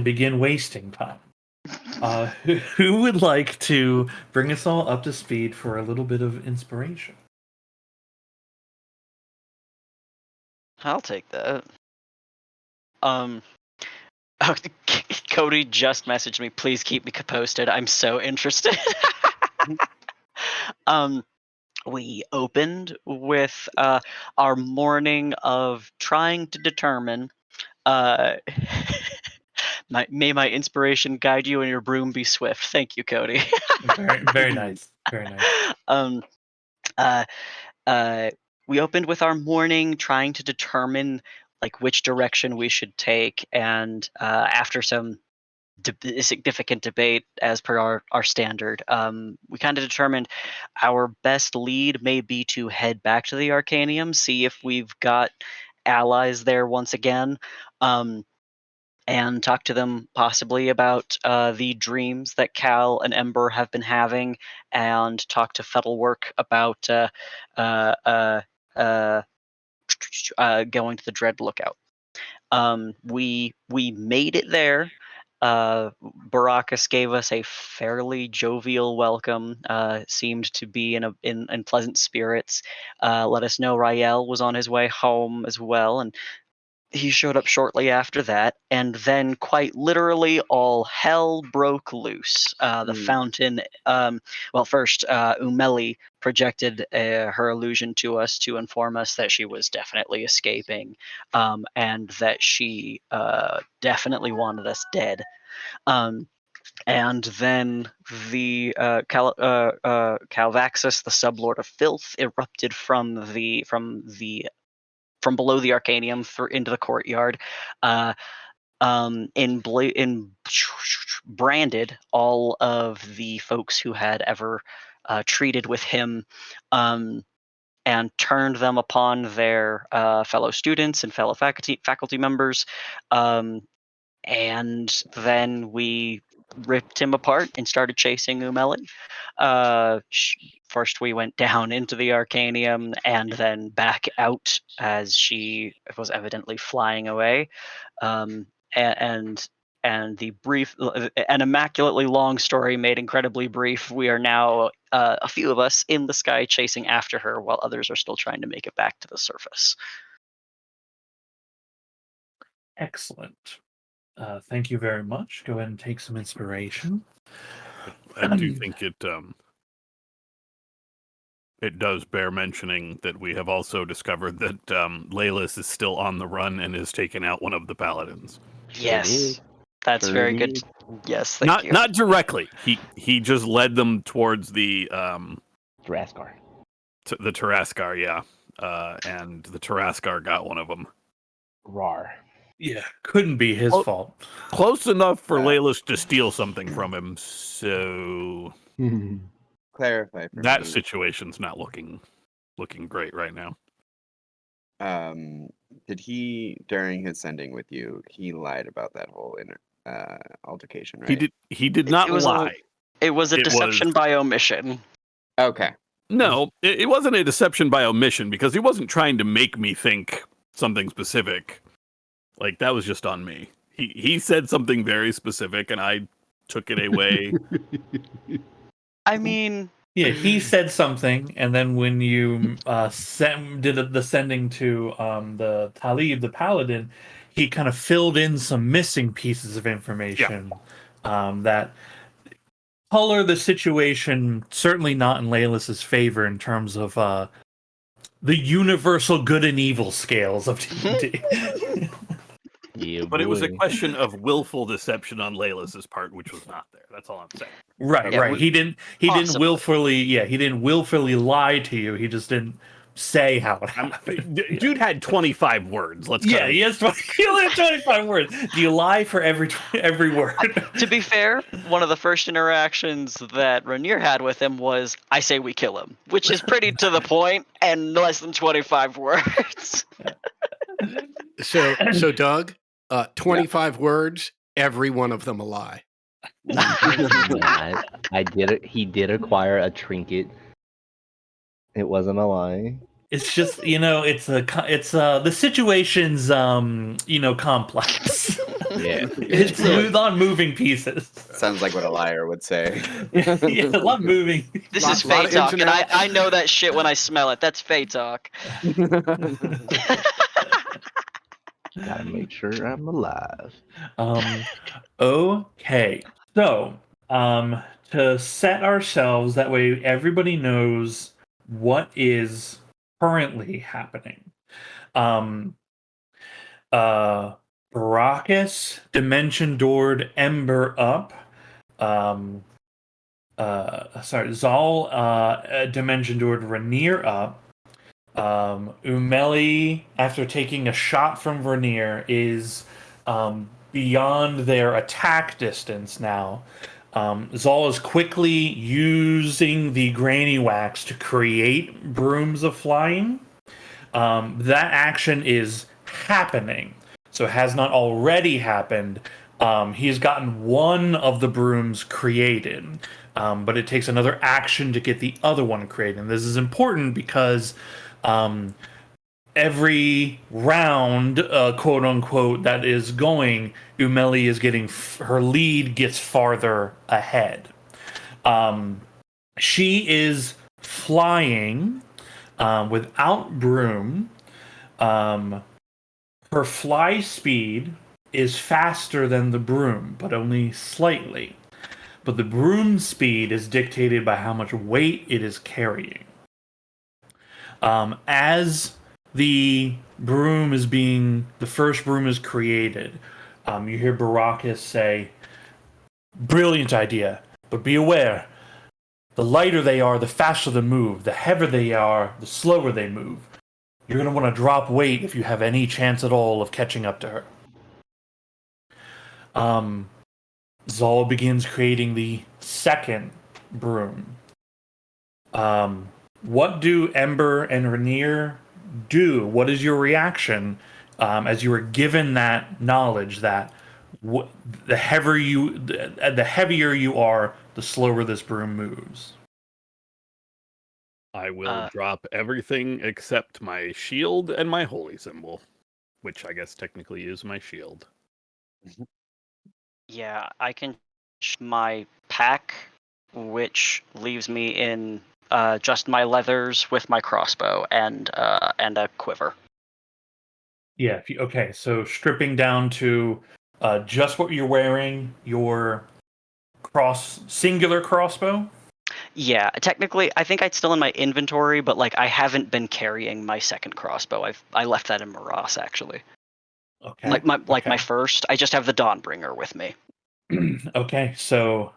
and begin wasting time. Who would like to bring us all up to speed for a little bit of inspiration? I'll take that. Cody just messaged me. Please keep me posted. I'm so interested. We opened with our morning of trying to determine. May my inspiration guide you and your broom be swift. Thank you, Cody. Very, very nice. Very nice. We opened with our morning trying to determine like which direction we should take, and after some significant debate as per our standard, we kind of determined our best lead may be to head back to the Arcanium, see if we've got allies there once again, and talk to them possibly about the dreams that Cal and Ember have been having, and talk to Fettlework about going to the Dread Lookout. We made it there. Baracus gave us a fairly jovial welcome. Seemed to be in pleasant spirits. Let us know Rael was on his way home as well, and he showed up shortly after that. And then, quite literally, all hell broke loose. The fountain. Well, first, Umeli projected her illusion to us to inform us that she was definitely escaping, and that she definitely wanted us dead. And then the Calvaxus, the sublord of filth, erupted from below the Arcanium into the courtyard, branded all of the folks who had ever treated with him, and turned them upon their fellow students and fellow faculty members. And then we ripped him apart and started chasing Umeli. First we went down into the Arcanium and then back out as she was evidently flying away. And the brief, an immaculately long story made incredibly brief. We are now, a few of us, in the sky chasing after her, while others are still trying to make it back to the surface. Excellent. Thank you very much. Go ahead and take some inspiration. I do think it does bear mentioning that we have also discovered that Leyless is still on the run and has taken out one of the paladins. Yes, that's very good. Yes, thank you. Not directly. He just led them towards the Taraskar. The Taraskar, yeah. And the Taraskar got one of them. Rar. Yeah, couldn't be his fault. Close enough for Leyless to steal something from him, so clarify for that me. situation's not looking great right now. Did he, during his sending with you, he lied about that whole altercation, right? He did not lie. It was a deception by omission. Okay. No, it wasn't a deception by omission, because he wasn't trying to make me think something specific. Like, that was just on me. He said something very specific, and I took it away. I mean... Yeah, he said something, and then when you did the sending to the Talib, the paladin, he kind of filled in some missing pieces of information that color the situation, certainly not in Leyless's favor in terms of the universal good and evil scales of D&D. Yeah, But it was a question of willful deception on Leyless's part, which was not there. That's all I'm saying. Right, right. He didn't willfully lie to you. He just didn't say how it happened. Dude had 25 words. He has 25 words. Do you lie for every word? To be fair, one of the first interactions that Rainier had with him was, "I say we kill him," which is pretty to the point and less than 25 words. So Doug, 25 words, every one of them a lie. I did it. He did acquire a trinket. It wasn't a lie. It's just, the situation's complex. Yeah. It's smooth on moving pieces. Sounds like what a liar would say. Yeah, a lot of moving. This Lot- is lot Fey of talk, ins and and I know that shit when I smell it. That's Fey talk. Gotta make sure I'm alive. Okay. So, to set ourselves that way everybody knows what is currently happening. Baracus dimension doored Ember up. Zal dimension doored Rainier up. Umeli, after taking a shot from Vernier, is beyond their attack distance now. Zal is quickly using the granny wax to create brooms of flying. That action is happening, so it has not already happened. He has gotten one of the brooms created, but it takes another action to get the other one created. And this is important because every round, quote unquote, that is going, Umeli is getting her lead gets farther ahead. She is flying without broom. Her fly speed is faster than the broom, but only slightly. But the broom speed is dictated by how much weight it is carrying. As the first broom is created, you hear Baracus say, "Brilliant idea, but be aware. The lighter they are, the faster they move. The heavier they are, the slower they move. You're going to want to drop weight if you have any chance at all of catching up to her." Zal begins creating the second broom. What do Ember and Rainier do? What is your reaction as you were given that knowledge that the heavier you are, the slower this broom moves? I will drop everything except my shield and my holy symbol, which I guess technically is my shield. Yeah, I can my pack, which leaves me in just my leathers with my crossbow and a quiver. Yeah. Okay. So stripping down to just what you're wearing, your singular crossbow. Yeah, technically, I think it's still in my inventory, but like I haven't been carrying my second crossbow. I left that in Morass actually. Okay. Like my first. I just have the Dawnbringer with me. Okay. So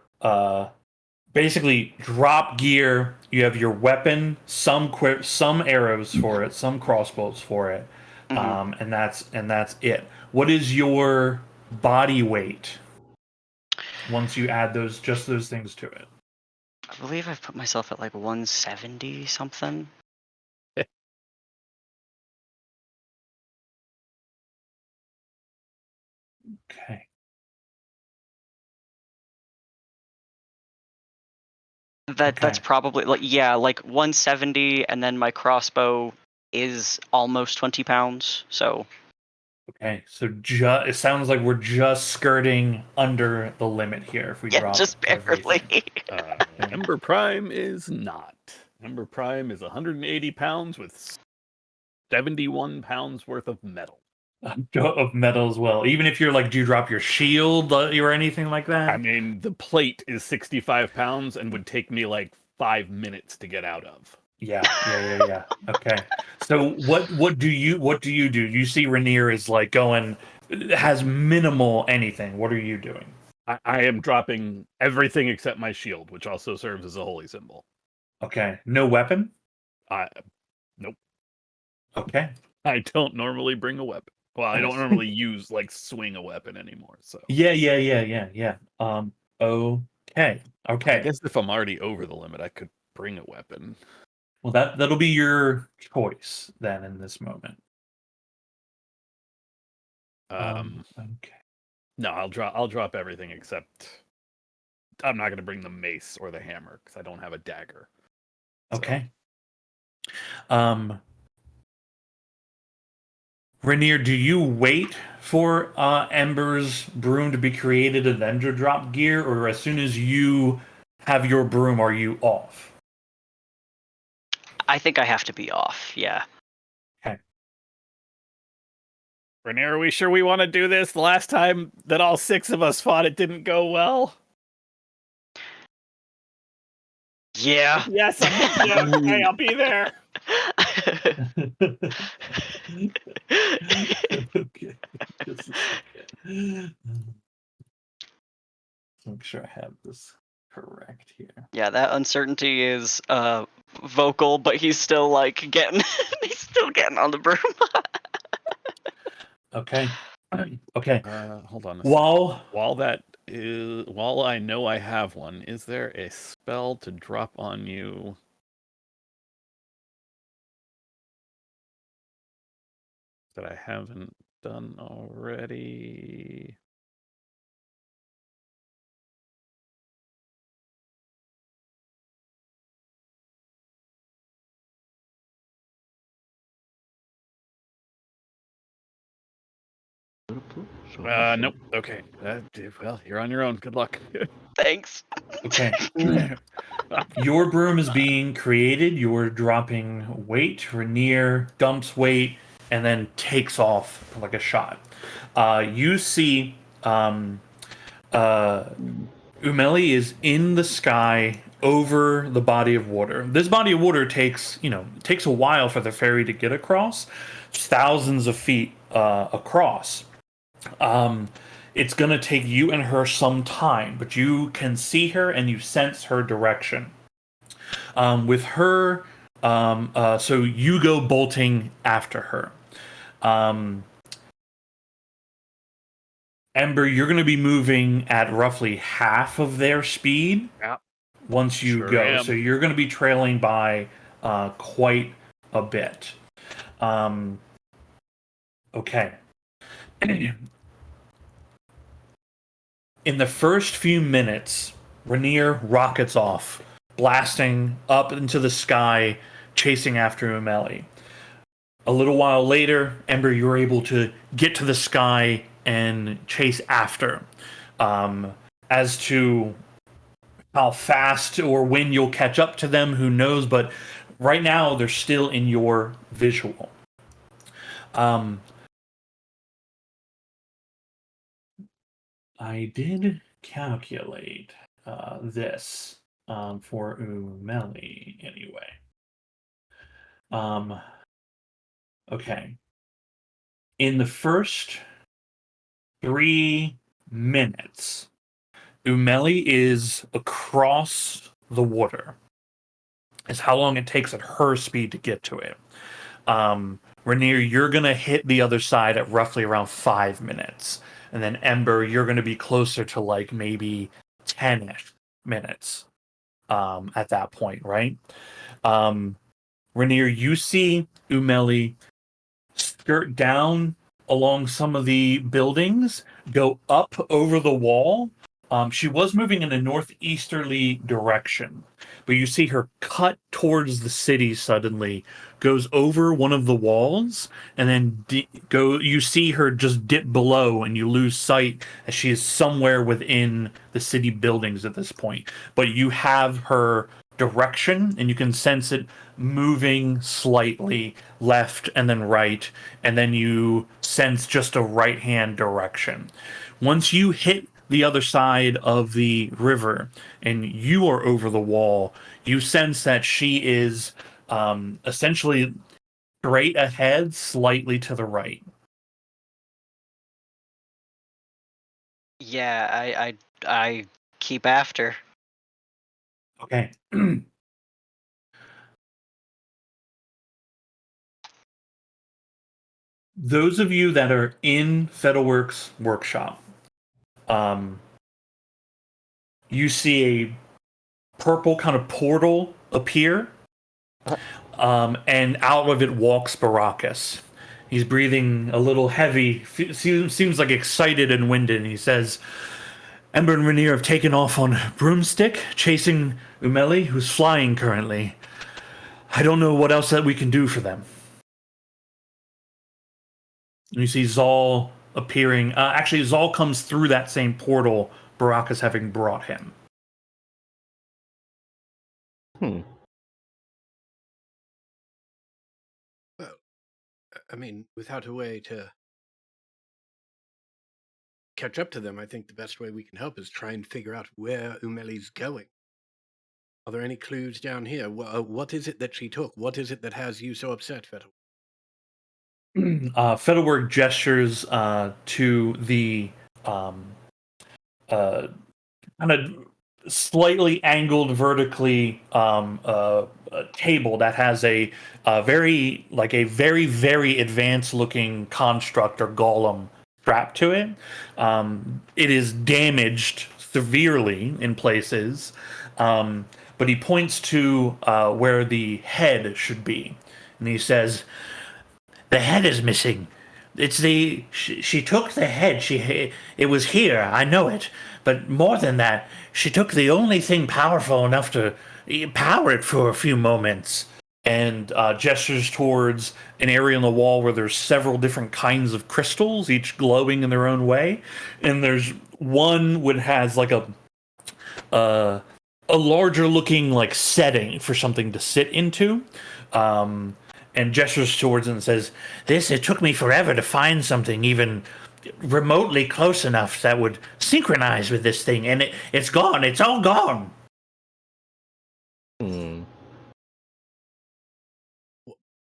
basically drop gear. You have your weapon, some arrows for it, some crossbows for it, and that's it. What is your body weight once you add those things to it? I believe I've put myself at like 170 something. Okay. That's probably like 170, and then my crossbow is almost 20 pounds. So Okay, so it sounds like we're just skirting under the limit here if we yeah, drop just barely. everything. Ember Prime is not. Ember Prime is 180 pounds with 71 pounds worth of metal. Of metal as well. Even if you're like, do you drop your shield or anything like that? I mean, the plate is 65 pounds and would take me like 5 minutes to get out of. Yeah. Okay. So what do you do? You see Rainier is like going, has minimal anything. What are you doing? I am dropping everything except my shield, which also serves as a holy symbol. Okay. No weapon? Nope. Okay. I don't normally bring a weapon. Well, I don't normally use swing a weapon anymore. So Yeah. Okay. I guess if I'm already over the limit, I could bring a weapon. Well, that'll be your choice then in this moment. Okay. No, I'll drop everything except I'm not going to bring the mace or the hammer because I don't have a dagger. Okay. Rainier, do you wait for Ember's broom to be created and then to drop gear, or as soon as you have your broom, are you off? I think I have to be off. Yeah. Rainier, are we sure we want to do this? The last time that all 6 of us fought, it didn't go well. Yeah. Yes, I'm with you. Okay, I'll be there. Okay, just a second. Make sure I have this correct here. Yeah, that uncertainty is vocal, but he's still like getting he's still getting on the broom. Okay. Okay. Hold on a While while I know I have one, is there a spell to drop on you? That I haven't done already. Nope. Okay. Well, you're on your own. Good luck. Thanks. okay. Your broom is being created. You're dropping weight. Rainier dumps weight and then takes off like a shot. You see Umeli is in the sky over the body of water. This body of water takes a while for the ferry to get across. It's thousands of feet across. It's going to take you and her some time, but you can see her and you sense her direction. With her, so you go bolting after her. Ember, you're going to be moving at roughly half of their speed once you Sure go. am. So you're going to be trailing by quite a bit. Okay. In the first few minutes, Rainier rockets off, blasting up into the sky, chasing after Umeli. A little while later, Ember, you're able to get to the sky and chase after. As to how fast or when you'll catch up to them, who knows? But right now, they're still in your visual. I did calculate this for Umeli anyway. Okay. In the first 3 minutes, Umeli is across the water. Is how long it takes at her speed to get to it. Rainier, you're going to hit the other side at roughly around 5 minutes. And then Ember, you're going to be closer to like maybe 10-ish minutes at that point, right? Rainier, you see Umeli skirt down along some of the buildings, go up over the wall. She was moving in a northeasterly direction, but you see her cut towards the city suddenly, goes over one of the walls, and then you see her just dip below, and you lose sight as she is somewhere within the city buildings at this point. But you have her direction, and you can sense it moving slightly left and then right, and then you sense just a right hand direction. Once you hit the other side of the river and you are over the wall, you sense that she is essentially straight ahead, slightly to the right. Yeah, I keep after. Okay. Those of you that are in Fettelworks Workshop, you see a purple kind of portal appear, and out of it walks Baracus. He's breathing a little heavy, seems like excited and winded, and he says, Ember and Rainier have taken off on Broomstick, chasing Umeli, who's flying currently. I don't know what else that we can do for them. You see Zal appearing. Actually, Zal comes through that same portal Baraka's having brought him. Well, I mean, without a way to catch up to them, I think the best way we can help is try and figure out where Umeli's going. Are there any clues down here? What is it that she took? What is it that has you so upset, Fettel? Fedelberg gestures to the kind of slightly angled vertically a table that has a very very advanced looking construct or golem strapped to it. It is damaged severely in places, but he points to where the head should be, and he says, "The head is missing. It's the she took the head. It was here. I know it. But more than that, she took the only thing powerful enough to power it for a few moments." And gestures towards an area on the wall where there's several different kinds of crystals, each glowing in their own way. And there's one which has like a larger looking like setting for something to sit into. And gestures towards it and says, it took me forever to find something even remotely close enough that would synchronize with this thing, and it's gone. It's all gone."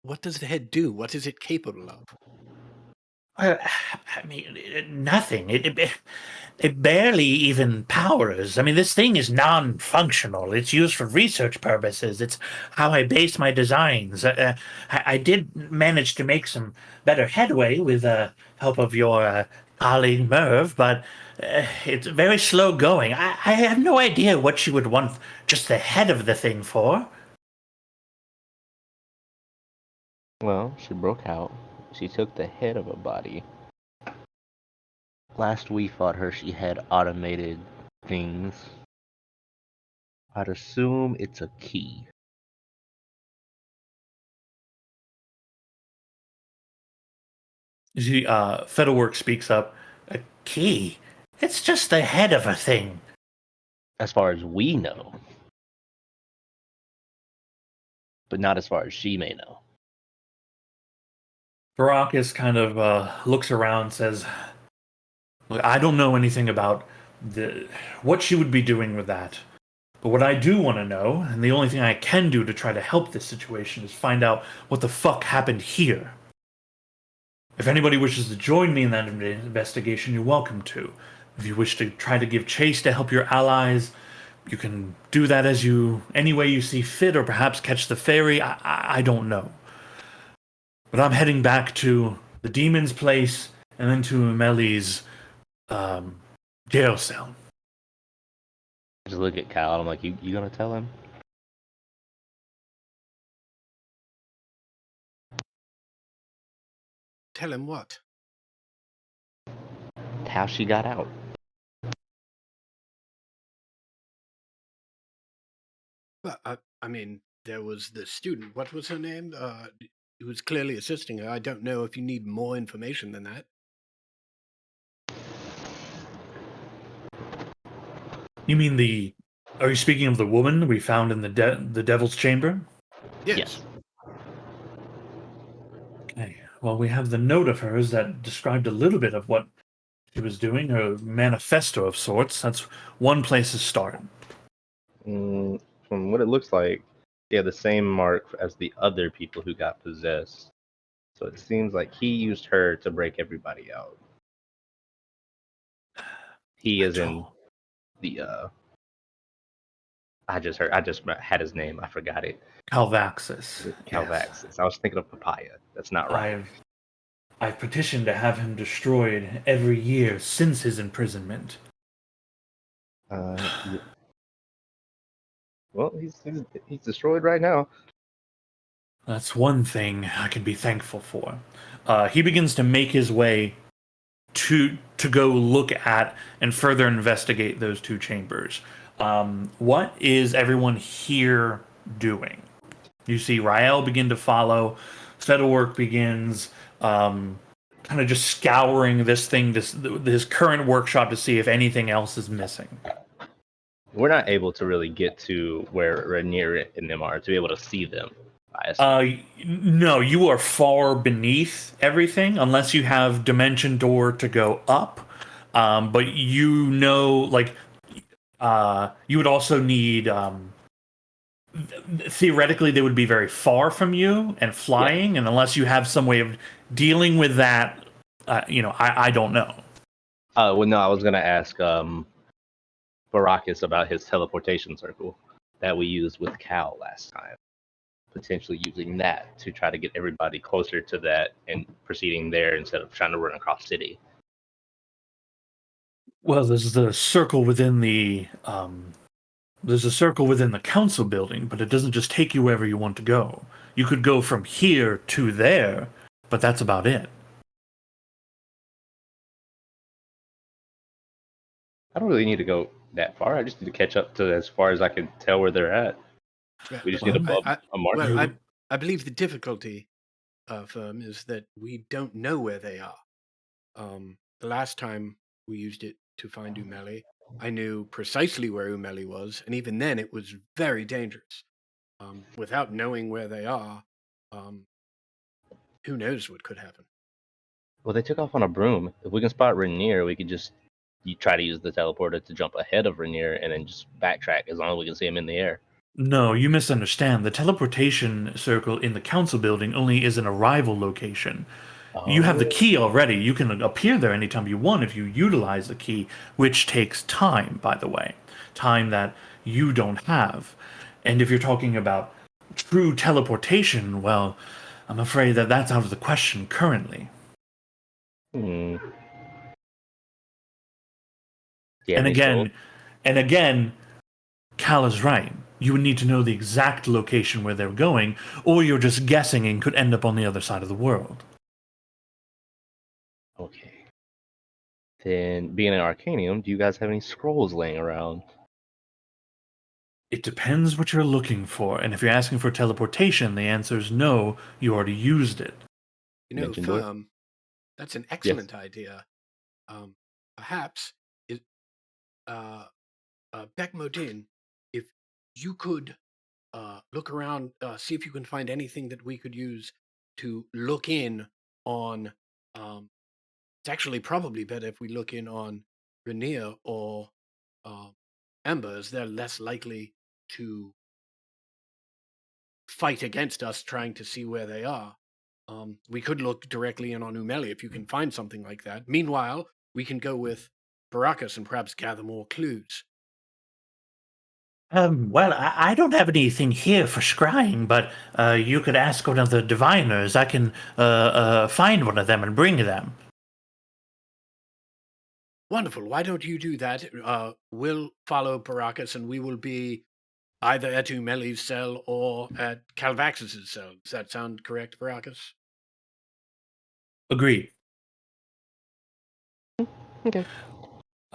What does the head do? What is it capable of? I mean, nothing. It barely even powers. I mean, this thing is non-functional. It's used for research purposes. It's how I base my designs. I did manage to make some better headway with the help of your colleague Merv, but it's very slow going. I have no idea what she would want just the head of the thing for. Well, she broke out. She took the head of a body. Last we fought her, she had automated things. I'd assume it's a key. Fedelwork speaks up. A key? It's just the head of a thing. As far as we know. But not as far as she may know. Baracus kind of looks around and says, "Look, I don't know anything about what she would be doing with that. But what I do want to know, and the only thing I can do to try to help this situation, is find out what the fuck happened here. If anybody wishes to join me in that investigation, you're welcome to. If you wish to try to give chase to help your allies, you can do that any way you see fit, or perhaps catch the ferry. I don't know. But I'm heading back to the demon's place and then to Meli's jail cell." I just look at Kyle. I'm like, you gonna tell him? Tell him what? How she got out. Well, I mean, there was the student. What was her name? Who was clearly assisting her. I don't know if you need more information than that. You mean are you speaking of the woman we found in the devil's chamber? Yes. Okay. Well, we have the note of hers that described a little bit of what she was doing, a manifesto of sorts. That's one place to start. From what it looks like, they have the same mark as the other people who got possessed. So it seems like he used her to break everybody out. He is in the I just had his name. I forgot it. Calvaxis. Calvaxis. Yes. I was thinking of Papaya. That's not right. I've petitioned to have him destroyed every year since his imprisonment. Yeah. Well, he's destroyed right now. That's one thing I can be thankful for. He begins to make his way to go look at and further investigate those two chambers. What is everyone here doing? You see Rael begin to follow. Fedelwork begins kind of just scouring this thing, his current workshop, to see if anything else is missing. We're not able to really get to where Rainier and them are to be able to see them. I assume. No, you are far beneath everything unless you have dimension door to go up. But you know, like, you would also need. Theoretically, they would be very far from you and flying, and unless you have some way of dealing with that, I don't know. Well, no, I was gonna ask Baracus about his teleportation circle that we used with Cal last time. Potentially using that to try to get everybody closer to that and proceeding there instead of trying to run across city. Well, there's the circle within the council building, but it doesn't just take you wherever you want to go. You could go from here to there, but that's about it. I don't really need to go that far. I just need to catch up to as far as I can tell where they're at. We just need a mark. Well, I believe the difficulty, Firm, is that we don't know where they are. The last time we used it to find Umeli, I knew precisely where Umeli was, and even then it was very dangerous. Without knowing where they are, who knows what could happen. Well, they took off on a broom. If we can spot Rainier, we could just try to use the teleporter to jump ahead of Rainier and then just backtrack as long as we can see him in the air. No, you misunderstand. The teleportation circle in the council building only is an arrival location. You have the key already. You can appear there anytime you want if you utilize the key, which takes time, by the way. Time that you don't have. And if you're talking about true teleportation, well, I'm afraid that that's out of the question currently. Hmm. And again, Cal is right. You would need to know the exact location where they're going, or you're just guessing and could end up on the other side of the world. Okay. Then, being an Arcanium, do you guys have any scrolls laying around? It depends what you're looking for, and if you're asking for teleportation, the answer is no, you already used it. You know, Dimension door? Firm, that's an excellent idea. Perhaps Beckmodin, if you could look around, see if you can find anything that we could use to look in on. It's actually probably better if we look in on Rainier or Ember, as they're less likely to fight against us trying to see where they are. We could look directly in on Umeli if you can find something like that. Meanwhile, we can go with Baracus and perhaps gather more clues. Well, I don't have anything here for scrying, but you could ask one of the diviners. I can find one of them and bring them. Wonderful. Why don't you do that? We'll follow Baracus and we will be either at Umeli's cell or at Calvax's cell. Does that sound correct, Baracus? Agreed. Okay.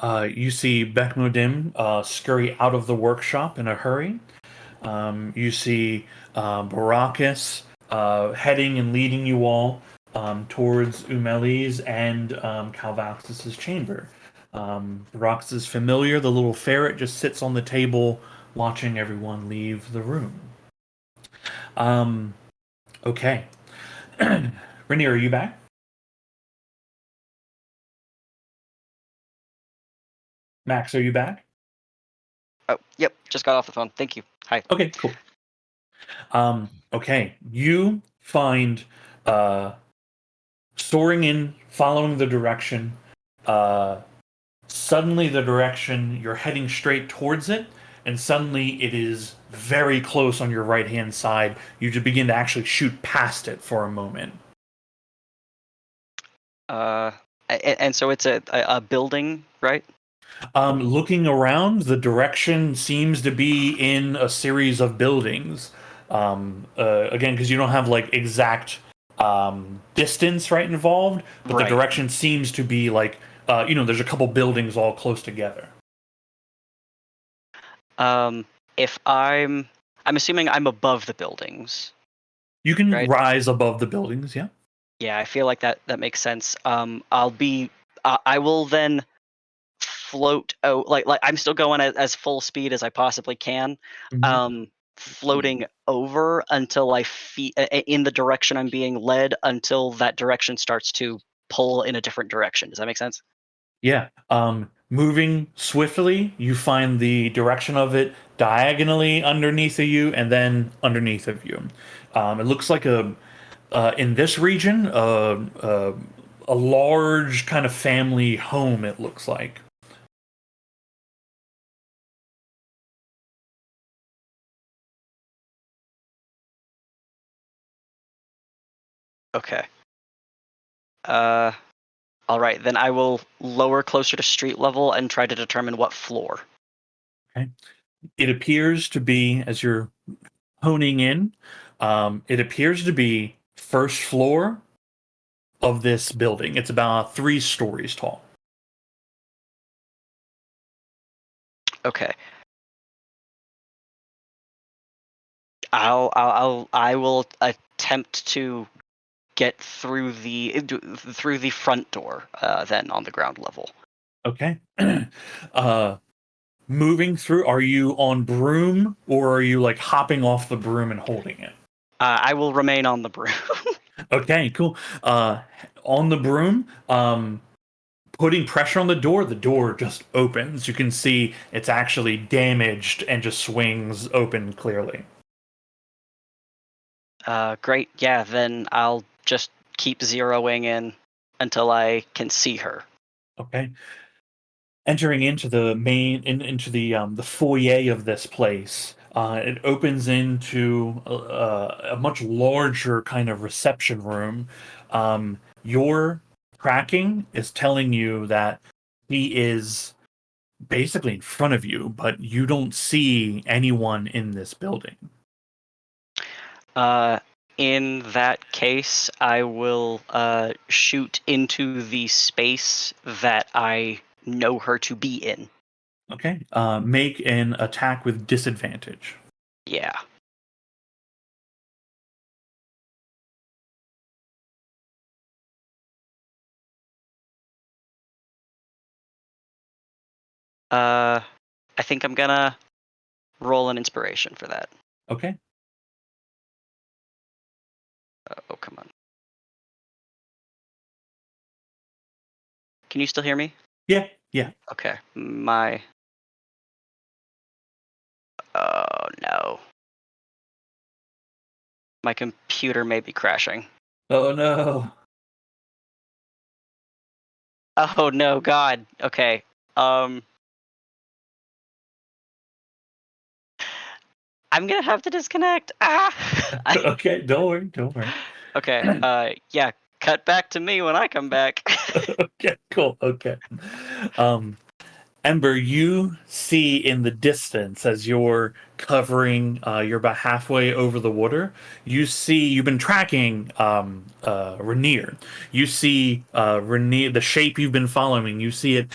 You see Beckmodim scurry out of the workshop in a hurry. You see Baracus heading and leading you all towards Umeli's and Calvax's chamber. Baracus is familiar. The little ferret just sits on the table watching everyone leave the room. Okay. Rainier, are you back? Max, are you back? Oh, yep, just got off the phone. Thank you. Hi. Okay, cool. Okay, you find soaring in, following the direction. Suddenly, the direction you're heading straight towards it, and suddenly it is very close on your right hand side. You just begin to actually shoot past it for a moment. And so it's a building, right? Looking around, the direction seems to be in a series of buildings. Again, because you don't have like exact distance right involved, but Right. the direction seems to be like there's a couple buildings all close together. If I'm assuming I'm above the buildings. You can Right. rise above the buildings, yeah. Yeah, I feel like that makes sense. I will then float out like I'm still going as full speed as I possibly can. Floating over until I in the direction I'm being led until that direction starts to pull in a different direction. Does that make sense? Yeah. Moving swiftly, you find the direction of it diagonally underneath of you and then underneath of you. It looks like in this region, a large kind of family home, it looks like. Okay. All right, then I will lower closer to street level and try to determine what floor. Okay. It appears to be, as you're honing in, it appears to be first floor of this building. It's about 3 stories tall. Okay. I will attempt to get through the front door then on the ground level. Okay. Moving through, are you on broom or are you like hopping off the broom and holding it? I will remain on the broom. Okay, cool. On the broom, putting pressure on the door just opens. You can see it's actually damaged and just swings open clearly. Great. Yeah, then I'll just keep zeroing in until I can see her. Okay. Entering into the into the foyer of this place, it opens into a much larger kind of reception room. Your tracking is telling you that he is basically in front of you, but you don't see anyone in this building. In that case, I will shoot into the space that I know her to be in. Okay. Make an attack with disadvantage. Yeah. I think I'm gonna roll an inspiration for that. Okay. Oh, come on. Can you still hear me? Yeah. Yeah. Okay. Oh no. My computer may be crashing. Oh no. Oh no, God. Okay. I'm gonna have to disconnect. Okay. Don't worry. Don't worry. Okay. Yeah. Cut back to me when I come back. Okay. Cool. Okay. Um, Ember, you see in the distance as you're covering, you're about halfway over the water. You see, you've been tracking Rainier. You see Rainier, the shape you've been following. You see it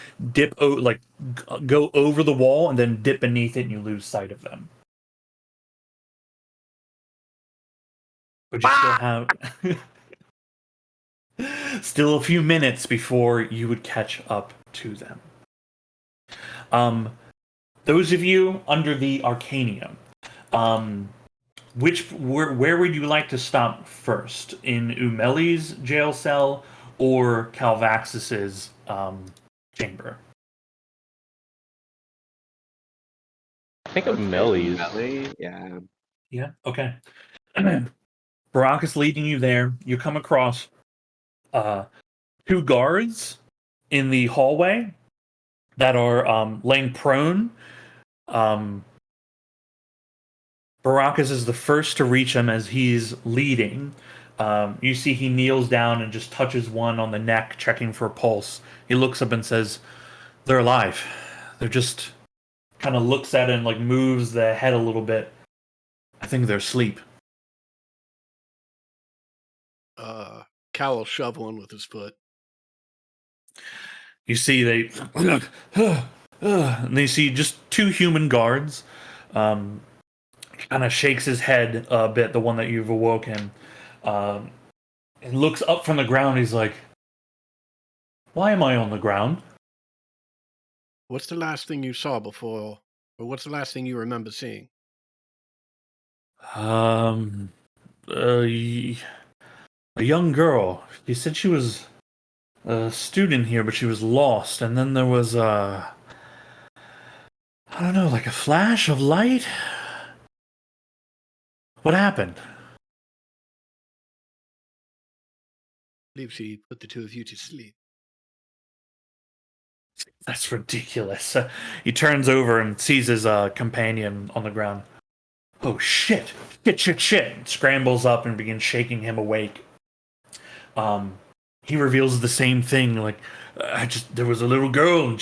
go over the wall and then dip beneath it, and you lose sight of them. But you still have still a few minutes before you would catch up to them. Those of you under the Arcanium, where would you like to stop first? In Umeli's jail cell or Calvaxis's chamber? I think of Melly's. Melly, yeah. Yeah. Okay. Baracus leading you there. You come across 2 guards in the hallway that are laying prone. Baracus is the first to reach him as he's leading. You see he kneels down and just touches one on the neck, checking for pulse. He looks up and says, "They're alive." They're just kind of looks at it and like moves the head a little bit. I think they're asleep. Cal will shove one with his foot. You see they, and they see just 2 human guards. Kind of shakes his head a bit, the one that you've awoken. and looks up from the ground. He's like, "Why am I on the ground?" What's the last thing you saw before, or what's the last thing you remember seeing? Um, a young girl. She said she was a student here, but she was lost. And then there was I don't know, like a flash of light. What happened? I believe she put the two of you to sleep. That's ridiculous. He turns over and sees his companion on the ground. Oh shit! Shit! Shit! Shit! Scrambles up and begins shaking him awake. He reveals the same thing. Like, there was a little girl and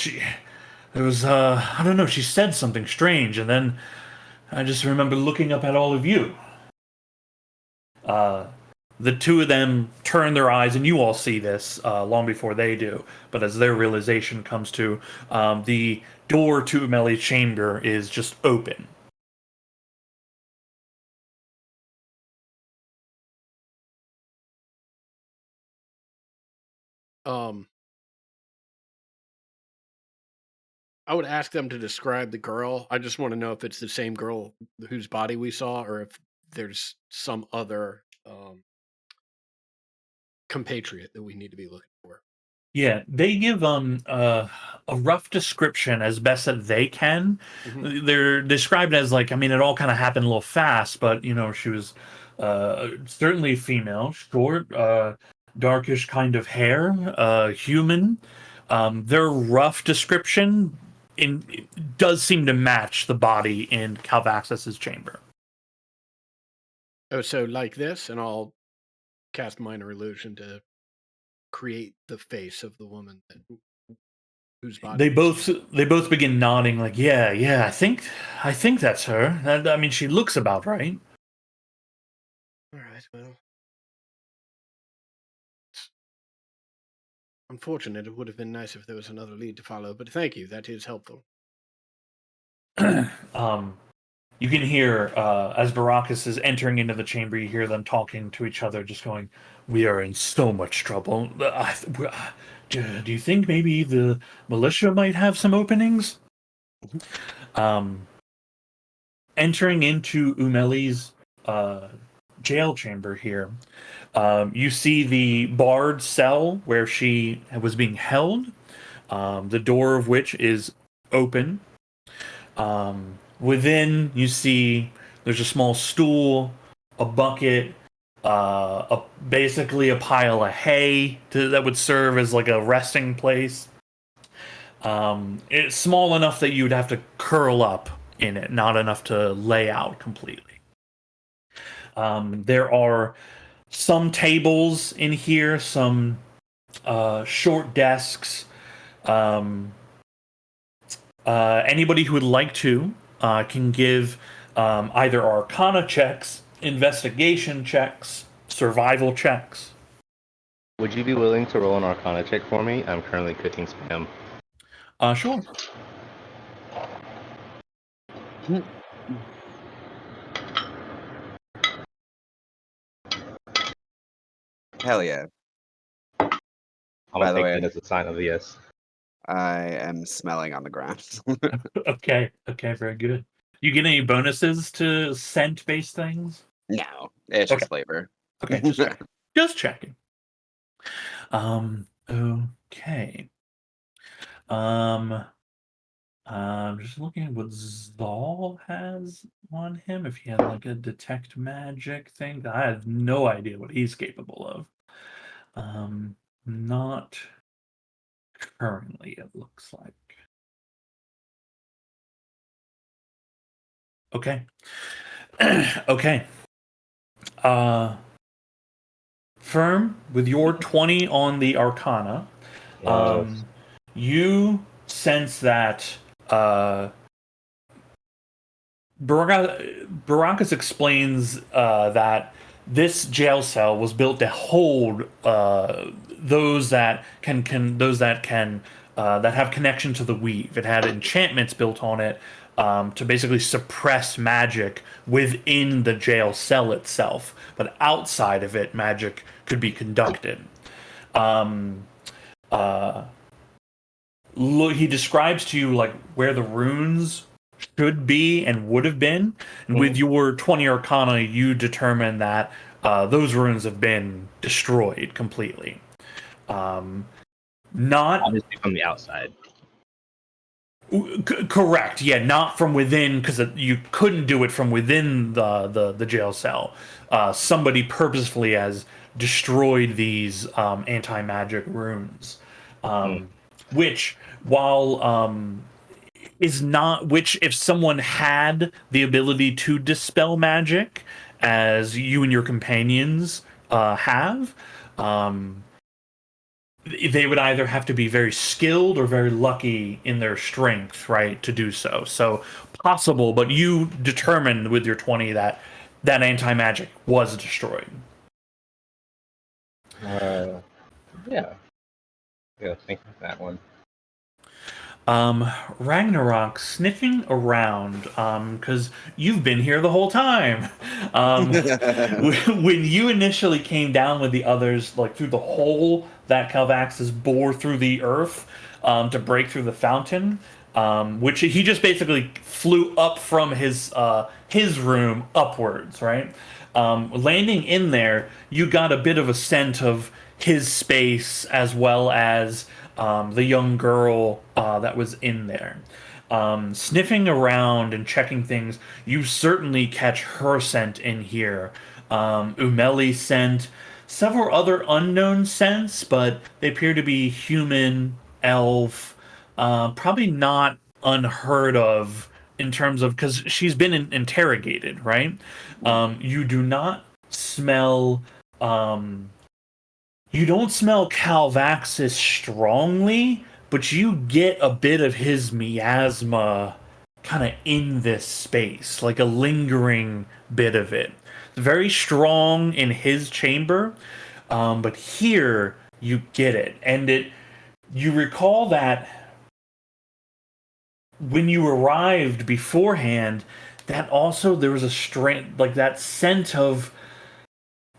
there was I don't know. She said something strange, and then I just remember looking up at all of you. The two of them turn their eyes, and you all see this long before they do. But as their realization comes to, the door to Umeli's chamber is just open. I would ask them to describe the girl. I just want to know if it's the same girl whose body we saw, or if there's some other compatriot that we need to be looking for. Yeah, they give a rough description as best that they can. They're described as like, I mean, it all kind of happened a little fast, but you know, she was certainly female, short, darkish kind of hair, human. Their rough description does seem to match the body in Calvaxus's chamber. Oh, so like this, and I'll cast minor illusion to create the face of the woman whose body They we both saw. they both begin nodding like, yeah, I think that's her. I mean, she looks about right. All right, well, it's unfortunate. It would have been nice if there was another lead to follow, but thank you. That is helpful. You can hear as Baracus is entering into the chamber, you hear them talking to each other, just going, "We are in so much trouble. Do you think maybe the militia might have some openings?" Entering into Umeli's jail chamber here, you see the barred cell where she was being held, the door of which is open. Within, you see there's a small stool, a bucket, basically a pile of hay that would serve as like a resting place. It's small enough that you'd have to curl up in it, not enough to lay out completely. There are some tables in here, some short desks. Anybody who would like to can give either Arcana checks, investigation checks, survival checks. Would you be willing to roll an Arcana check for me? I'm currently cooking spam. Sure. Hell yeah. I'm By gonna the take way, that as a sign of a yes. I am smelling on the ground. Okay, very good. You get any bonuses to scent-based things? No, it's Okay. just flavor. Okay, just checking. Just checking. Okay. I'm just looking at what Zal has on him. If he had like a detect magic thing, I have no idea what he's capable of. Not currently. It looks like. Okay. Okay. Firm with your 20 on the Arcana. You sense that Baracus explains that this jail cell was built to hold those that can that have connection to the weave. It had enchantments built on it, to basically suppress magic within the jail cell itself, but outside of it, magic could be conducted. He describes to you like where the runes should be and would have been, and with your 20 Arcana, you determine that those runes have been destroyed completely. Not Obviously from the outside. correct, yeah, not from within, because you couldn't do it from within the jail cell. Somebody purposefully has destroyed these anti-magic runes, which while is not, which if someone had the ability to dispel magic, as you and your companions have, they would either have to be very skilled or very lucky in their strength, right, to do so. So possible, but you determined with your 20 that that anti-magic was destroyed. Yeah. Yeah, think of that one. Ragnarok sniffing around, because you've been here the whole time. When you initially came down with the others, like through the hole that Calvaxus bore through the earth, to break through the fountain, which he just basically flew up from his room upwards, right? Landing in there, you got a bit of a scent of his space as well as the young girl that was in there. Sniffing around and checking things, you certainly catch her scent in here. Umeli scent, several other unknown scents, but they appear to be human, elf, probably not unheard of in terms of, because she's been interrogated, right? You do not smell. You don't smell Calvaxus strongly, but you get a bit of his miasma kind of in this space, like a lingering bit of it. Very strong in his chamber, but here you get it. And you recall that when you arrived beforehand, that also there was a strange, like that scent of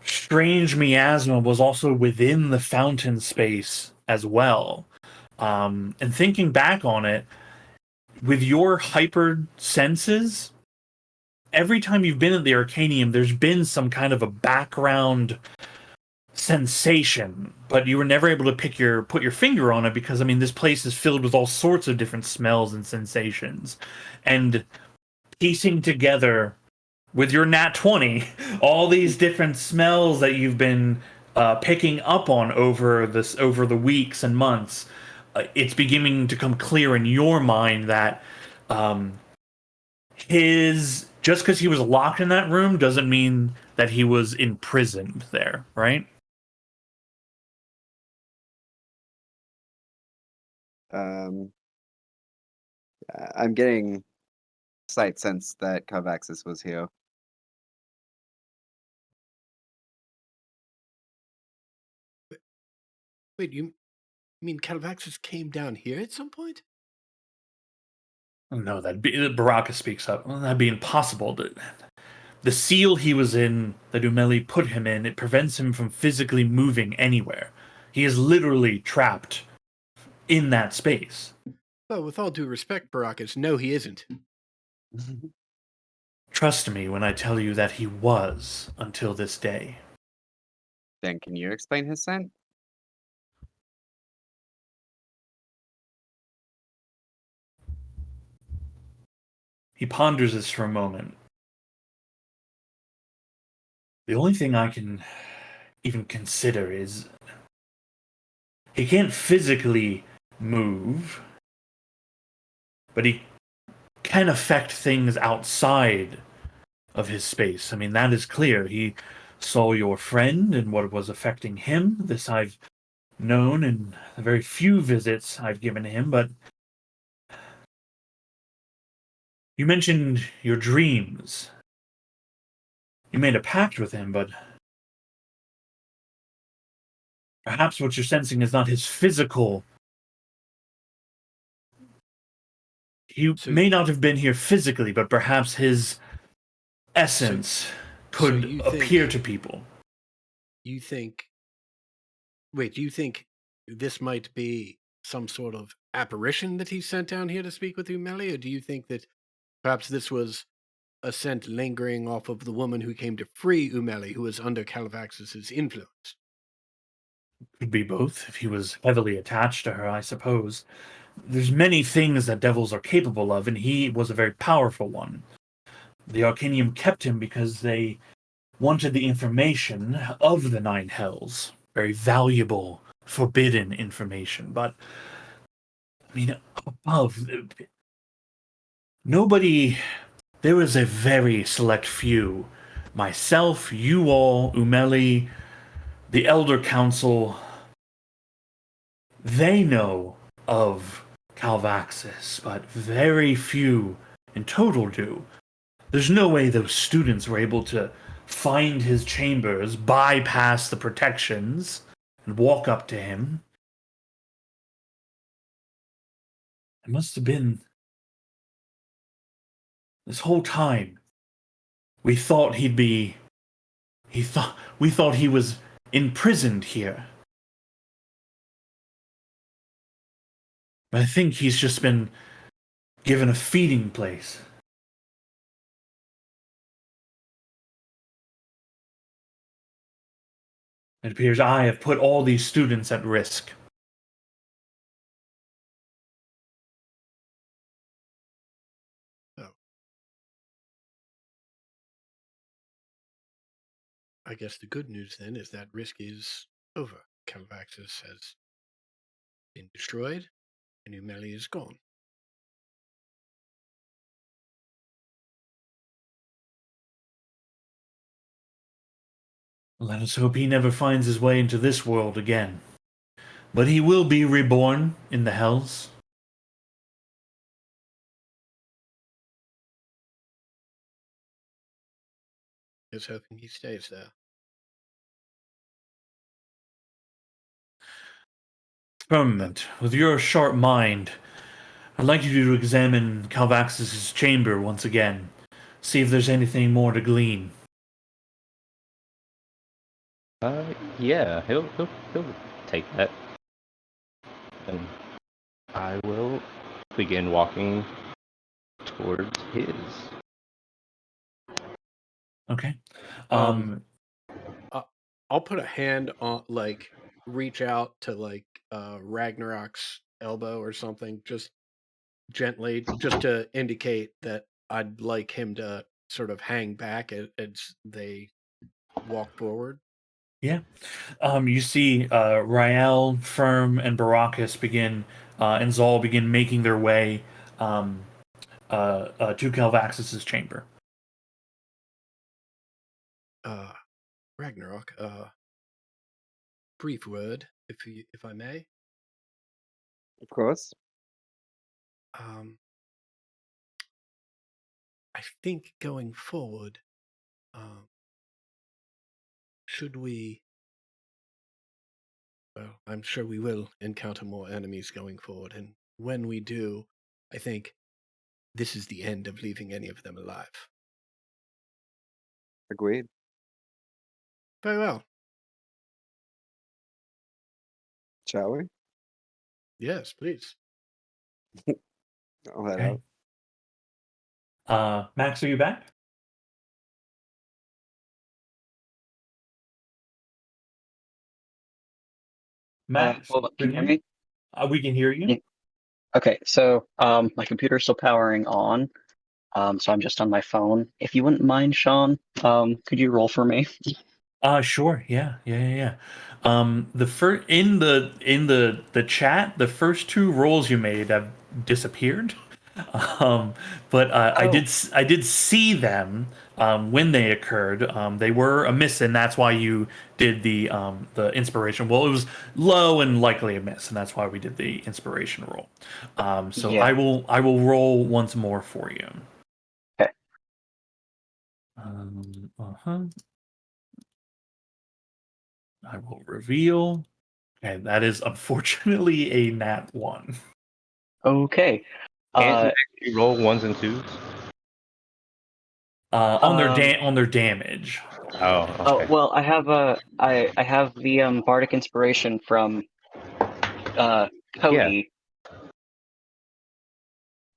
strange miasma was also within the fountain space as well. And thinking back on it, with your hyper senses, every time you've been at the Arcanium, there's been some kind of a background sensation, but you were never able to put your finger on it because, I mean, this place is filled with all sorts of different smells and sensations. And piecing together with your nat 20 all these different smells that you've been picking up on over the weeks and months, it's beginning to come clear in your mind that his just because he was locked in that room doesn't mean that he was imprisoned there, right? I'm getting slight sense that Cavaxis was here. Wait, you mean Calvaxus came down here at some point? No, Baraka speaks up. Well, that'd be impossible. The seal he was in, that Umeli put him in, it prevents him from physically moving anywhere. He is literally trapped in that space. Well, with all due respect, Baracus, no, he isn't. Trust me when I tell you that he was until this day. Then can you explain his scent? He ponders this for a moment. The only thing I can even consider is he can't physically move, but he can affect things outside of his space. I mean, that is clear. He saw your friend and what was affecting him. This I've known in the very few visits I've given him, but you mentioned your dreams. You made a pact with him, but perhaps what you're sensing is not his physical. He So- may not have been here physically, but perhaps his essence could you appear think- to people. You think? Wait, do you think this might be some sort of apparition that he sent down here to speak with Umeli, or do you think that perhaps this was a scent lingering off of the woman who came to free Umeli, who was under Calvaxus's influence? Could be both, if he was heavily attached to her, I suppose. There's many things that devils are capable of, and he was a very powerful one. The Arcanium kept him because they wanted the information of the Nine Hells. Very valuable, forbidden information. But, I mean, above, nobody, there was a very select few. Myself, you all, Umeli, the Elder Council, they know of Calvaxus, but very few in total do. There's no way those students were able to find his chambers, bypass the protections, and walk up to him. It must have been this whole time. We thought we thought he was imprisoned here. But I think he's just been given a feeding place. It appears I have put all these students at risk. I guess the good news then is that risk is over. Calvaxus has been destroyed, and Umeli is gone. Let us hope he never finds his way into this world again. But he will be reborn in the Hells. Just hoping he stays there. Firmament, with your sharp mind, I'd like you to examine Calvaxus's chamber once again. See if there's anything more to glean. Yeah, he'll take that, and I will begin walking towards his. Okay. I'll put a hand on, reach out to Ragnarok's elbow or something, just gently, just to indicate that I'd like him to sort of hang back as they walk forward. Yeah. You see Rael, Firm, and Baracus begin, and Zal begin making their way to Calvaxus's chamber. Ragnarok, brief word, if I may. Of course. I think going forward, should we? Well, I'm sure we will encounter more enemies going forward, and when we do, I think this is the end of leaving any of them alive. Agreed. Very well. Shall we? Yes, please. I'll head Okay. out. Max, are you back? Max, Hold on, can you hear me? we can hear you. Yeah. Okay, so my computer's still powering on, so I'm just on my phone. If you wouldn't mind, Sean, could you roll for me? Sure. Yeah. The first in the chat, the first two rolls you made have disappeared. But I did see them when they occurred. They were a miss, and that's why you did the inspiration. Well, it was low and likely a miss, and that's why we did the inspiration roll. So Yeah. I will roll once more for you. Okay. I will reveal. Okay, that is unfortunately a nat 1. Okay. Can't you Uh, actually roll ones and twos? On their damage. Oh, oh okay. well, I have I have the bardic inspiration from Cody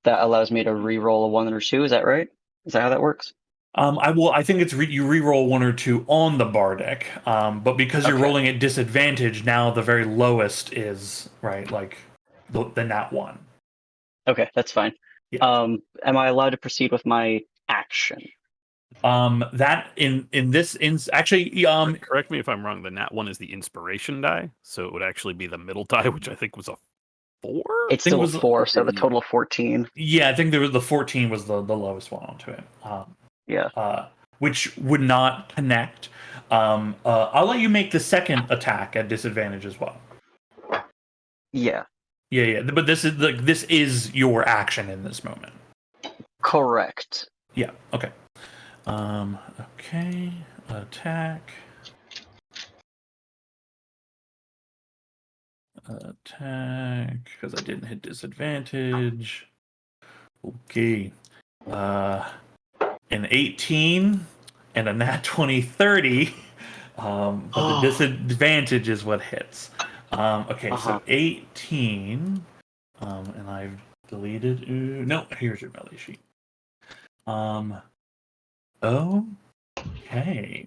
that allows me to re-roll a 1 or 2. Is that right? Is that how that works? I think it's you re-roll 1 or 2 on the bardic, but because you're Okay. rolling at disadvantage now, the very lowest is right, like the nat 1. Okay, that's fine. Yeah. Am I allowed to proceed with my action? That in this actually Correct me if I'm wrong. The nat 1 is the inspiration die, so it would actually be the middle die, which I think was a 4. It's think it still a was 4, so the total of 14. yeah, I think the 14 was the lowest one onto it. Yeah. Which would not connect. I'll let you make the second attack at disadvantage as well. Yeah. Yeah. But this is your action in this moment. Correct. Yeah. Okay. Okay. Attack. Because I didn't hit disadvantage. Okay. An 18 and a nat 20 30. But the disadvantage is what hits. Okay, so 18. And I've deleted. No, here's your belly sheet. Okay.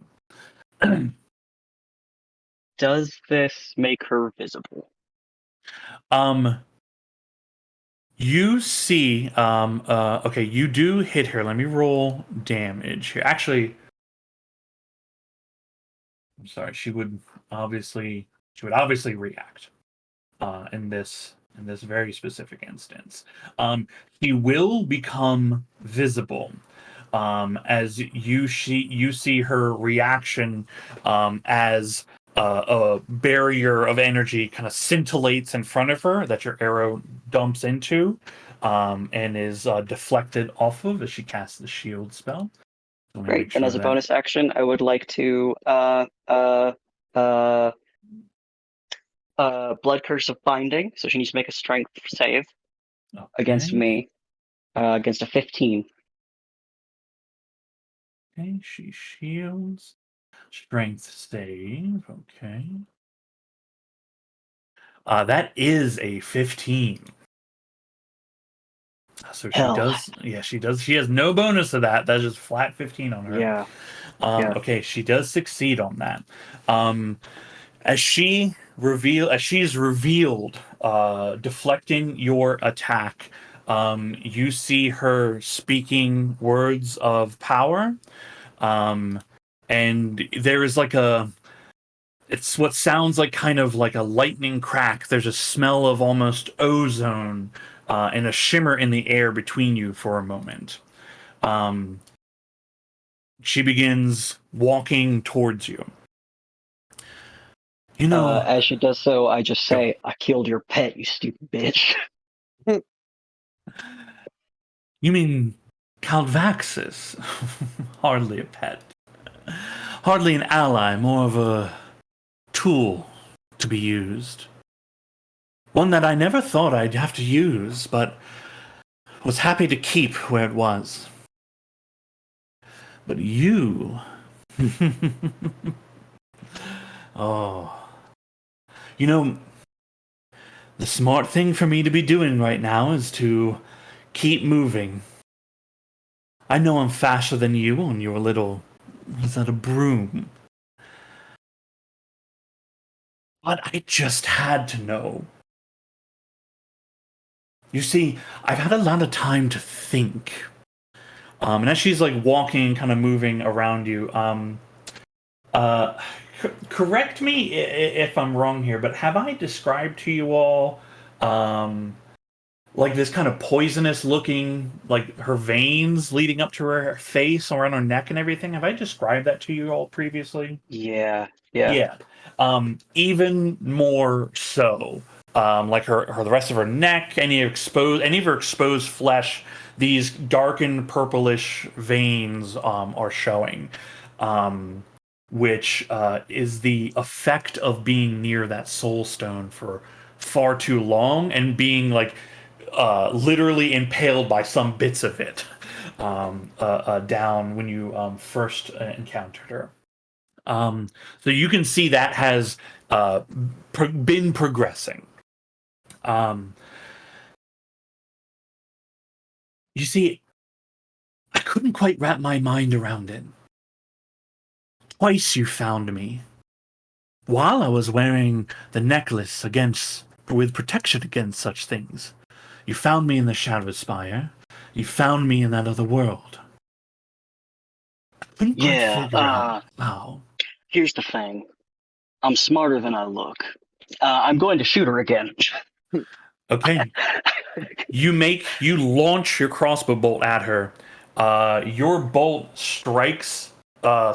Does this make her visible? You see, okay, you do hit her. Let me roll damage here. Actually, I'm sorry. She would obviously react in this very specific instance. She will become visible as you see her reaction as a barrier of energy kind of scintillates in front of her that your arrow dumps into and is deflected off of as she casts the shield spell. So let me Great. make And sure as a that bonus action, I would like to blood curse of binding. So she needs to make a strength save against okay. me. Against a 15. Okay, she shields. Strength save. Okay. That is a 15. So she Hell. does. Yeah, she does. She has no bonus to that. That's just flat 15 on her. Yeah. Yeah. Okay, she does succeed on that. As she's revealed, deflecting your attack, you see her speaking words of power. And there is like it's what sounds like kind of like a lightning crack. There's a smell of almost ozone and a shimmer in the air between you for a moment. She begins walking towards you. You know, As she does so, I just Go. say, "I killed your pet, you stupid bitch." You mean Calvaxis? Hardly a pet. Hardly an ally, more of a tool to be used. One that I never thought I'd have to use, but was happy to keep where it was. But you... oh. You know, the smart thing for me to be doing right now is to keep moving. I know I'm faster than you on your little... is that a broom? But I just had to know. You see, I've had a lot of time to think. And as she's like walking, kind of moving around you, correct me if I'm wrong here, but have I described to you all like this kind of poisonous looking, like her veins leading up to her face, around her neck and everything? Have I described that to you all previously? Yeah. Yeah. Even more so. Like her the rest of her neck, any of her exposed flesh, these darkened purplish veins are showing. Which is the effect of being near that soul stone for far too long and being like literally impaled by some bits of it down when you first encountered her. So you can see that has been progressing. You see, I couldn't quite wrap my mind around it. Twice you found me. While I was wearing the necklace with protection against such things. You found me in the Shadow Spire. You found me in that other world. I couldn't quite figure out how. Here's the thing. I'm smarter than I look. I'm going to shoot her again. Okay. You launch your crossbow bolt at her. Your bolt strikes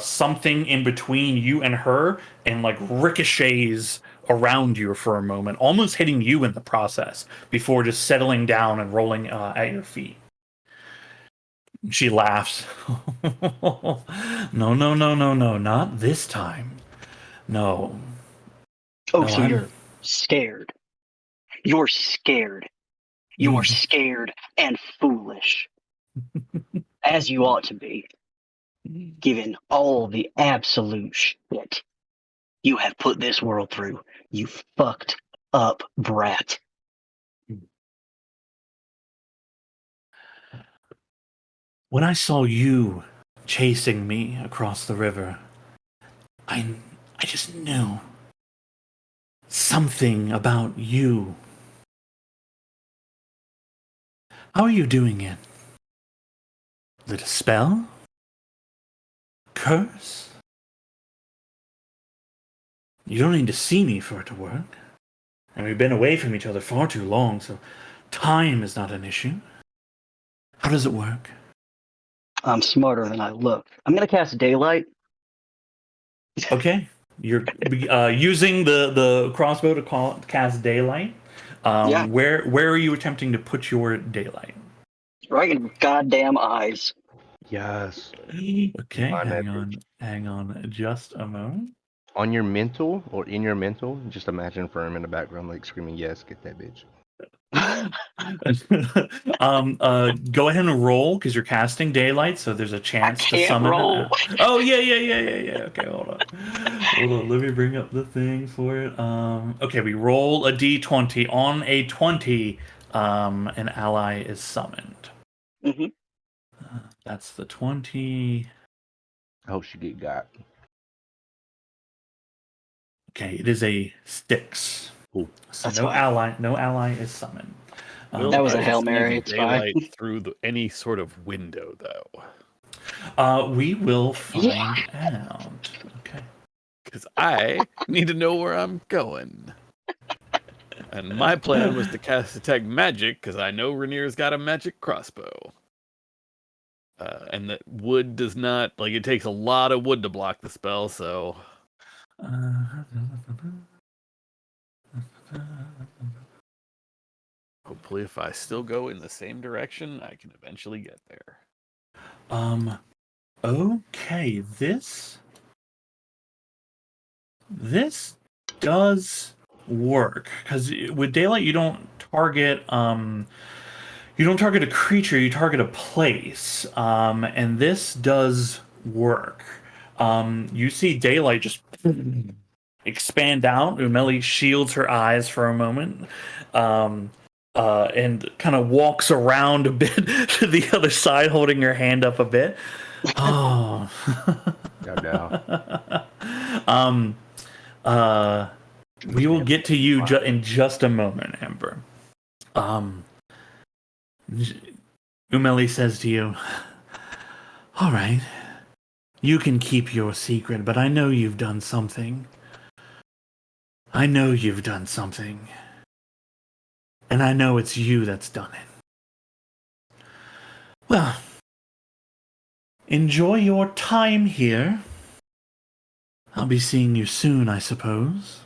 something in between you and her and like ricochets around you for a moment, almost hitting you in the process before just settling down and rolling at your feet. She laughs. No, no, no, no, no, not this time. No. Oh, No, so I'm- you're scared. You're scared. You are scared and foolish. As you ought to be, given all the absolute shit you have put this world through. You fucked up brat. When I saw you chasing me across the river, I just knew something about you. How are you doing it? Is it a spell? Curse? You don't need to see me for it to work. And we've been away from each other far too long, so time is not an issue. How does it work? I'm smarter than I look. I'm gonna cast daylight. Okay. You're using the crossbow to cast daylight. Yeah. Where are you attempting to put your daylight? Right in goddamn eyes. Yes. Okay, On that hang on just a moment. On your mental or in your mental, just imagine Firm in the background like screaming, "Yes, get that bitch." Go ahead and roll because you're casting daylight, so there's a chance to can't summon roll. it. Oh yeah. Okay, hold on. Let me bring up the thing for it. Okay, we roll a d20. On a 20, an ally is summoned. hmm That's the 20. I hope she get got. Okay, it is a Styx. Cool. So That's no fine. ally is summoned. That was a I Hail see Mary, the it's fine. daylight through any sort of window, though. We will find Yeah. out. Okay. Because I need to know where I'm going. And my plan was to cast Detect Magic, because I know Rainier's got a magic crossbow. And that wood does not, like, it takes a lot of wood to block the spell, so... Hopefully, if I still go in the same direction, I can eventually get there. Okay, this does work because with daylight you don't target a creature, you target a place, and this does work. You see daylight just expand out. Umeli shields her eyes for a moment, and kind of walks around a bit to the other side, holding her hand up a bit. Oh. Goddamn. We will get to you in just a moment, Amber. Umeli says to you, "All right, you can keep your secret, but I know you've done something. I know you've done something. And I know it's you that's done it. Well, enjoy your time here. I'll be seeing you soon, I suppose."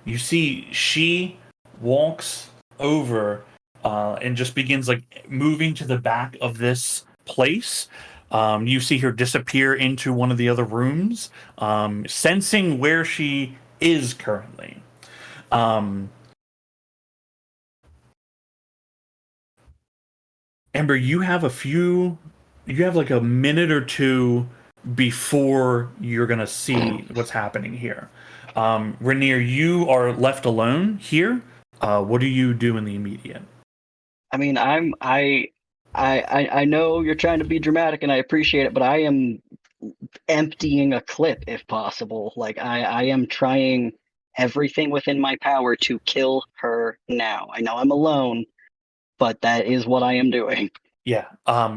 You see she walks over and just begins like moving to the back of this place. You see her disappear into one of the other rooms, sensing where she is currently. Ember, you have like a minute or two before you're gonna see what's happening here. Rainier, you are left alone here. What do you do in the immediate? I mean, I know you're trying to be dramatic, and I appreciate it, but I am emptying a clip if possible. Like I am trying everything within my power to kill her now. I know I'm alone, but that is what I am doing. Yeah.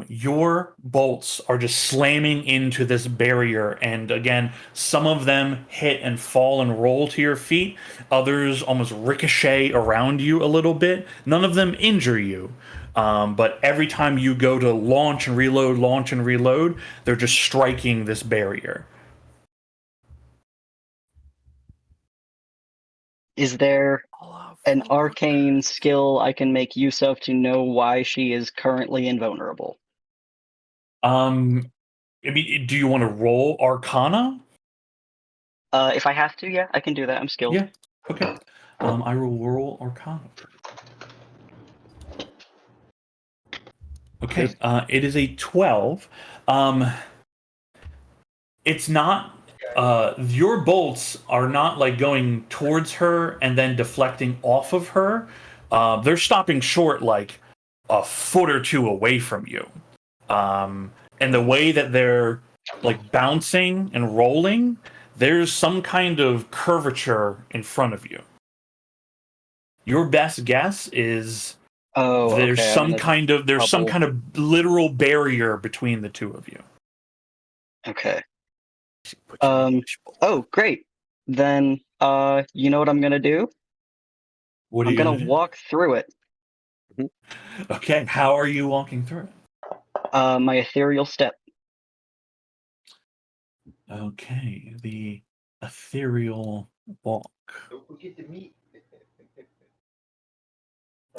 Your bolts are just slamming into this barrier, and again, some of them hit and fall and roll to your feet. Others almost ricochet around you a little bit. None of them injure you. But every time you go to launch and reload, they're just striking this barrier. Is there an arcane skill I can make use of to know why she is currently invulnerable? I mean, do you want to roll Arcana? If I have to, yeah, I can do that. I'm skilled. Yeah. Okay. I will roll Arcana. Okay. It is a 12. It's not. Your bolts are not like going towards her and then deflecting off of her. They're stopping short like a foot or two away from you. And the way that they're like bouncing and rolling, there's some kind of curvature in front of you. Your best guess is Oh, there's okay. I'm in some trouble. kind of literal barrier between the two of you. Okay. Oh, great. Then, you know what I'm gonna do? What are I'm you gonna gonna do? walk through it. Okay, how are you walking through it? My ethereal step. Okay, the ethereal walk. Don't forget the meat.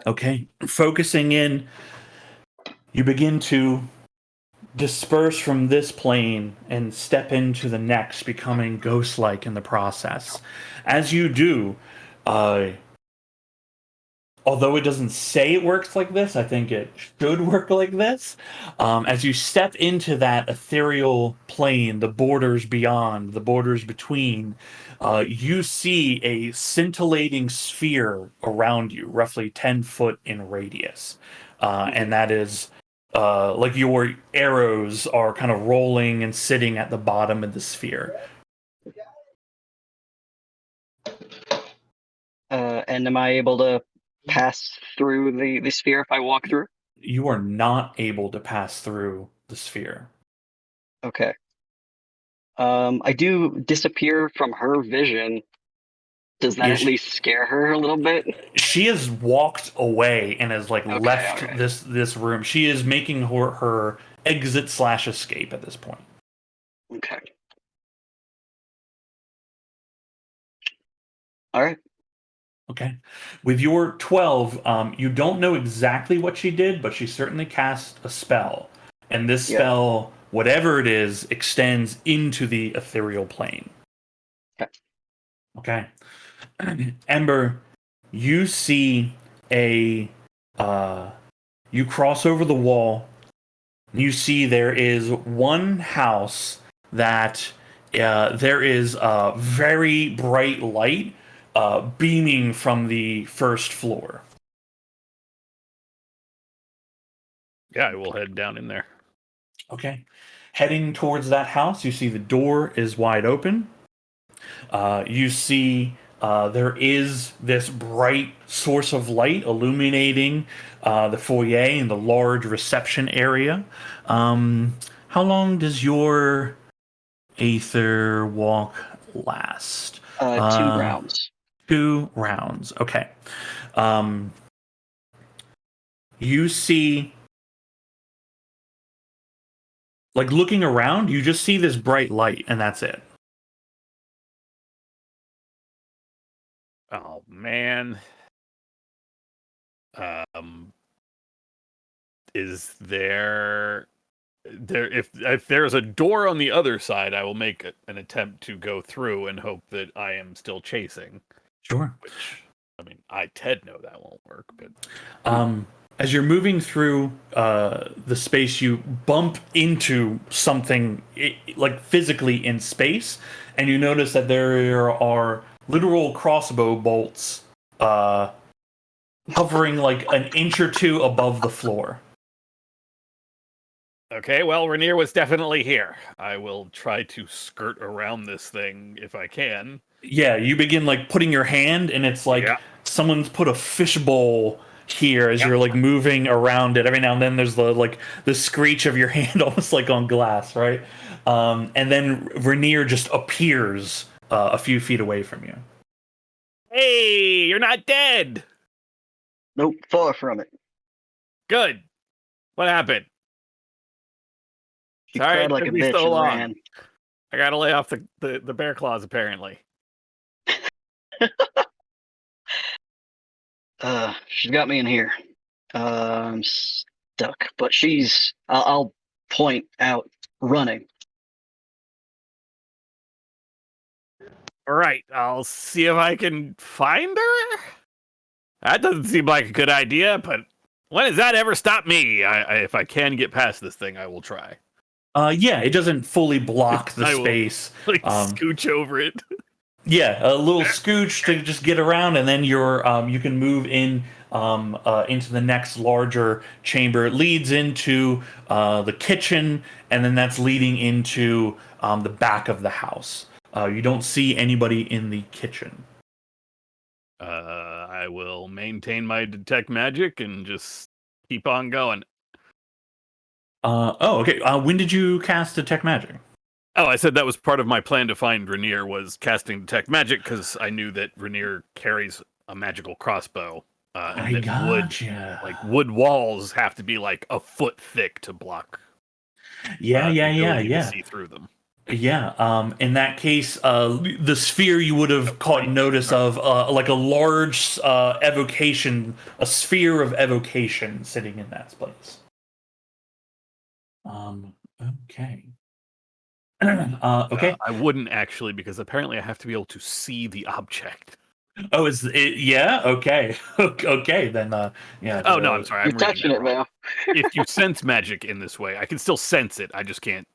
Okay, focusing in, you begin to disperse from this plane and step into the next, becoming ghost-like in the process. As you do, although it doesn't say it works like this, I think it should work like this. As you step into that ethereal plane, the borders beyond, the borders between, you see a scintillating sphere around you, roughly 10 foot in radius. And that is like your arrows are kind of rolling and sitting at the bottom of the sphere. And am I able to pass through the sphere if I walk through? You are not able to pass through the sphere. Okay. I do disappear from her vision. Does that Yeah, at least scare her a little bit? she has walked away and has like Okay, left okay. this room. She is making her exit / escape at this point. Okay. All right. Okay. With your 12, you don't know exactly what she did, but she certainly cast a spell. And this Yeah. spell, whatever it is, extends into the ethereal plane. Okay. Okay. Ember, you see you cross over the wall. You see there is one house that there is a very bright light beaming from the first floor. Yeah, I will head down in there. Okay. Heading towards that house, you see the door is wide open. You see there is this bright source of light illuminating the foyer and the large reception area. How long does your Aether walk last? 2 rounds. 2 rounds. Okay. You see, like looking around, you just see this bright light, and that's it. Oh man. Is there if there's a door on the other side, I will make an attempt to go through and hope that I am still chasing. Sure. Which, I mean, Ted know that won't work, but As you're moving through the space, you bump into something like physically in space, and you notice that there are literal crossbow bolts hovering like an inch or two above the floor. Okay, well, Rainier was definitely here. I will try to skirt around this thing if I can. Yeah, you begin like putting your hand, and it's like someone's put a fishbowl here as you're like moving around it. Every now and then there's the screech of your hand almost like on glass, right? And then Rainier just appears a few feet away from you. Hey, you're not dead! Nope, far from it. Good. What happened? She Sorry, cried it like took a me bitch so and long. ran. I gotta lay off the bear claws, apparently. She's got me in here. I'm stuck, but she's. I'll point out running. All right, I'll see if I can find her. That doesn't seem like a good idea, but when has that ever stopped me? If I can get past this thing, I will try. Yeah, it doesn't fully block the I will, space. scooch over it. Yeah, a little scooch to just get around, and then you can move in into the next larger chamber. It leads into the kitchen, and then that's leading into the back of the house. You don't see anybody in the kitchen. I will maintain my detect magic and just keep on going. Okay. When did you cast Detect Magic? Oh, I said that was part of my plan to find Rainier was casting Detect Magic because I knew that Rainier carries a magical crossbow. And I that gotcha. wood walls have to be like a foot thick to block. Yeah. To see through them. Yeah. In that case, the sphere you would have caught notice of, like a large evocation, a sphere of evocation sitting in that place. Okay. Okay. I wouldn't actually, because apparently I have to be able to see the object. Oh, is it? Yeah. Okay. Okay. Then. Yeah. Oh no, I'm sorry. You're I'm touching it, Val. If you sense magic in this way, I can still sense it. I just can't.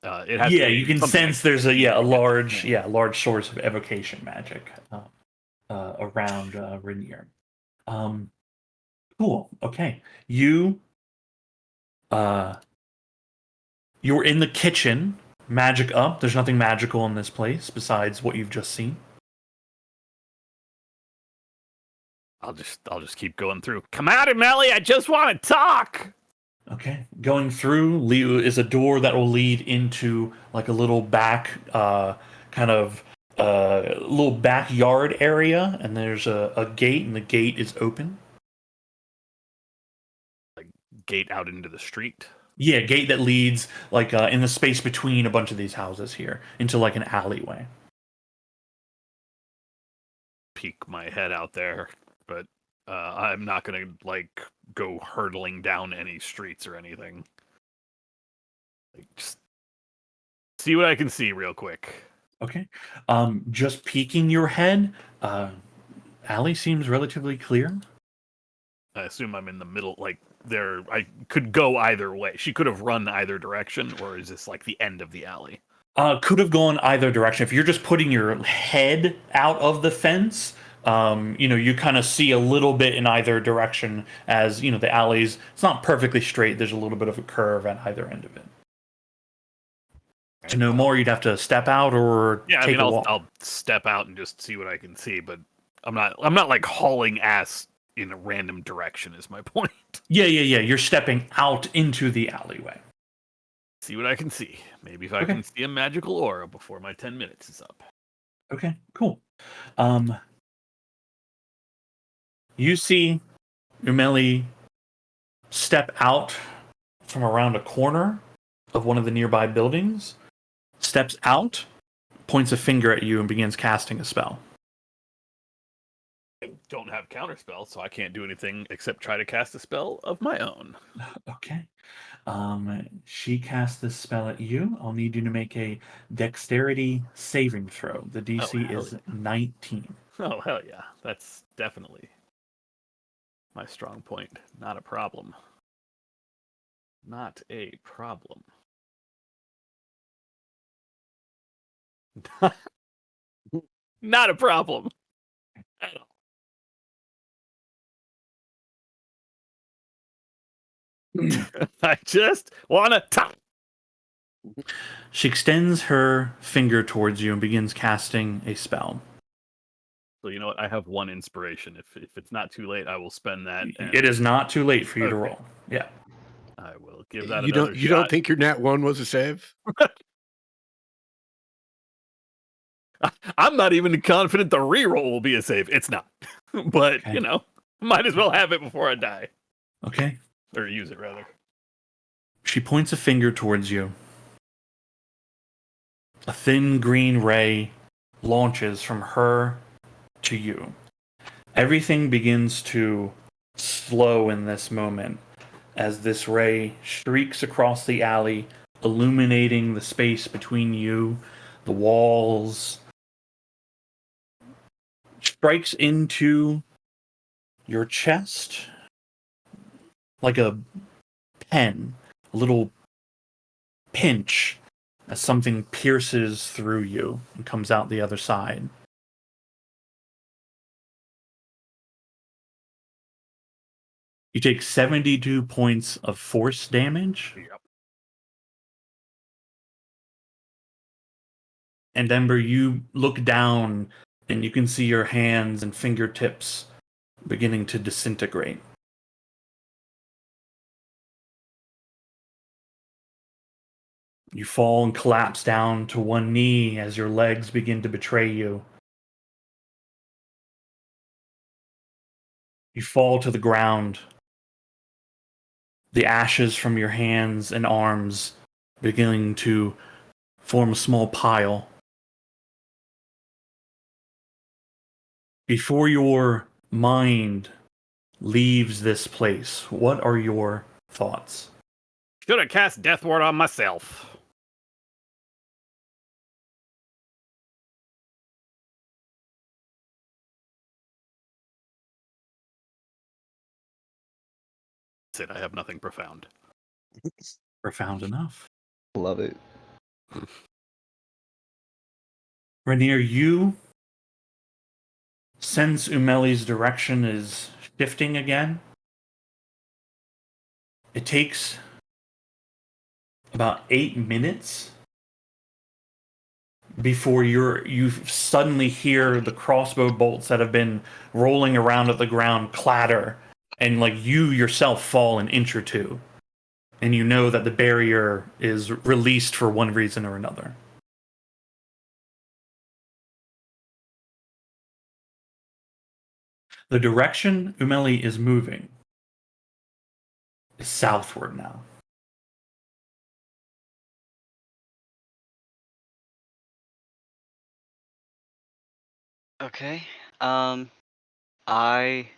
It has. Yeah, to be you can something sense there's a large source of evocation magic around Rainier. Cool. Okay. You're in the kitchen. Magic up. There's nothing magical in this place besides what you've just seen. I'll just keep going through. Come out, Melly. I just want to talk. Okay. Going through is a door that will lead into like a little back kind of little backyard area, and there's a gate, and the gate is open. Like gate out into the street. Yeah, gate that leads like in the space between a bunch of these houses here into like an alleyway. Peek my head out there, but I'm not gonna like go hurtling down any streets or anything. Like, just see what I can see real quick. Okay. Just peeking your head, alley seems relatively clear. I assume I'm in the middle, like there. I could go either way. She could have run either direction, or is this like the end of the alley? Could have gone either direction. If you're just putting your head out of the fence, you kind of see a little bit in either direction as, the alley's, it's not perfectly straight. There's a little bit of a curve at either end of it. To know more, you'd have to step out or take a walk. I'll step out and just see what I can see, but I'm not like hauling ass in a random direction is my point. Yeah. You're stepping out into the alleyway. See what I can see. Maybe if I can see a magical aura before my 10 minutes is up. Okay, cool. You see Umeli step out from around a corner of one of the nearby buildings, steps out, points a finger at you, and begins casting a spell. I don't have counterspell, so I can't do anything except try to cast a spell of my own. Okay. She casts this spell at you. I'll need you to make a dexterity saving throw. The DC is 19. Oh, hell yeah. That's definitely my strong point. Not a problem. Not a problem. Not a problem at all. I just want to talk. She extends her finger towards you and begins casting a spell. So you know what? I have one inspiration. If it's not too late, I will spend that. And It is not too late for you to Okay. roll. Yeah. I will give that You another don't you shot. don't think your nat 1 was a save? I'm not even confident the reroll will be a save. It's not. But, Okay. you know, might as well have it before I die. Okay. Or use it, rather. She points a finger towards you. A thin green ray launches from her to you. Everything begins to slow in this moment as this ray streaks across the alley, illuminating the space between you, the walls, strikes into your chest like a pen, a little pinch as something pierces through you and comes out the other side. You take 72 points of force damage. Yep. And Ember, you look down and you can see your hands and fingertips beginning to disintegrate. You fall and collapse down to one knee as your legs begin to betray you. You fall to the ground. The ashes from your hands and arms beginning to form a small pile. Before your mind leaves this place, what are your thoughts? Should have cast Death Ward on myself. That's it. I have nothing profound. Profound enough. Love it. Rainier, you sense Umeli's direction is shifting again. It takes about 8 minutes before you suddenly hear the crossbow bolts that have been rolling around at the ground clatter, and like you yourself fall an inch or two, and you know that the barrier is released for one reason or another. The direction Umeli is moving is southward now. Okay. I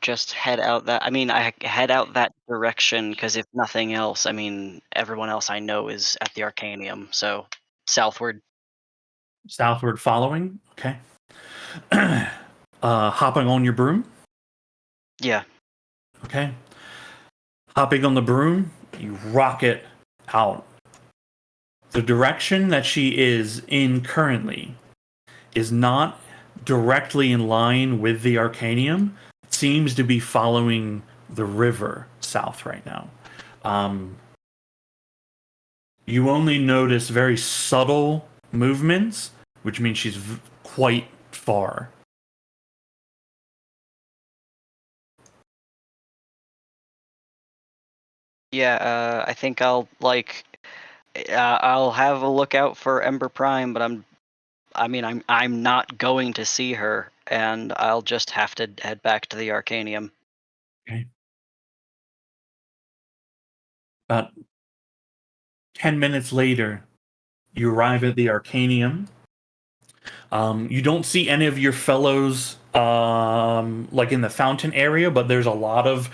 just head out that. I mean, I head out that direction because if nothing else, I mean, everyone else I know is at the Arcanium, so southward. Southward following, okay. Hopping on your broom, Yeah. okay. Hopping on the broom, you rocket out. The direction that she is in currently is not directly in line with the Arcanium. It seems to be following the river south right now. You only notice very subtle movements, which means she's quite far. Yeah, I think I'll I'll have a look out for Ember Prime, but I'm not going to see her, and I'll just have to head back to the Arcanium. Okay. About 10 minutes later, you arrive at the Arcanium. You don't see any of your fellows like in the fountain area, but there's a lot of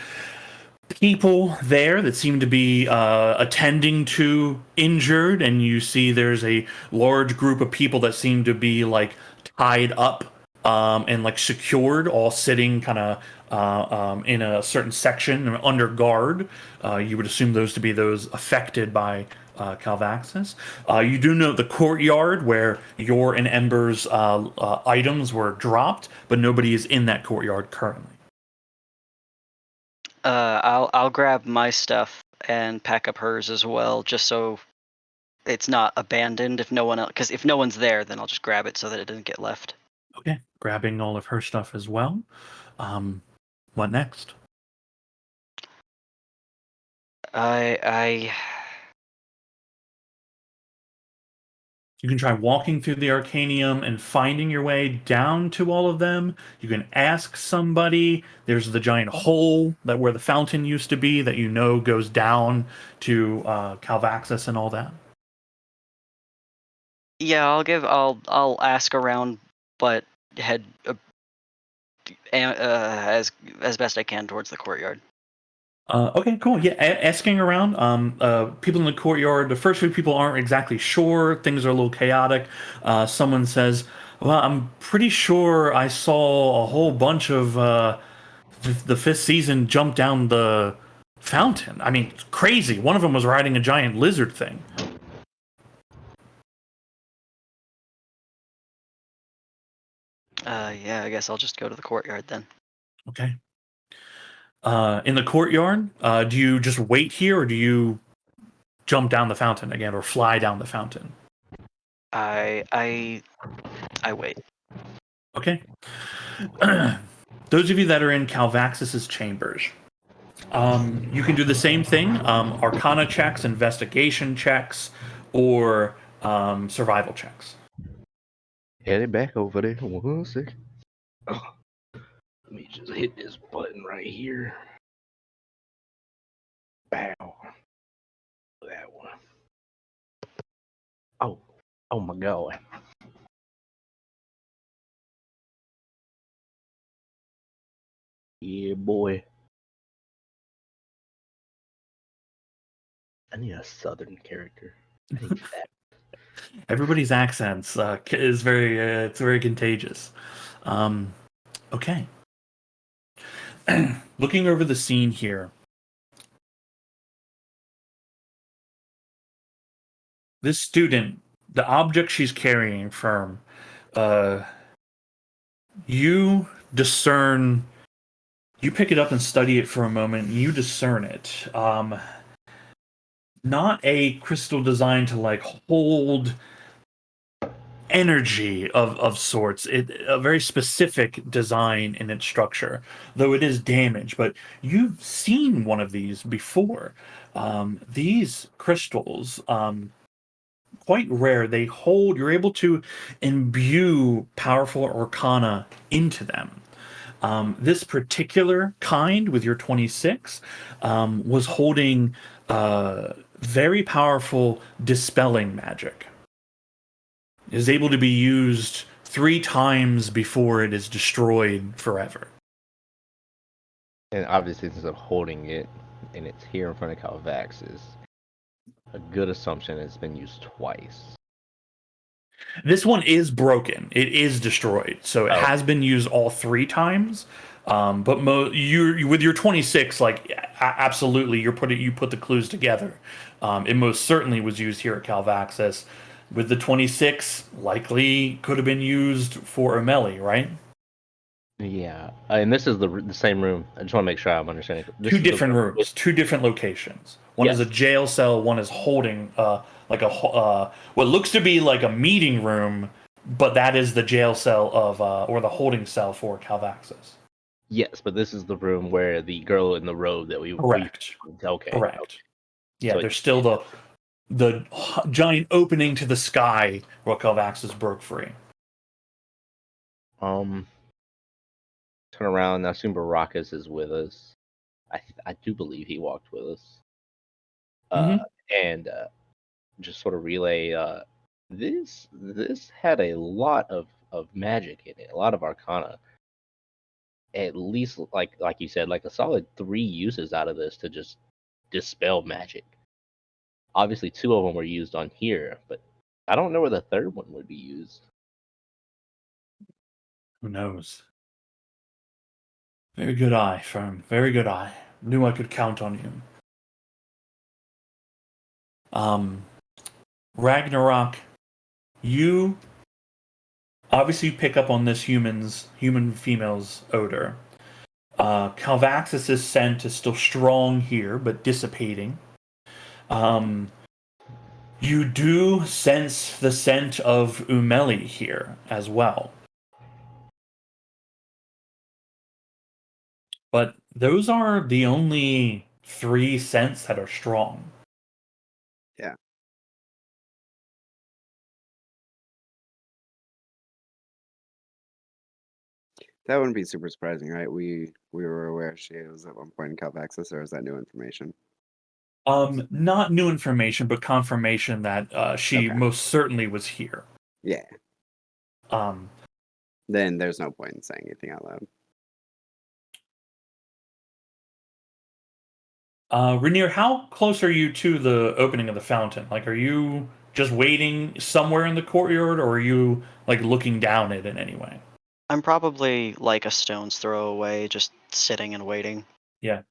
people there that seem to be attending to injured, and you see there's a large group of people that seem to be like tied up and like secured, all sitting kind of in a certain section under guard. You would assume those to be those affected by Calvaxis. You do know the courtyard where your and Ember's items were dropped, but nobody is in that courtyard currently. I'll grab my stuff and pack up hers as well, just so it's not abandoned if no one else. Because if no one's there, then I'll just grab it so that it doesn't get left. Okay, grabbing all of her stuff as well. What next? I You can try walking through the Arcanium and finding your way down to all of them. You can ask somebody. There's the giant hole that where the fountain used to be that you know goes down to Calvaxis and all that. Yeah, I'll ask around, but head as best I can towards the courtyard. Okay, cool. Yeah, asking around. People in the courtyard. The first few people aren't exactly sure. Things are a little chaotic. Someone says, "Well, I'm pretty sure I saw a whole bunch of the fifth season jump down the fountain. I mean, it's crazy. One of them was riding a giant lizard thing." Yeah, I guess I'll just go to the courtyard then. Okay. In the courtyard, do you just wait here, or do you jump down the fountain again, or fly down the fountain? I wait. Okay. Those of you that are in Calvaxis's chambers, you can do the same thing: Arcana checks, investigation checks, or survival checks. Headed back over there. 1 second. Oh, let me just hit this button right here. Bow. That one. Oh my God. Yeah, boy. I need a southern character. I need that. Everybody's accents is very it's very contagious. Okay. Looking over the scene here, this student, the object she's carrying from, you discern, you pick it up and study it for a moment, and you discern it. Not a crystal designed to like hold energy of sorts. A very specific design in its structure, though it is damaged. But you've seen one of these before. These crystals, quite rare. They hold. You're able to imbue powerful arcana into them. This particular kind, with your 26, was holding very powerful dispelling magic. It is able to be used 3 times before it is destroyed forever. And obviously, since I'm holding it and it's here in front of Calvaxis, a good assumption it's been used twice. This one is broken. It is destroyed. So it has been used all 3 times. But you with your 26, like absolutely, you put the clues together. It most certainly was used here at Calvaxis. With the 26, likely could have been used for Ameli, right? Yeah, and this is the same room. I just want to make sure I'm understanding. This 2 is the different room rooms, with- 2 different locations. One is a Yes. jail cell. One is holding like a what looks to be like a meeting room, but that is the jail cell of or the holding cell for Calvaxis. Yes, but this is the room where the girl in the robe that we Correct. okay. Correct. Okay. Yeah, So there's still the giant opening to the sky where Calvaxis broke free. Turn around. I assume Baracus is with us. I do believe he walked with us. And just sort of relay. This had a lot of magic in it, a lot of arcana. At least, like you said, like a solid 3 uses out of this to just dispel magic. Obviously, 2 of them were used on here, but I don't know where the third one would be used. Who knows? Very good eye, Firm. Very good eye. Knew I could count on you. Ragnarok, you obviously pick up on this human female's odor. Calvaxis' scent is still strong here, but dissipating. You do sense the scent of Umeli here as well. But those are the only 3 scents that are strong. Yeah. That wouldn't be super surprising, right? We were aware she was at one point in Calvaxis, or is that new information? Not new information, but confirmation that she Okay. most certainly was here. Yeah. Um, Then there's no point in saying anything out loud. Rainier, how close are you to the opening of the fountain? Like, are you just waiting somewhere in the courtyard, or are you like looking down it in any way? I'm probably like a stone's throw away, just sitting and waiting. Yeah.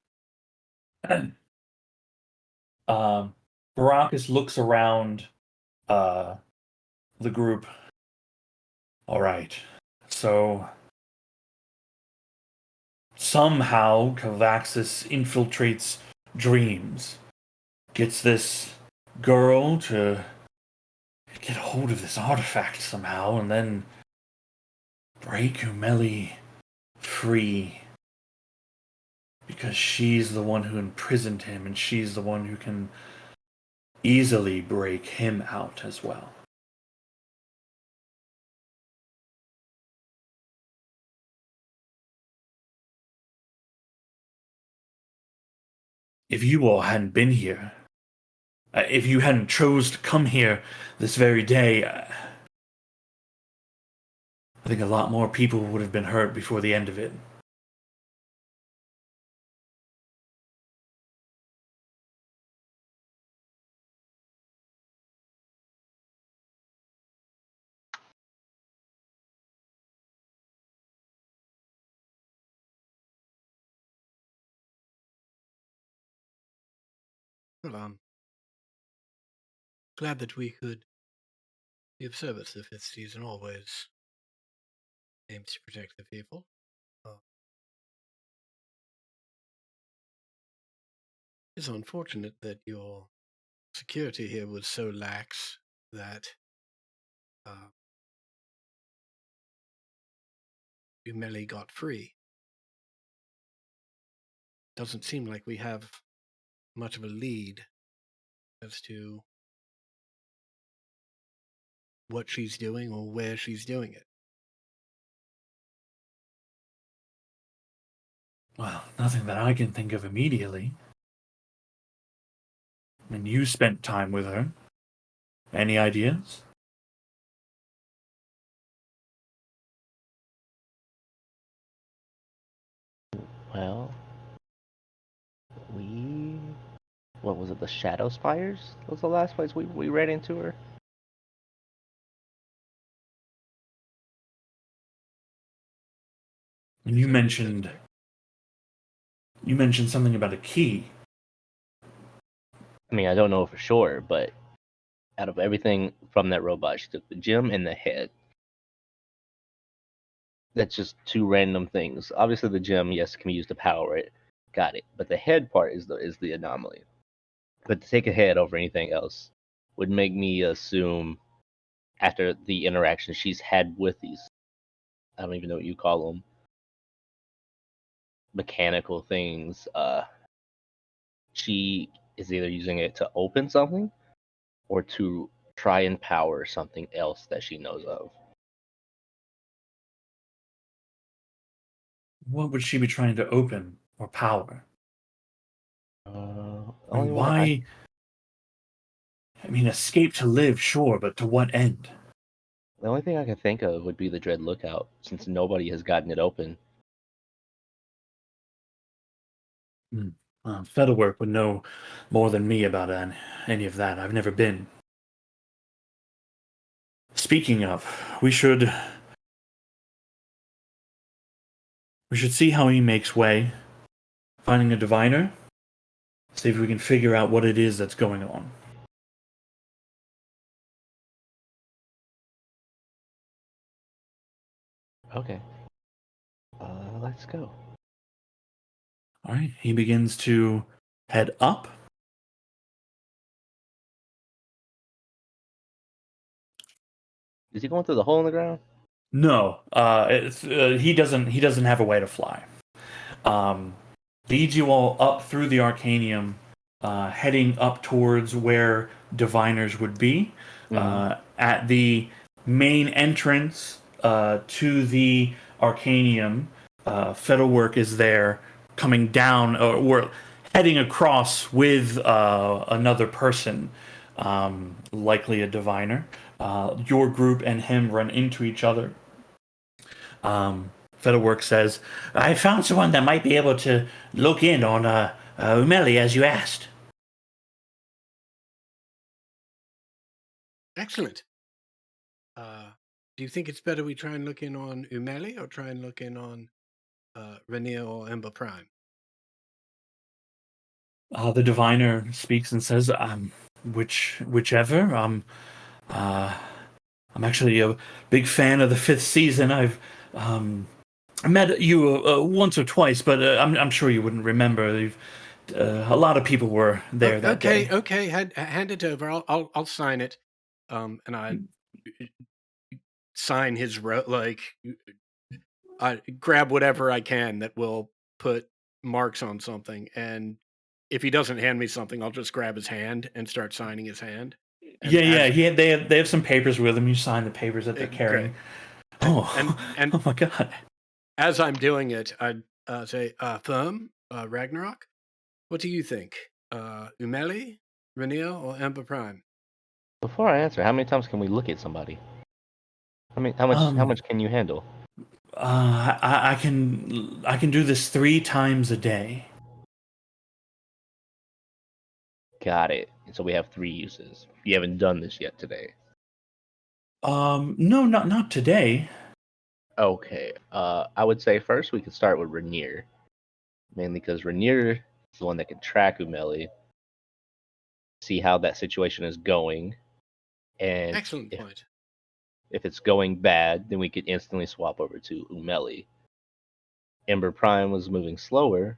Baracus looks around the group. All right. So somehow Cavaxis infiltrates dreams, gets this girl to get hold of this artifact somehow, and then break Umeli free. Because she's the one who imprisoned him, and she's the one who can easily break him out as well. If you all hadn't been here, if you hadn't chose to come here this very day, I think a lot more people would have been hurt before the end of it. Well, glad that we could be of service. The fifth season always aims to protect the people. It's unfortunate that your security here was so lax that Umeli got free. Doesn't seem like we have much of a lead as to what she's doing or where she's doing it. Well, nothing that I can think of immediately. I mean, you spent time with her. Any ideas? Well, what was it? The Shadow Spires was the last place we ran into her. And you mentioned something about a key. I mean, I don't know for sure, but out of everything from that robot, she took the gem and the head. That's just 2 random things. Obviously, the gem, yes, can be used to power it. Got it. But the head part is the anomaly. But to take a head over anything else would make me assume, after the interaction she's had with these, I don't even know what you call them, mechanical things, she is either using it to open something or to try and power something else that she knows of. What would she be trying to open or power? I Only mean, one why? I mean, escape to live, sure, but to what end? the only thing I can think of would be the Dread Lookout, since nobody has gotten it open. Featherwork would know more than me about any of that. I've never been. Speaking of, we should We should see how he makes way. Finding a diviner. See if we can figure out what it is that's going on. Okay. Let's go. All right. He begins to head up. Is he going through the hole in the ground? No, he doesn't have a way to fly. Leads you all up through the Arcanium, heading up towards where diviners would be. At the main entrance to the Arcanium, Fettlework is there, coming down, or we're heading across with another person, likely a diviner. Your group and him run into each other. Fettlework says, I found someone that might be able to look in on Umeli as you asked. Excellent. Do you think it's better we try and look in on Umeli or try and look in on Rainier or Ember Prime? The diviner speaks and says, whichever. I'm actually a big fan of the 5th season. I've met you once or twice, but I'm sure you wouldn't remember. A lot of people were there that day. Okay. Hand it over. I'll sign it. And I sign his I grab whatever I can that will put marks on something, and if he doesn't hand me something, I'll just grab his hand and start signing his hand. And They have some papers with them. You sign the papers that they're carrying. Great. And Oh my god! As I'm doing it, I say, "Firm, Ragnarok, what do you think? Umeli, Rainier, or Ember Prime?" Before I answer, how many times can we look at somebody? How much can you handle? I can do this 3 times a day. Got it. So we have 3 uses. You haven't done this yet today. No, not today. Okay. I would say first we could start with Rainier. Mainly because Rainier is the one that can track Umeli, see how that situation is going, and Excellent point. if it's going bad, then we could instantly swap over to Umeli. Ember Prime was moving slower.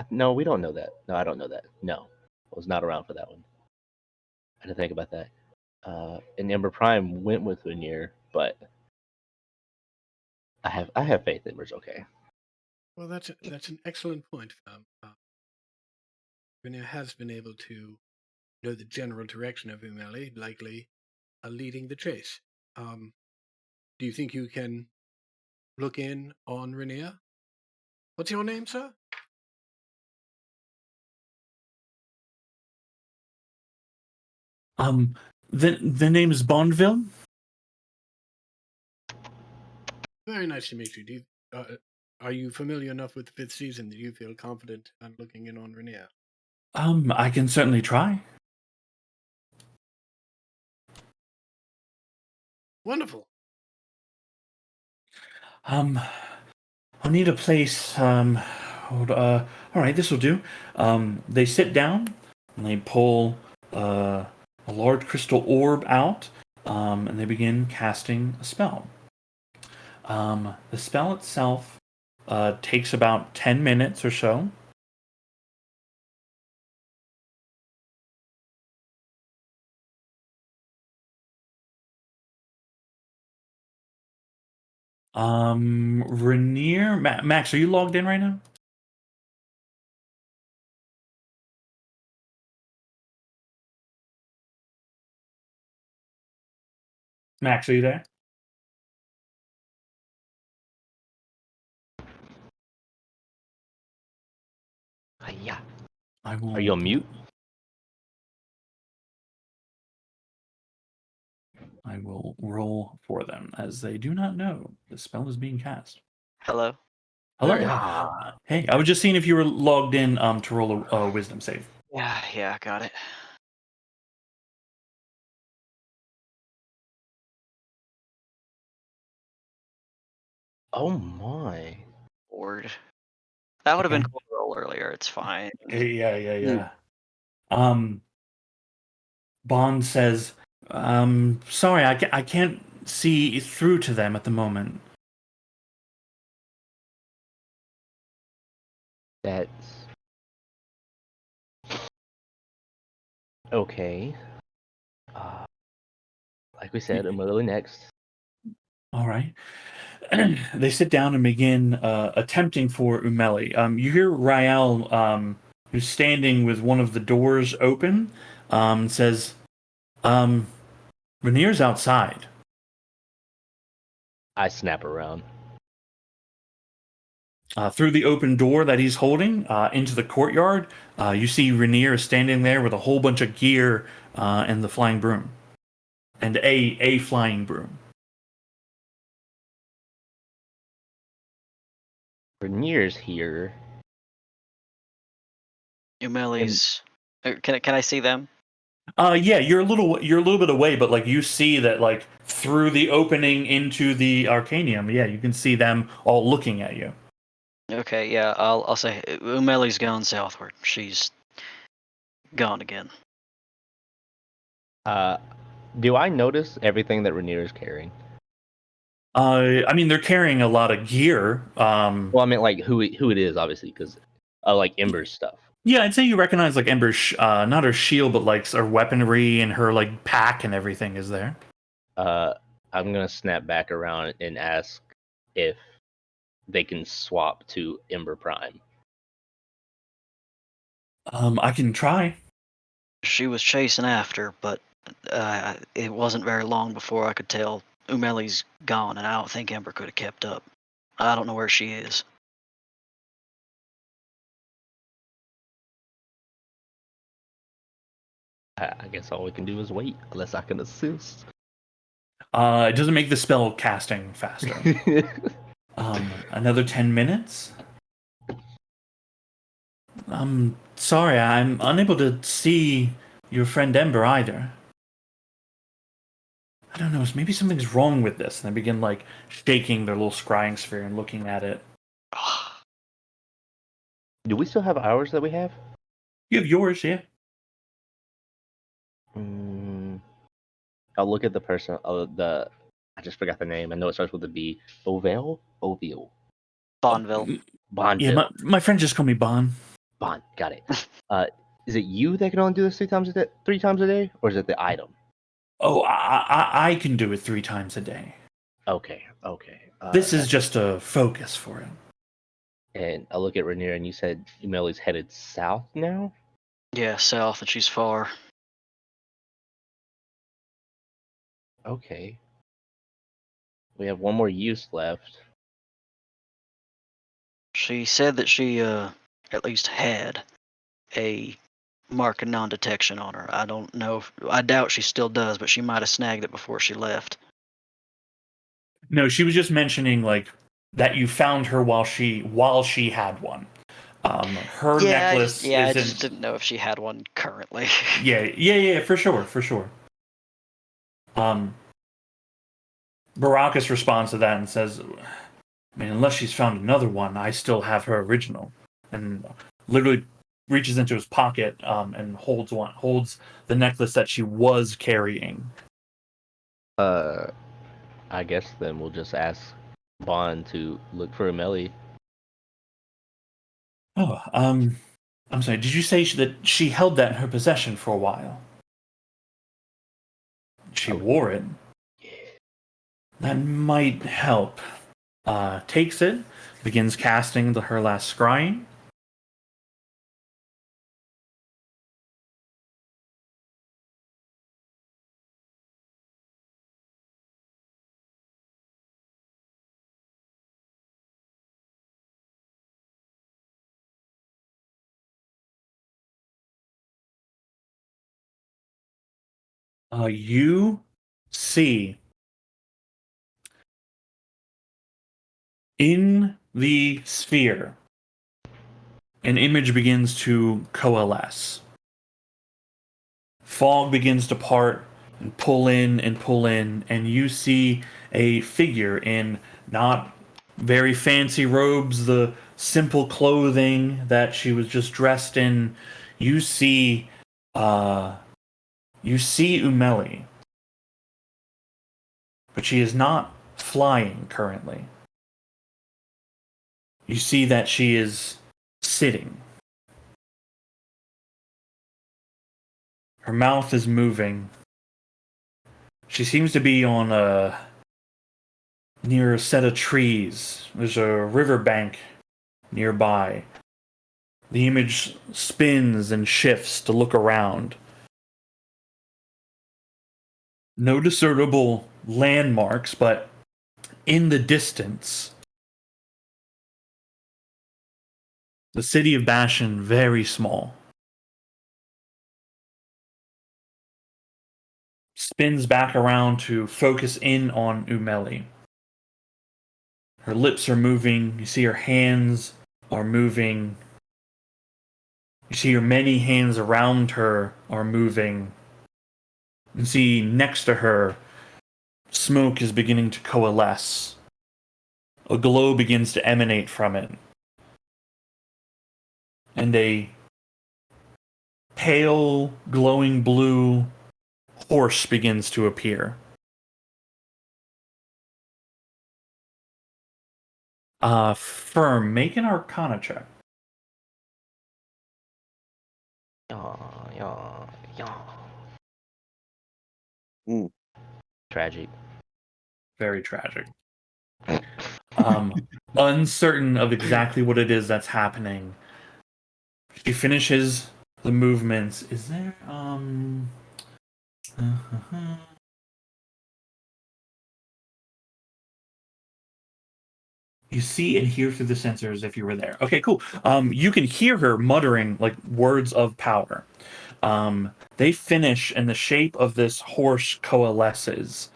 No, we don't know that. No, I don't know that. No, I was not around for that one. I had to think about that. And Ember Prime went with Rainier, but I have faith Ember's okay. Well, that's an excellent point. Rainier has been able to know the general direction of Umeli, likely leading the chase. Do you think you can look in on Rainier? What's your name, sir? The name is Bondville. Very nice to meet you. Are you familiar enough with the 5th season that you feel confident on looking in on Rainier? I can certainly try. Wonderful. I'll need a place. All right, this will do. They sit down and they pull a large crystal orb out, and they begin casting a spell. The spell itself takes about 10 minutes or so. Rainier, Max, are you logged in right now? Max, are you there? Yeah. I will. Are you on mute? I will roll for them as they do not know the spell is being cast. Hello. Hello. Ah. Hey, I was just seeing if you were logged in to roll a wisdom save. Yeah, got it. Oh my. Lord. That would have been Okay. cool to roll earlier. It's fine. Yeah. Bond says, sorry, I can't see through to them at the moment. That's okay. Like we said, I'm early next. All right. They sit down and begin attempting for Umeli. You hear Rael, who's standing with one of the doors open, says, Rainier's outside. I snap around. Through the open door that he's holding into the courtyard, you see Rainier standing there with a whole bunch of gear and the flying broom. And a flying broom. Rainier's here. Umeli's. Can I see them? Yeah, you're a little bit away, but like you see that like through the opening into the Arcanium, yeah, you can see them all looking at you. Okay, yeah, I'll say Umeli's gone southward. She's gone again. Do I notice everything that Rainier is carrying? I mean, they're carrying a lot of gear. Well, I mean, like who it is, obviously, because like Ember's stuff. Yeah, I'd say you recognize like Ember's, not her shield, but like her weaponry and her like pack and everything is there. I'm gonna snap back around and ask if they can swap to Ember Prime. I can try. She was chasing after, but it wasn't very long before I could tell Umeli's gone, and I don't think Ember could have kept up. I don't know where she is. I guess all we can do is wait, unless I can assist. It doesn't make the spell casting faster. Another 10 minutes? I'm sorry, I'm unable to see your friend Ember either. I don't know, maybe something's wrong with this. And they begin like shaking their little scrying sphere and looking at it. Do we still have hours that we have? You have yours, yeah. I'll look at the person. I just forgot the name. I know it starts with a B. Ovale? Ovil. Bonneville. Bondville. Yeah, my friend just called me Bon. Bond. Got it. Is it you that can only do this 3 times a day, or is it the item? Oh, I can do it 3 times a day. Okay. This is just a focus for him. And I look at Rainier, and you said Umeli's headed south now? Yeah, south, and she's far. Okay. We have one more use left. She said that she at least had a mark of non-detection on her. I don't know. I doubt she still does, but she might have snagged it before she left. No, she was just mentioning like that you found her while she had one. Her necklace isn't. I just didn't know if she had one currently. Yeah, for sure. Baracus responds to that and says, I mean, unless she's found another one, I still have her original. And literally reaches into his pocket and holds the necklace that she was carrying. I guess then we'll just ask Bond to look for Umeli. Oh, I'm sorry, did you say that she held that in her possession for a while? She wore it. That might help. Takes it, begins casting her last scrying. You see in the sphere an image begins to coalesce. Fog begins to part and pull in, and you see a figure in not very fancy robes, the simple clothing that she was just dressed in. You see, Umeli, but she is not flying currently. You see that she is sitting. Her mouth is moving. She seems to be on near a set of trees. There's a riverbank nearby. The image spins and shifts to look around. No discernible landmarks, but in the distance, the city of Bashan, very small. Spins back around to focus in on Umeli. Her lips are moving. You see her hands are moving. You see her many hands around her are moving. You see next to her, smoke is beginning to coalesce. A glow begins to emanate from it. And a pale, glowing blue horse begins to appear. Firm, make an Arcana check. Yeah. Mm. Tragic. Very tragic. Uncertain of exactly what it is that's happening. She finishes the movements. Is there You see and hear through the sensors if you were there. Okay, cool. You can hear her muttering like words of power. They finish and the shape of this horse coalesces.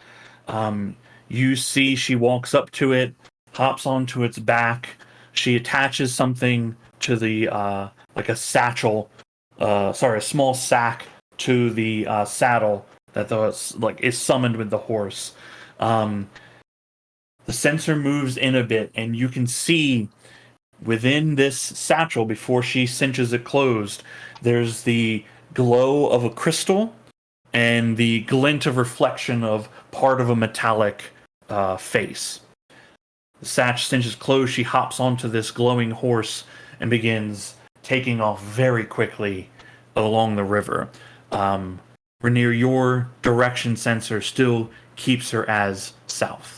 You see she walks up to it, hops onto its back. She attaches something to the like a satchel, a small sack to the saddle that is summoned with the horse. The sensor moves in a bit, and you can see within this satchel before she cinches it closed. There's the glow of a crystal and the glint of reflection of part of a metallic face. The satch cinches closed. She hops onto this glowing horse and begins taking off very quickly along the river. Rainier, your direction sensor still keeps her as south.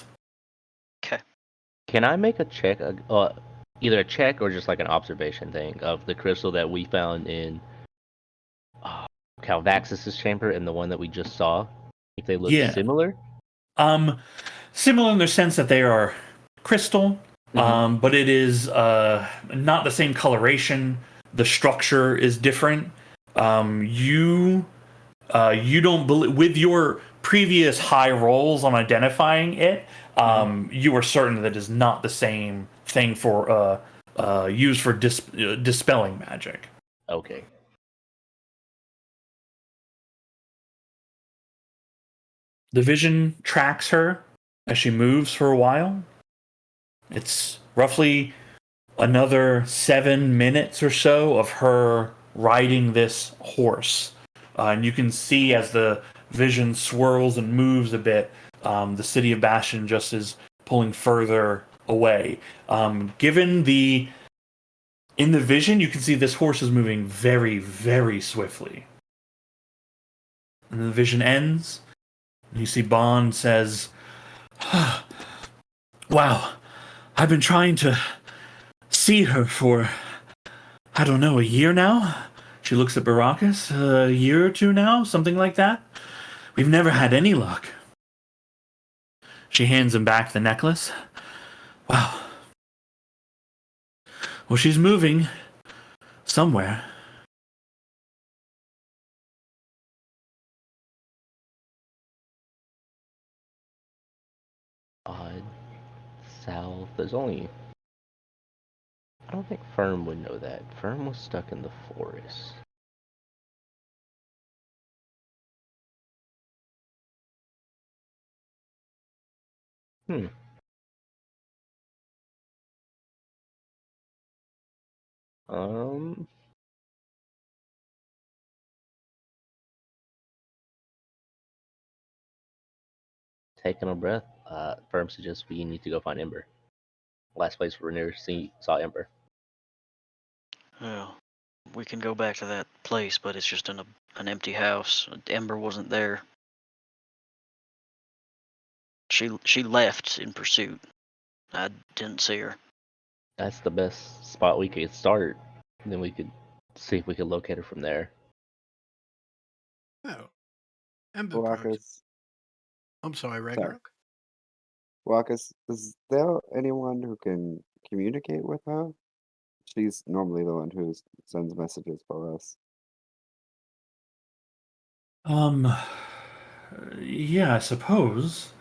Okay. Can I make a check, either a check or just like an observation thing of the crystal that we found in Calvaxis's chamber and the one that we just saw? If they look Yeah. similar? Similar in the sense that they are crystal, but it is not the same coloration. The structure is different. You don't believe with your previous high rolls on identifying it. You are certain that it is not the same thing for used for dispelling magic. Okay. The vision tracks her as she moves for a while. It's roughly another 7 minutes or so of her riding this horse. And you can see as the vision swirls and moves a bit, the city of Bastion just is pulling further away. In the vision, you can see this horse is moving very, very swiftly. And then the vision ends. And you see Bond says, "Wow, I've been trying to see her for, I don't know, a year now?" She looks at Baracus. A year or two now? Something like that? We've never had any luck. She hands him back the necklace. Wow. Well, she's moving somewhere. Odd. South. There's only. I don't think Firm would know that. Firm was stuck in the forest. Hmm. Um, taking a breath. Firm suggests we need to go find Ember. Last place Rainier saw Ember. Oh, we can go back to that place, but it's just in an empty house. Ember wasn't there. She left in pursuit. I didn't see her. That's the best spot we could start. And then we could see if we could locate her from there. Oh, Ember Prime. Walkus, I'm sorry, sorry. Ragnarok. Walkus, is there anyone who can communicate with her? She's normally the one who sends messages for us. Yeah, I suppose.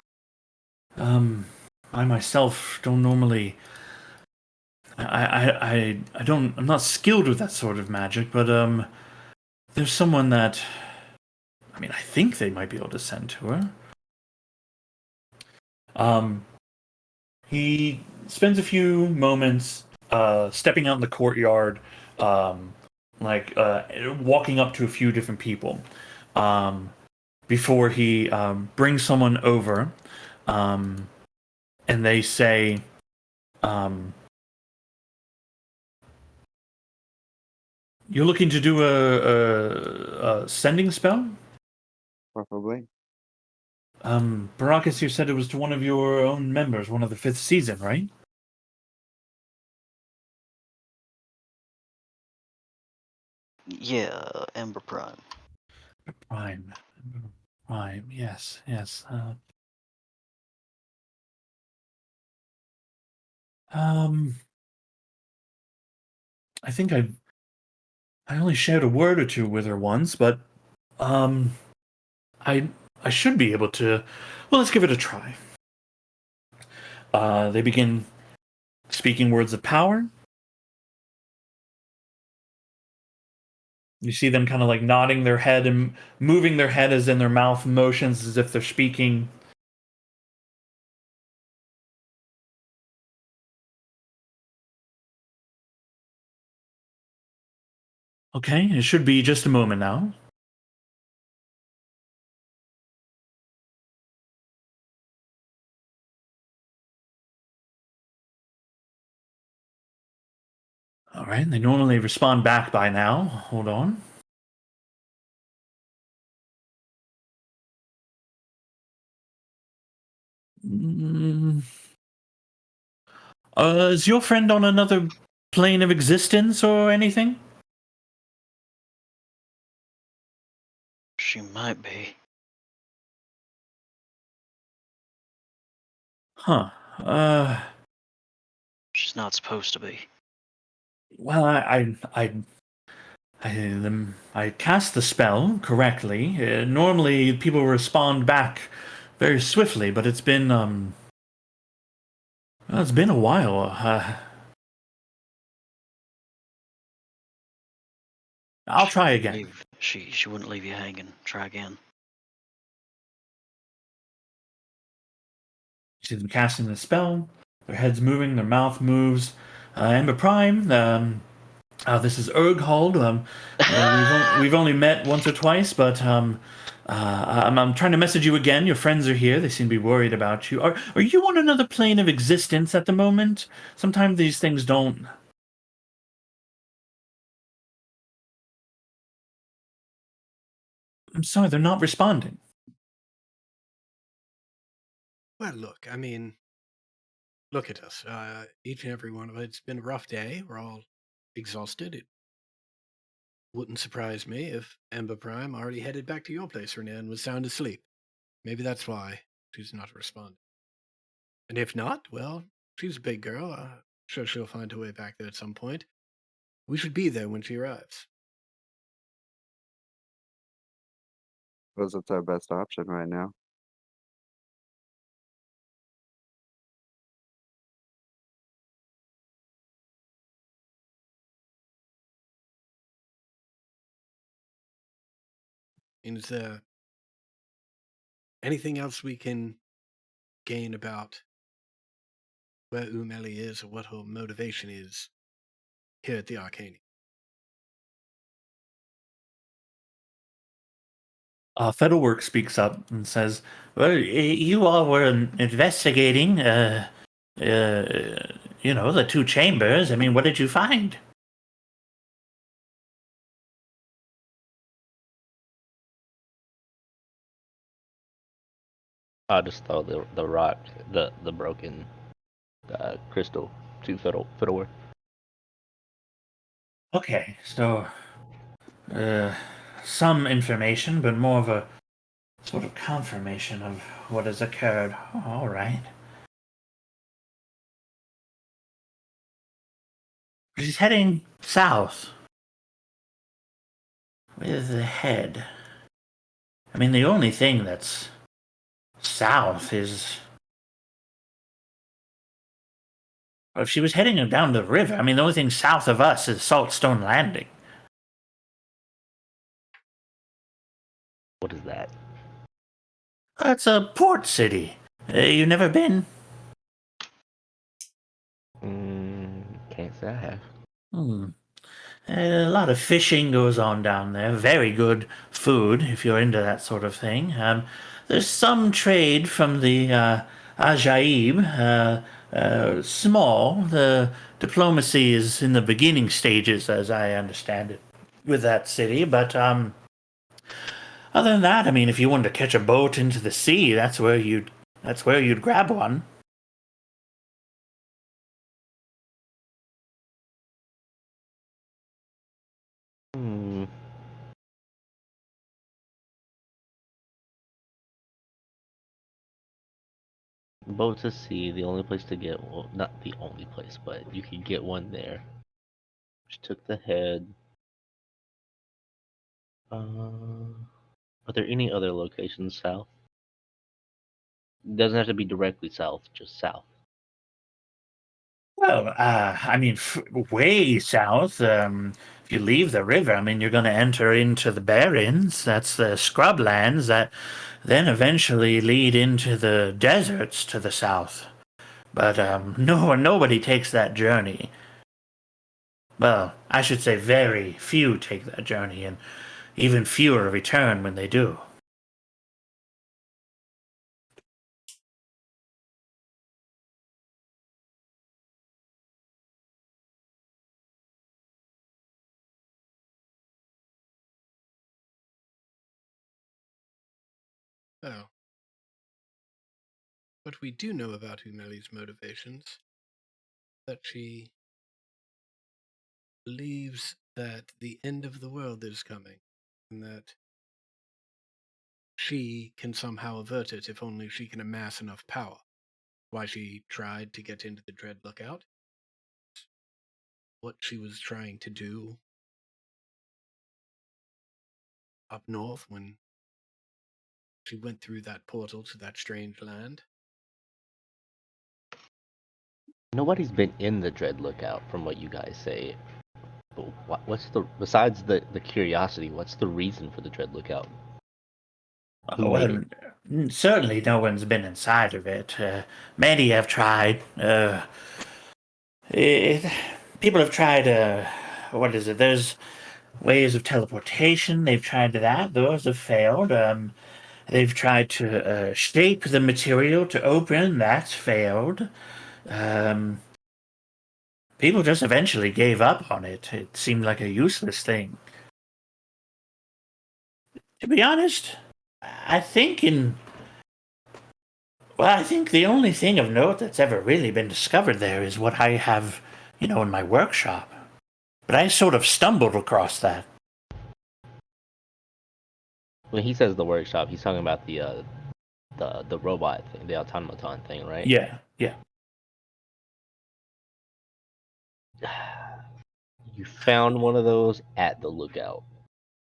I myself don't normally. I don't. I'm not skilled with that sort of magic, but there's someone that. I mean, I think they might be able to send to her. He spends a few moments stepping out in the courtyard, um, walking up to a few different people, before he brings someone over, and they say, um, "You're looking to do a sending spell?" Preferably. Baracus, you said it was to one of your own members, one of the fifth season, right? Yeah, Ember Prime. Prime. Prime, yes, yes. I think I only shared a word or two with her once, but um, I I should be able to. Well, let's give it a try. They begin speaking words of power. You see them kind of like nodding their head and moving their head as in their mouth motions as if they're speaking. Okay, it should be just a moment now. All right, they normally respond back by now. Hold on. Mm, is your friend on another plane of existence or anything? She might be. Huh. She's not supposed to be. Well, I cast the spell correctly. Normally, people respond back very swiftly, but it's been a while. I'll She try wouldn't again. leave. She wouldn't leave you hanging. Try again. You see them casting the spell. Their heads moving, their mouth moves. Ember Prime. This is Urghold. We've only met once or twice, but I'm trying to message you again. Your friends are here. They seem to be worried about you. Are you on another plane of existence at the moment? Sometimes these things don't. I'm sorry, they're not responding. Well, look, I mean, look at us. Each and every one of us. It's been a rough day. We're all exhausted. It wouldn't surprise me if Ember Prime already headed back to your place, Renee, and was sound asleep. Maybe that's why she's not responding. And if not, well, she's a big girl. Sure she'll find her way back there at some point. We should be there when she arrives. Suppose it's our best option right now. And is there anything else we can gain about where Umeli is or what her motivation is? here at the Arcane. Fiddlework speaks up and says, "Well, you all were investigating, the two chambers. I mean, what did you find?" I just throw the rock, the broken crystal to Fiddleworth. Okay, so some information, but more of a sort of confirmation of what has occurred. Oh, all right. She's heading south with the head. I mean, the only thing that's south is. Well, if she was heading down the river, I mean, the only thing south of us is Saltstone Landing. What is that? That's a port city. You never been? Can't say I have. A lot of fishing goes on down there. Very good food if you're into that sort of thing. There's some trade from the Ajaib. Small. The diplomacy is in the beginning stages, as I understand it, with that city. But other than that, I mean, if you wanted to catch a boat into the sea, that's where you'd grab one. Boat to sea, the only place to get, well, not the only place, but you can get one there. Just took the head. Are there any other locations south? Doesn't have to be directly south, just south. Well, I mean, way south. If you leave the river, I mean, you're going to enter into the Barrens. That's the scrublands that then eventually lead into the deserts to the south. But nobody takes that journey. Well, I should say very few take that journey, and even fewer return when they do. Oh. What we do know about Uneli's motivations, that she believes that the end of the world is coming, and that she can somehow avert it if only she can amass enough power. Why she tried to get into the Dread Lookout, what she was trying to do up north when she went through that portal to that strange land. Nobody's been in the Dread Lookout, from what you guys say. But what's besides the curiosity? What's the reason for the Dread Lookout? Who made it? Certainly no one's been inside of it. Many have tried. People have tried. What is it? There's ways of teleportation. They've tried that. Those have failed. They've tried to shape the material to open. That's failed. People just eventually gave up on it. It seemed like a useless thing. To be honest, I think I think the only thing of note that's ever really been discovered there is what I have, in my workshop. But I sort of stumbled across that. When he says the workshop, he's talking about the robot thing, the automaton thing, right? Yeah, yeah. You found one of those at the lookout.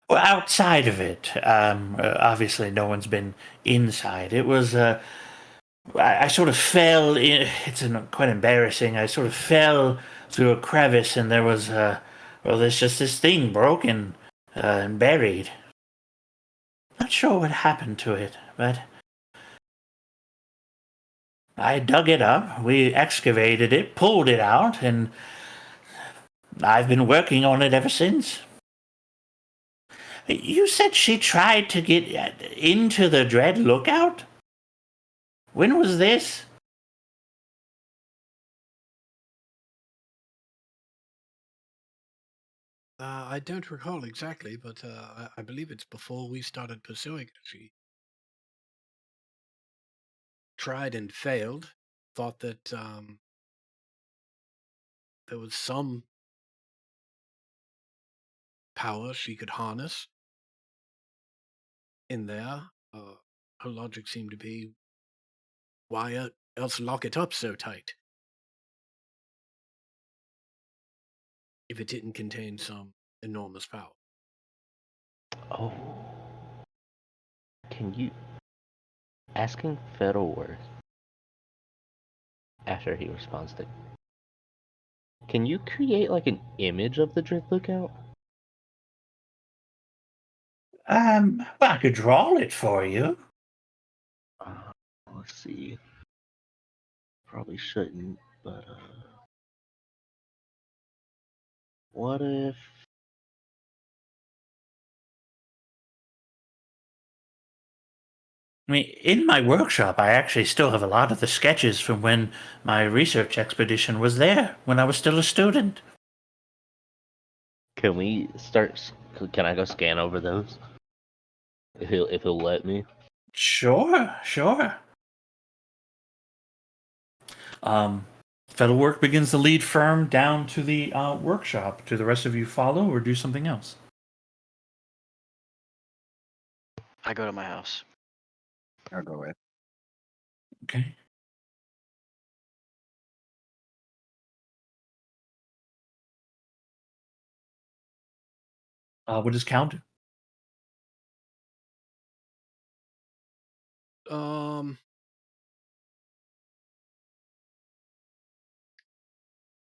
Well, outside of it, obviously no one's been inside. It was, I sort of fell in, it's quite embarrassing. I sort of fell through a crevice and there was, there's just this thing broken and buried. Not sure what happened to it, but I dug it up, we excavated it, pulled it out, and I've been working on it ever since. You said she tried to get into the Dread Lookout? When was this? I don't recall exactly, but I believe it's before we started pursuing her. She tried and failed, thought that there was some power she could harness in there. Her logic seemed to be, why else lock it up so tight if it didn't contain some enormous power? Oh, can you asking Fiddleworth after he responds to? Can you create like an image of the Dread Lookout? Well, I could draw it for you. Let's see. Probably shouldn't, but what if? I mean, in my workshop, I actually still have a lot of the sketches from when my research expedition was there, when I was still a student. Can we start? Can I go scan over those? If he'll let me. Sure, sure. Fettlework begins to lead Firm down to the workshop. Do the rest of you follow or do something else? I go to my house. I'll go with. Okay. What does Cal do?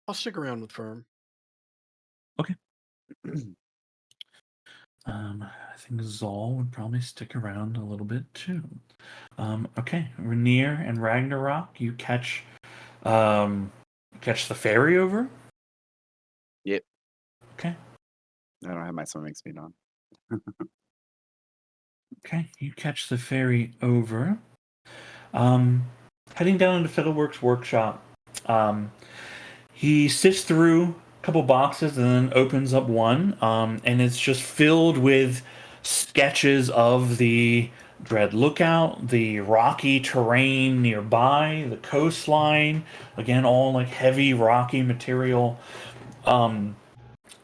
I'll stick around with Firm. Okay. I think Zol would probably stick around a little bit too. Okay, Rainier and Ragnarok, you catch the ferry over. Yep. Okay. I don't have my swimming speed on. Okay, you catch the ferry over. Heading down into Fiddleworks' workshop, he sifts through a couple boxes and then opens up one, and it's just filled with sketches of the Dread Lookout, the rocky terrain nearby, the coastline. Again, all like heavy rocky material.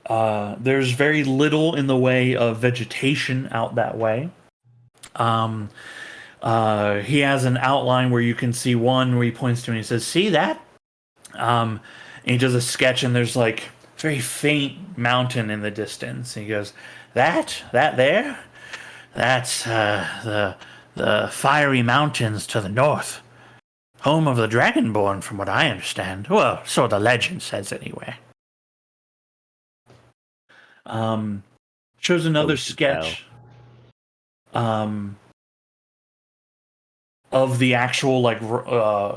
There's very little in the way of vegetation out that way. He has an outline where you can see one where he points to and he says, "See that?" And he does a sketch, and there's like very faint mountain in the distance. And he goes, "That there? That's the fiery mountains to the north, home of the Dragonborn, from what I understand. Well, so the legend says anyway." Shows another we can sketch. Of the actual like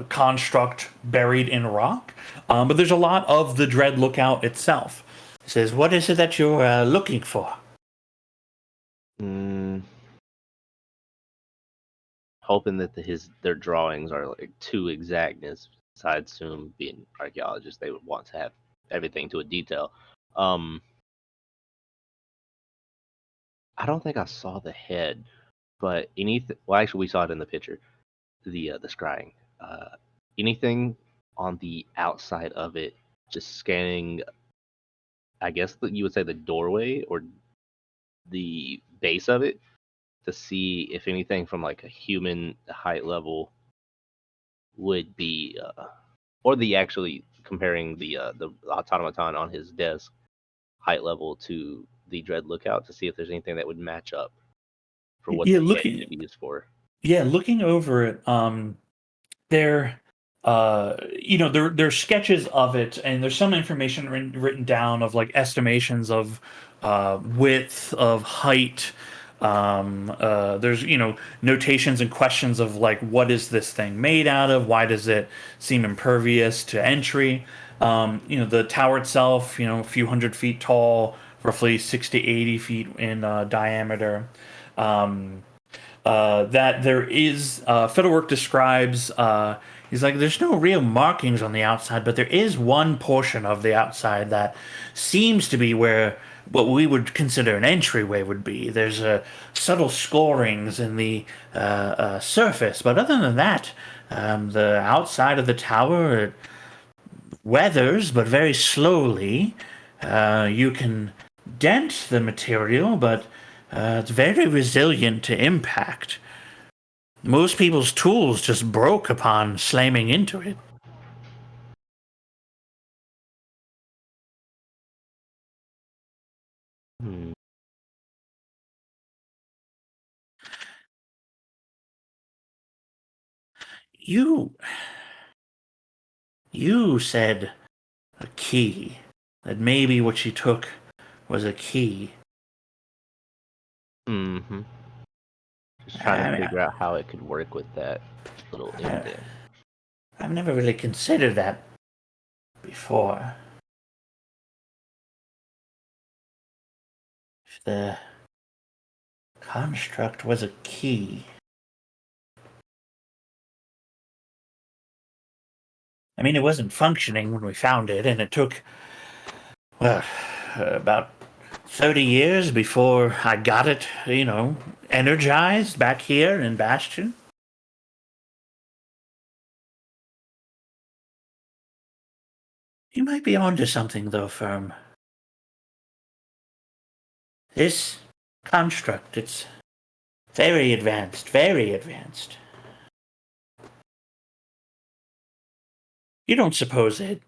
construct buried in rock, but there's a lot of the Dread Lookout itself. It says, "What is it that you're looking for?" Hoping that their drawings are like to exactness. Besides to being archaeologists, they would want to have everything to a detail. I don't think I saw the head, but anything. Well, actually, we saw it in the picture. The scrying. Anything on the outside of it, just scanning. I guess that you would say the doorway or the base of it to see if anything from like a human height level would be, or the actually comparing the automaton on his desk height level to the Dread Lookout to see if there's anything that would match up for what Yeah, the head looking. could be used for. Yeah, looking over it, there, there's sketches of it, and there's some information written down of like estimations of width, of height. There's notations and questions of like, what is this thing made out of? Why does it seem impervious to entry? The tower itself, a few hundred feet tall, roughly 60 to 80 feet in diameter. Um, that there is Fiddlework describes he's like there's no real markings on the outside, but there is one portion of the outside that seems to be where what we would consider an entryway would be. There's subtle scorings in the surface, but other than that, the outside of the tower it weathers, but very slowly. You can dent the material, but it's very resilient to impact. Most people's tools just broke upon slamming into it. Hmm. You said a key. That maybe what she took was a key. Mm-hmm. Just trying to I mean, figure out how it could work with that little indent. I've never really considered that before. If the construct was a key. I mean, it wasn't functioning when we found it, and it took, well, about 30 years before I got it, energized back here in Bastion. You might be onto something, though, Firm. This construct, it's very advanced, very advanced. You don't suppose it?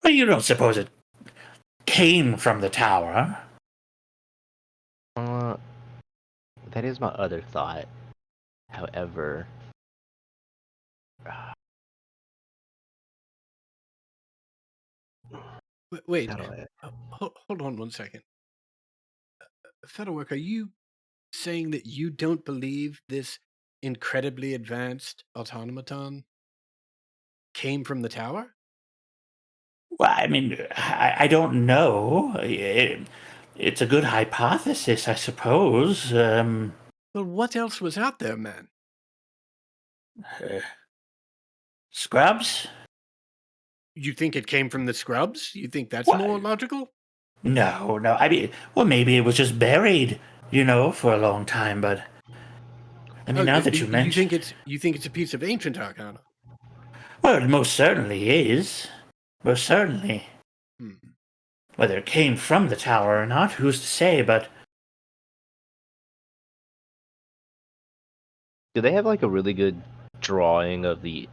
Well, you don't suppose it came from the tower? Uh, that is my other thought. However, Wait, how do I? hold on one second. Featherwork, are you saying that you don't believe this incredibly advanced automaton came from the tower? Well, I mean, I don't know. It's a good hypothesis, I suppose. Well, what else was out there, man? Scrubs? You think it came from the scrubs? You think that's What? more logical? No, no. I mean, well, maybe it was just buried, for a long time. But I mean, now that you mention, you think it's a piece of ancient arcana? well, it most certainly is. Most certainly. Hmm. Whether it came from the tower or not, who's to say? But Do they have like a really good drawing of the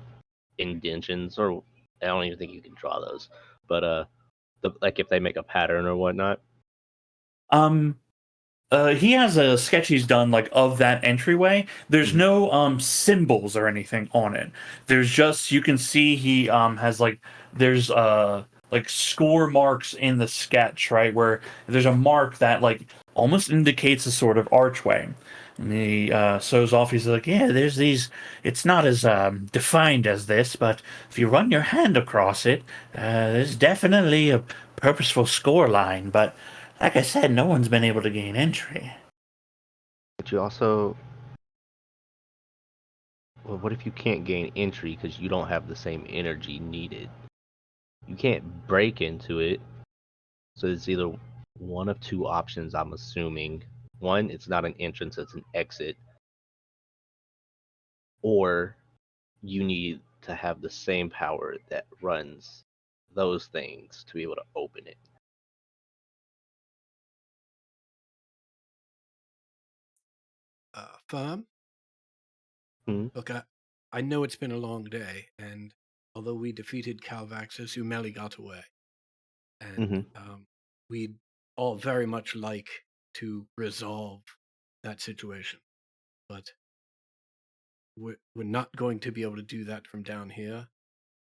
indentions? Or I don't even think you can draw those. But like if they make a pattern or whatnot. um, he has a sketch he's done like of that entryway. There's Mhm. no symbols or anything on it. There's just you can see he has there's like score marks in the sketch, right? Where there's a mark that like almost indicates a sort of archway. And he shows off. He's like, yeah, there's these. It's not as defined as this, but if you run your hand across it, there's definitely a purposeful score line. But like I said, no one's been able to gain entry. But you also, well, what if you can't gain entry because you don't have the same energy needed? You can't break into it. So it's either one of two options, I'm assuming. One, it's not an entrance, it's an exit. Or you need to have the same power that runs those things to be able to open it. Firm? Hmm? Look, I know it's been a long day, and although we defeated Calvaxus, Umeli got away. And Mm-hmm. we'd all very much like to resolve that situation. But we're not going to be able to do that from down here.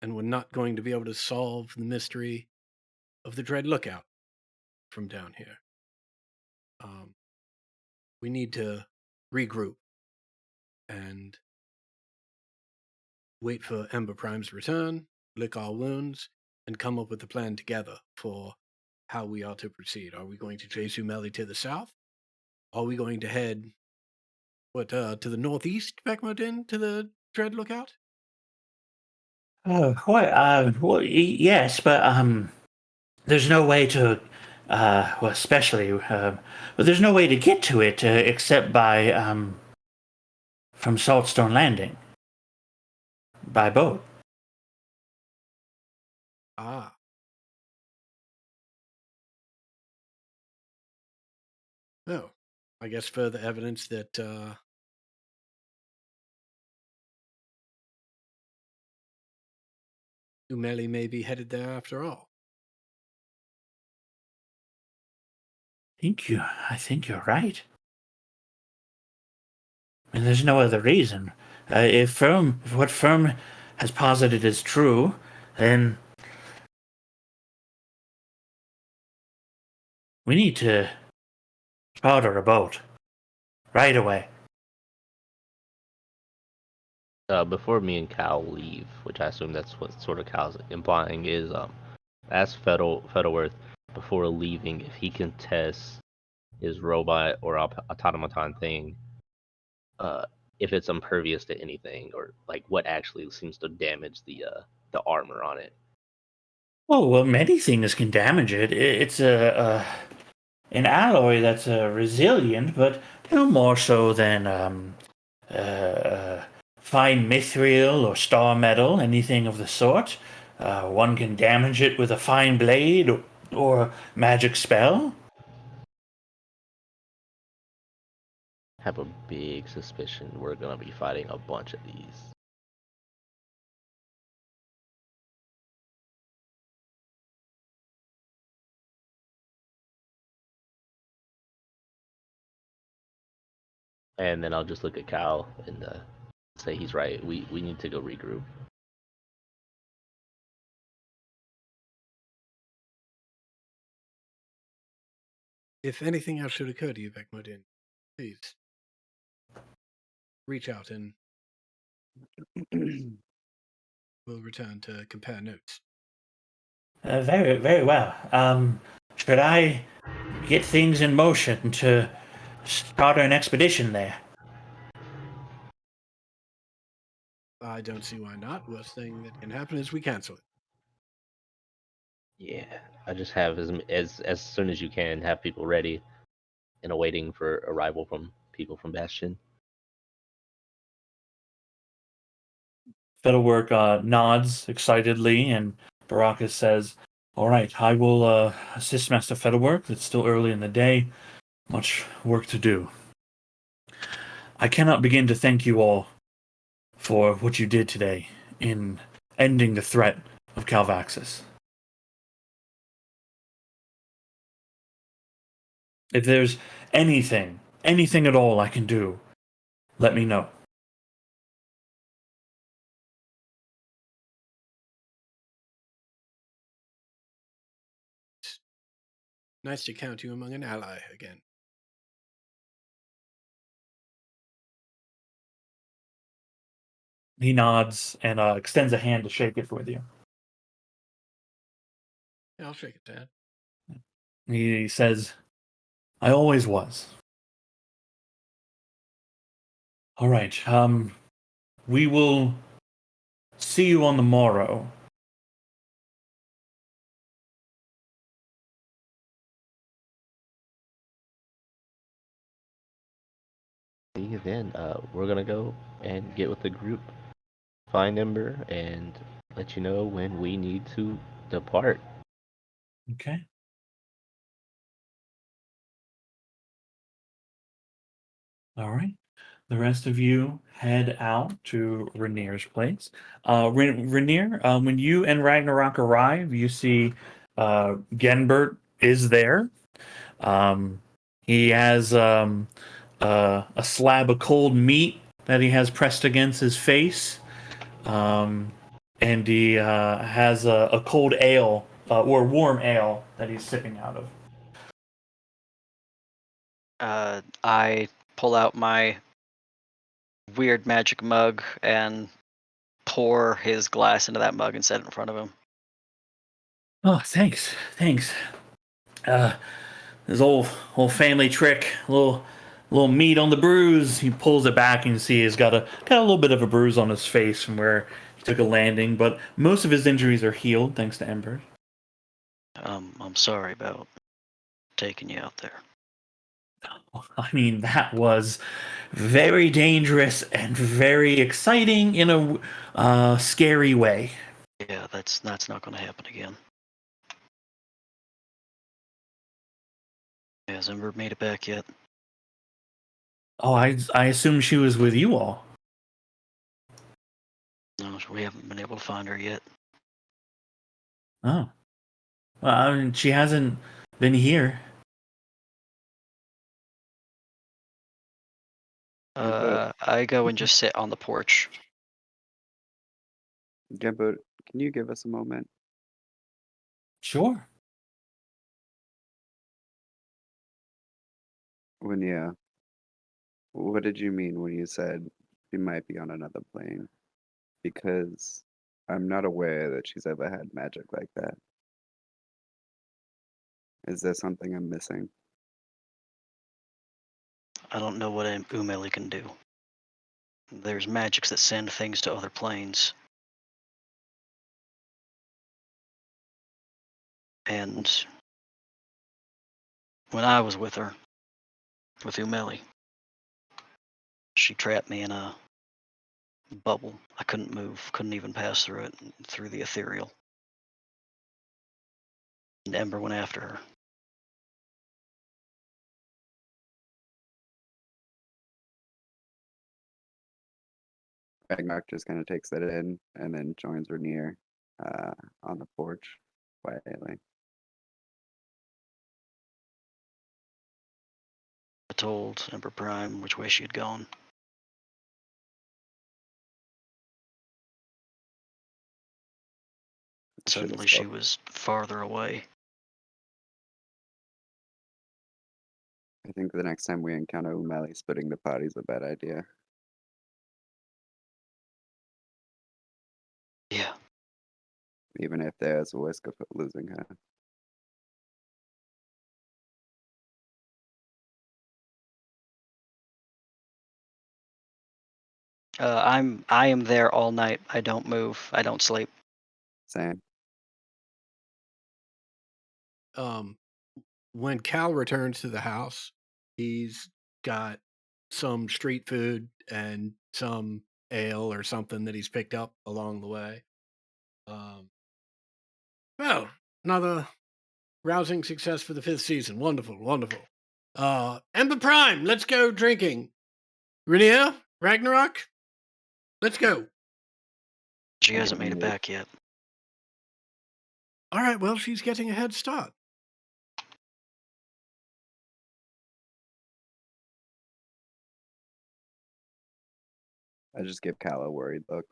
And we're not going to be able to solve the mystery of the Dread Lookout from down here. We need to regroup and wait for Ember Prime's return, lick our wounds, and come up with a plan together for how we are to proceed. Are we going to chase Umeli to the south? Are we going to head to the northeast, Beckmodin, to the Dread Lookout? Oh, well, yes, but there's no way to, well, especially, but there's no way to get to it except by from Saltstone Landing by boat. Ah. Oh, I guess further evidence that Umeli may be headed there after all. I think you're right. And there's no other reason. If what Firm has posited is true, then we need to charter a boat right away. Before me and Cal leave, which I assume that's what sort of Cal's implying, is ask Fettleworth before leaving if he can test his robot or automaton thing, uh, if it's impervious to anything, or like what actually seems to damage the armor on it. Oh well, many things can damage it. It's an alloy that's resilient, but no more so than fine mithril or star metal, anything of the sort. One can damage it with a fine blade or magic spell. Have a big suspicion we're gonna be fighting a bunch of these. And then I'll just look at Cal and say he's right. We need to go regroup. If anything else should occur to you, Beckmodin, please reach out and we'll return to compare notes. Very, very well. Should I get things in motion to start an expedition there? I don't see why not. Worst thing that can happen is we cancel it. Yeah, I just have as soon as you can have people ready and awaiting for arrival from people from Bastion. Fettlework nods excitedly, and Baracus says, "All right, I will assist Master Fettlework. It's still early in the day. Much work to do. I cannot begin to thank you all for what you did today in ending the threat of Calvaxis. If there's anything at all I can do, let me know." Nice to count you among an ally again. He nods and extends a hand to shake it with you. Yeah, I'll shake it, Dad. He says, "I always was." All right, we will see you on the morrow. See you then. We're gonna go and get with the group, find Ember, and let you know when we need to depart. Okay. All right. The rest of you head out to Rainier's place. Rainier, when you and Ragnarok arrive, you see Genbert is there. He has a slab of cold meat that he has pressed against his face. And he has a cold ale or warm ale that he's sipping out of. I pull out my weird magic mug and pour his glass into that mug and set it in front of him. Oh, thanks. This old family trick, little meat on the bruise. He pulls it back and you see he's got a little bit of a bruise on his face from where he took a landing, but most of his injuries are healed thanks to Ember. I'm sorry about taking you out there. I mean, that was very dangerous and very exciting in a scary way. Yeah, that's not going to happen again. Has Ember made it back yet? Oh, I assume she was with you all. No, we haven't been able to find her yet. Oh. Well, I mean, she hasn't been here. I go and just sit on the porch. Gembo, can you give us a moment? Sure. What did you mean when you said she might be on another plane? Because I'm not aware that she's ever had magic like that. Is there something I'm missing? I don't know what Umeli can do. There's magics that send things to other planes. And when I was with her, with Umeli, she trapped me in a bubble. I couldn't move, couldn't even pass through it, through the ethereal. And Ember went after her. Ragnarok just kind of takes that in and then joins Rainier on the porch quietly. I told Ember Prime which way she had gone. Should've Suddenly she stopped. was farther away. I think the next time we encounter Umeli, splitting the party's a bad idea. Yeah. Even if there's a risk of losing her. I am there all night. I don't move. I don't sleep. Same. When Cal returns to the house, he's got some street food and some ale or something that he's picked up along the way. Well, another rousing success for the 5th season. Wonderful, wonderful. Ember Prime, let's go drinking. Rainier, Ragnarok, let's go. She I hasn't get made it moved. back yet. All right, well, she's getting a head start. I just give Cal a worried look.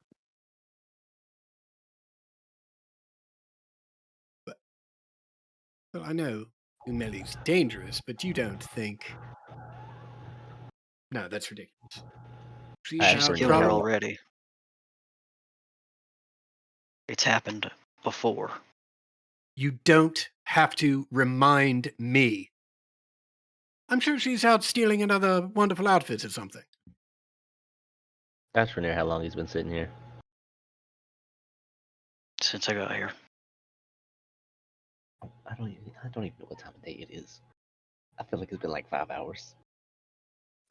Well, I know Umeli's dangerous, but you don't think. No, that's ridiculous. She's I She's actually out killed her know. probably. already. It's happened before. You don't have to remind me. I'm sure she's out stealing another wonderful outfit or something. Ask Rainier how long he's been sitting here. Since I got here. I don't even know what time of day it is. I feel like it's been like 5 hours.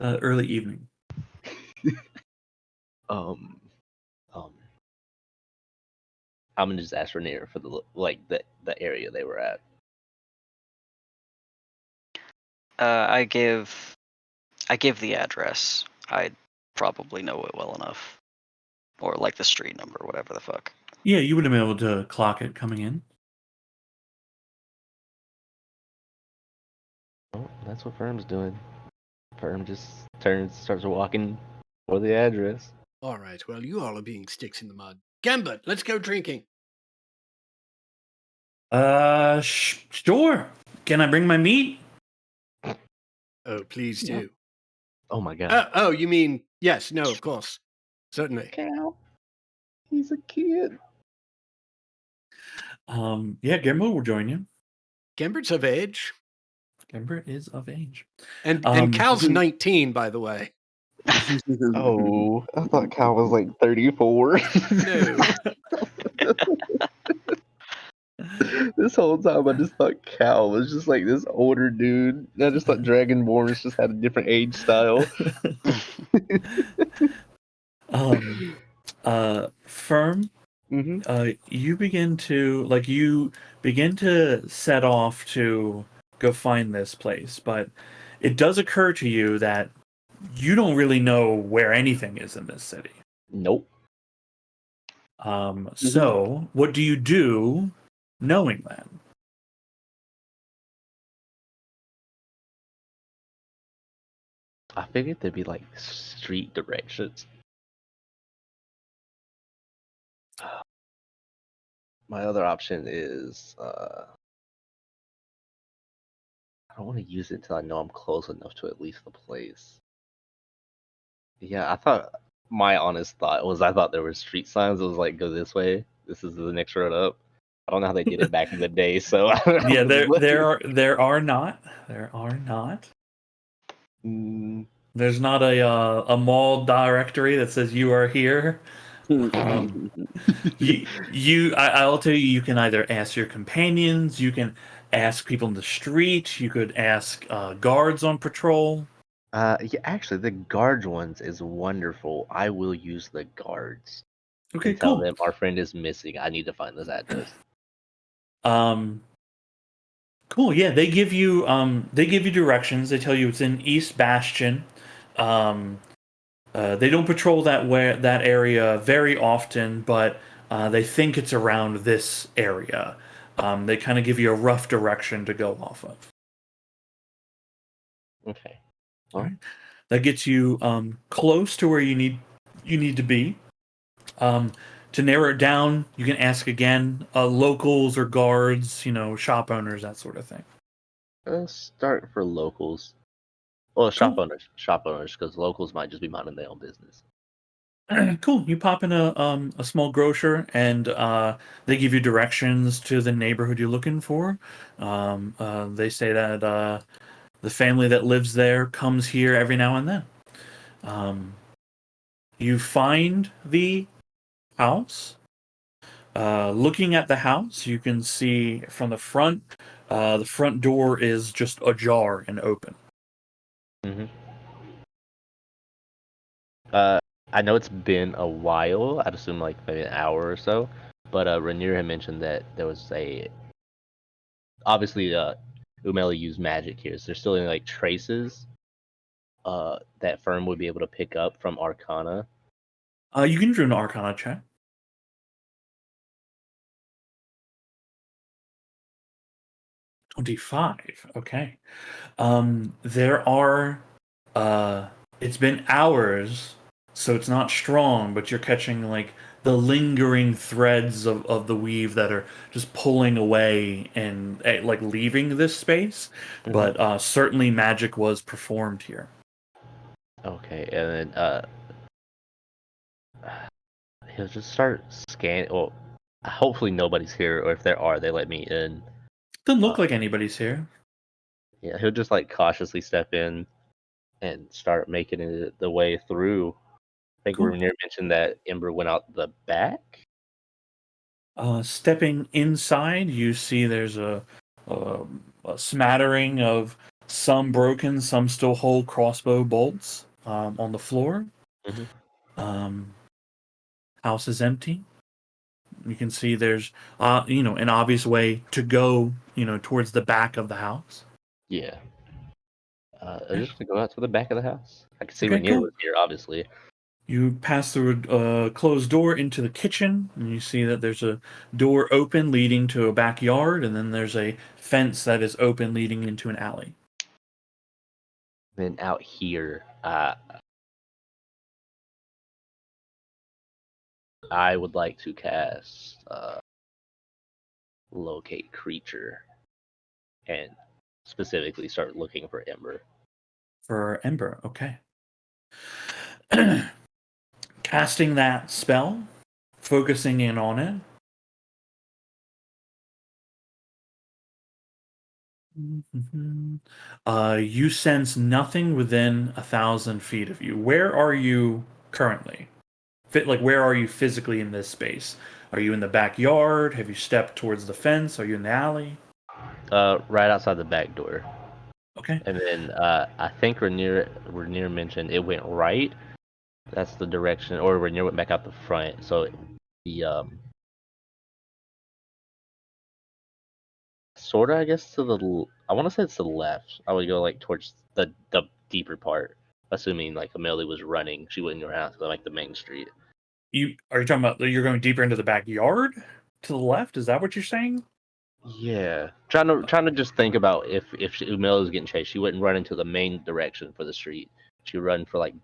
Early evening. Um, I'm gonna just ask Rainier for the area they were at. I give the address. I probably know it well enough. Or like the street number, whatever the fuck. Yeah, you would have been able to clock it coming in. Oh, that's what Firm's doing. Firm just starts walking for the address. All right, well, you all are being sticks in the mud. Gambit, let's go drinking. Sure. Can I bring my meat? Oh, please Yeah. do. Oh my god. Oh, you mean, yes, no, of course. Certainly. Cal. He's a kid. Yeah, Gimble will join you. Gembert's of age. Gimble is of age. And Cal's 19, by the way. Oh, I thought Kyle was like 34. No. This whole time I just thought Cal was just like this older dude. I just thought Dragonborns just had a different age style. Firm, Hmm. you begin to set off to go find this place, but it does occur to you that you don't really know where anything is in this city. Nope. So what do you do knowing that? I figured there'd be like street directions. My other option is I don't want to use it until I know I'm close enough to at least the place. Yeah, my honest thought was I thought there were street signs. It was like, go this way. This is the next road up. I don't know how they did it back in the day, so Yeah, there are not. Mm, There's not a mall directory that says you are here. I'll tell you, you can either ask your companions, you can ask people in the street, you could ask guards on patrol. yeah, actually, the guards ones is wonderful. I will use the guards Okay, and tell cool. them our friend is missing. I need to find this address. Cool. Yeah, they give you directions. They tell you it's in East Bastion. They don't patrol that area very often, but they think it's around this area. They kind of give you a rough direction to go off of. Okay. All right. That gets you close to where you need to be. To narrow it down, you can ask again locals or guards, shop owners, that sort of thing. Let's start for locals. Well, Cool. shop owners, because locals might just be minding their own business. Cool. You pop in a small grocer, and they give you directions to the neighborhood you're looking for. They say that the family that lives there comes here every now and then. You find the house. Looking at the house, you can see from the front. The front door is just ajar and open. Hmm. I know it's been a while. I'd assume like maybe an hour or so. But Rainier had mentioned that there was obviously Umeli used magic here. Is there still any like traces that Firm would be able to pick up from Arcana? You can do an Arcana check. 25. Okay. There are it's been hours, so it's not strong, but you're catching like the lingering threads of the weave that are just pulling away and like leaving this space. Mhm. But certainly magic was performed here. Okay, and then he'll just start scanning. Well, hopefully nobody's here, or if there are, they let me in. Doesn't look like anybody's here. Yeah, he'll just like cautiously step in and start making it the way through. I think Cool. Rainier mentioned that Ember went out the back. Stepping inside, you see there's a smattering of some broken, some still whole crossbow bolts on the floor. Mhm. House is empty. You can see there's an obvious way to go towards the back of the house. Yeah. I'm just gonna go out to the back of the house. I can see Okay, Rainier cool. was here, obviously. You pass through a closed door into the kitchen, and you see that there's a door open leading to a backyard, and then there's a fence that is open leading into an alley. Then out here, I would like to cast Locate Creature and specifically start looking for Ember. For Ember, okay. Casting that spell, focusing in on it. You sense nothing within 1,000 feet of you. Where are you currently? Like, where are you physically in this space? Are you in the backyard? Have you stepped towards the fence? Are you in the alley? Right outside the back door. Okay. And then I think Rainier mentioned it went right. That's the direction, or Rainier went back out the front. So the sort of, I guess, I want to say it's to the left. I would go like towards the deeper part, assuming like Amelie was running. She wouldn't go around to like the main street. Are you talking about you're going deeper into the backyard to the left? Is that what you're saying? Yeah, trying to just think about if Amelie was getting chased, she wouldn't run into the main direction for the street. She'd run for like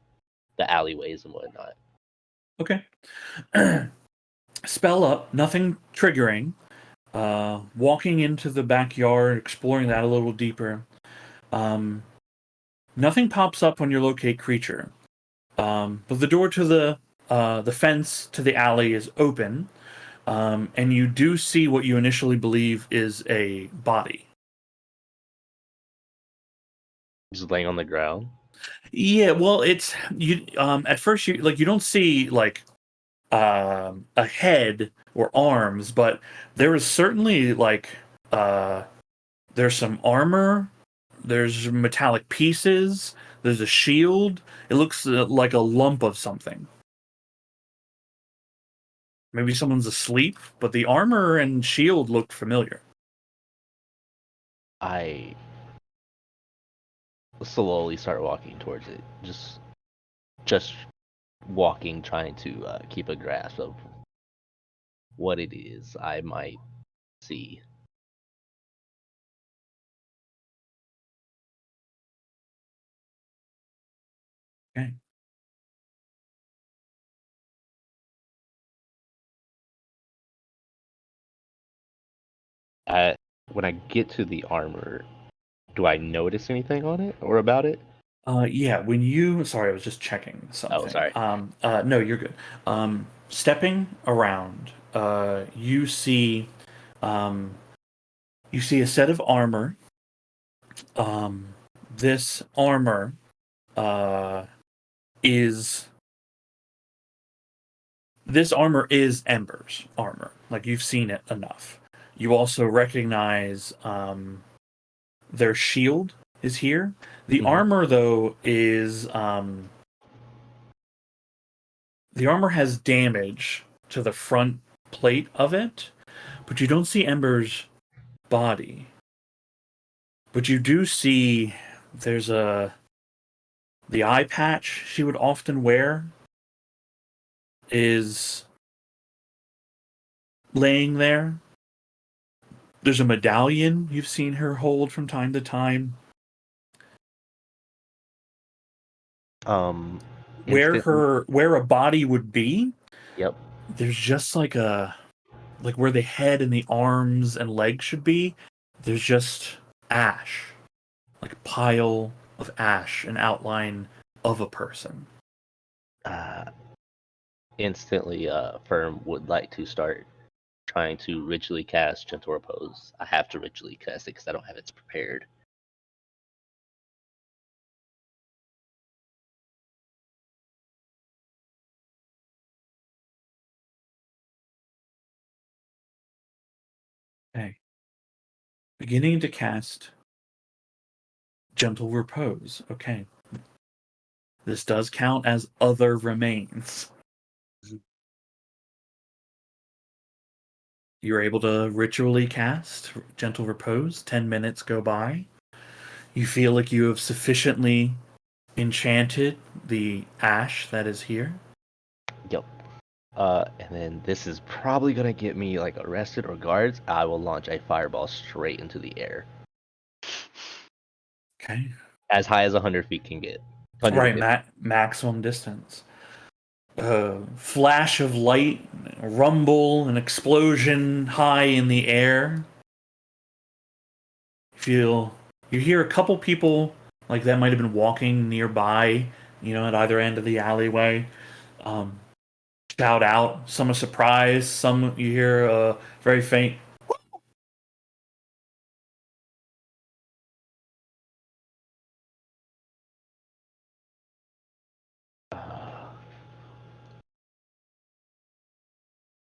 the alleyways and whatnot. Okay. Spell up, nothing triggering. Walking into the backyard, exploring that a little deeper. Nothing pops up when you locate creature. But the door to the fence to the alley is open, and you do see what you initially believe is a body. Just laying on the ground. Yeah, well, it's you. At first, you don't see like a head or arms, but there is certainly like there's some armor, there's metallic pieces, there's a shield. It looks like a lump of something. Maybe someone's asleep, but the armor and shield look familiar. I slowly start walking towards it, just walking, trying to keep a grasp of what it is I might see. Okay. When I get to the armor, do I notice anything on it or about it? Yeah, when you sorry, I was just checking something. Oh, sorry. No, you're good. Stepping around, you see a set of armor. This armor uh is Ember's armor. Like, you've seen it enough. You also recognize their shield is here. The Mhm. armor, though, is the armor has damage to the front plate of it, but you don't see Ember's body. But you do see there's the eye patch she would often wear is laying there. There's a medallion you've seen her hold from time to time. Um, Where instantly. where a body would be, Yep. there's just like where the head and the arms and legs should be, there's just ash. Like a pile of ash, an outline of a person. Uh, instantly, Firm would like to start trying to ritually cast Gentle Repose. I have to ritually cast it because I don't have it prepared. Okay. Beginning to cast Gentle Repose. Okay. This does count as other remains. You're able to ritually cast Gentle Repose. 10 minutes go by. You feel like you have sufficiently enchanted the ash that is here. Yep. And then this is probably gonna get me like arrested or guards. I will launch a fireball straight into the air, Okay. as high as 100 feet can get. Right, 150. maximum distance. Flash of light, a rumble, an explosion high in the air. You hear a couple people like that might have been walking nearby, at either end of the alleyway. Um, shout out. Some are surprised. Some you hear very faint.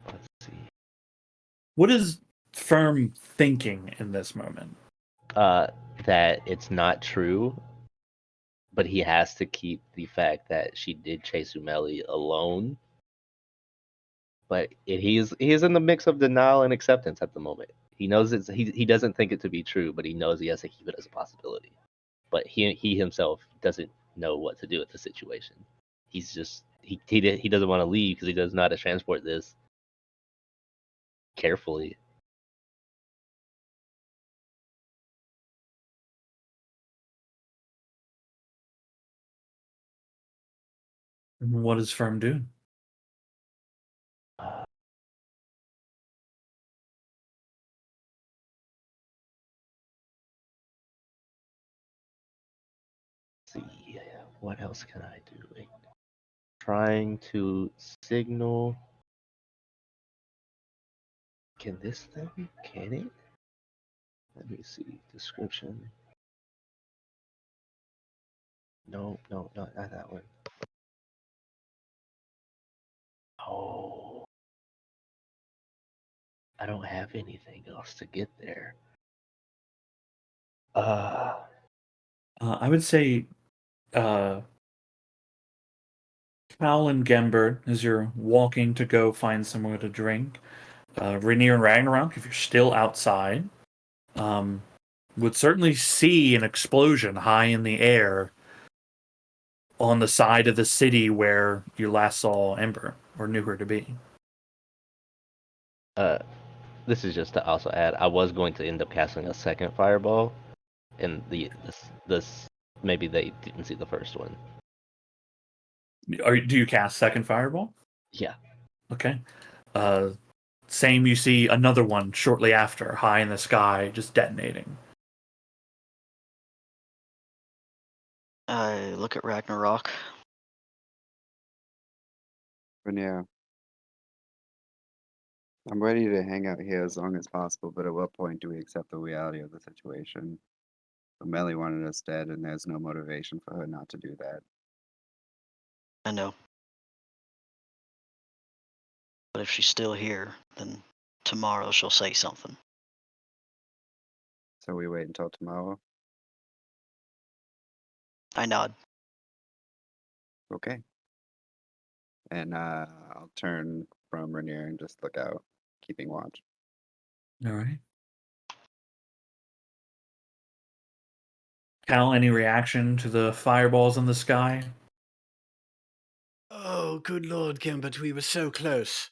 Let's see. What is Firm thinking in this moment? That it's not true, but he has to keep the fact that she did chase Umeli alone. But he is in the mix of denial and acceptance at the moment. He knows he doesn't think it to be true, but he knows he has to keep it as a possibility. But he himself doesn't know what to do with the situation. He's just he doesn't want to leave because he doesn't know how to transport this carefully. What is Firm doing? Uh, let's see, what else can I do? Like, trying to signal. Can this thing? Can it? Let me see. Description. No, not that one. Oh, I don't have anything else to get there. I would say Cal and Gembert, as you're walking to go find somewhere to drink. Rainier and Ragnarok, if you're still outside, would certainly see an explosion high in the air on the side of the city where you last saw Ember or knew her to be. This is just to also add. I was going to end up casting a second fireball, and this maybe they didn't see the first one. Do you cast second fireball? Yeah. Okay. Same, you see another one shortly after, high in the sky, just detonating. I look at Ragnarok. But yeah, I'm ready to hang out here as long as possible, but at what point do we accept the reality of the situation? Melly wanted us dead, and there's no motivation for her not to do that. I know. But if she's still here, then tomorrow she'll say something. So we wait until tomorrow? I nod. Okay. And I'll turn from Rainier and just look out, keeping watch. All right. Cal, any reaction to the fireballs in the sky? Oh, good Lord, Gambit, we were so close.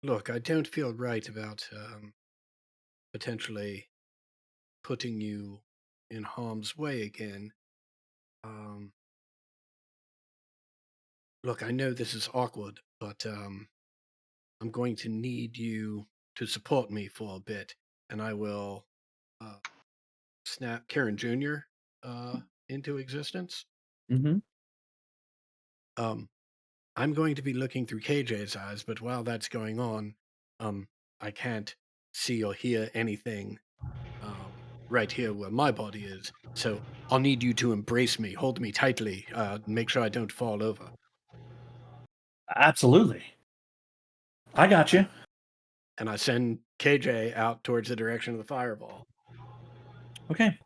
Look, I don't feel right about potentially putting you in harm's way again. Look, I know this is awkward, but I'm going to need you to support me for a bit, and I will snap Karen Jr. Into existence. Mm-hmm. I'm going to be looking through KJ's eyes, but while that's going on, I can't see or hear anything right here where my body is. So I'll need you to embrace me, hold me tightly, make sure I don't fall over. Absolutely. I got you. And I send KJ out towards the direction of the fireball. Okay.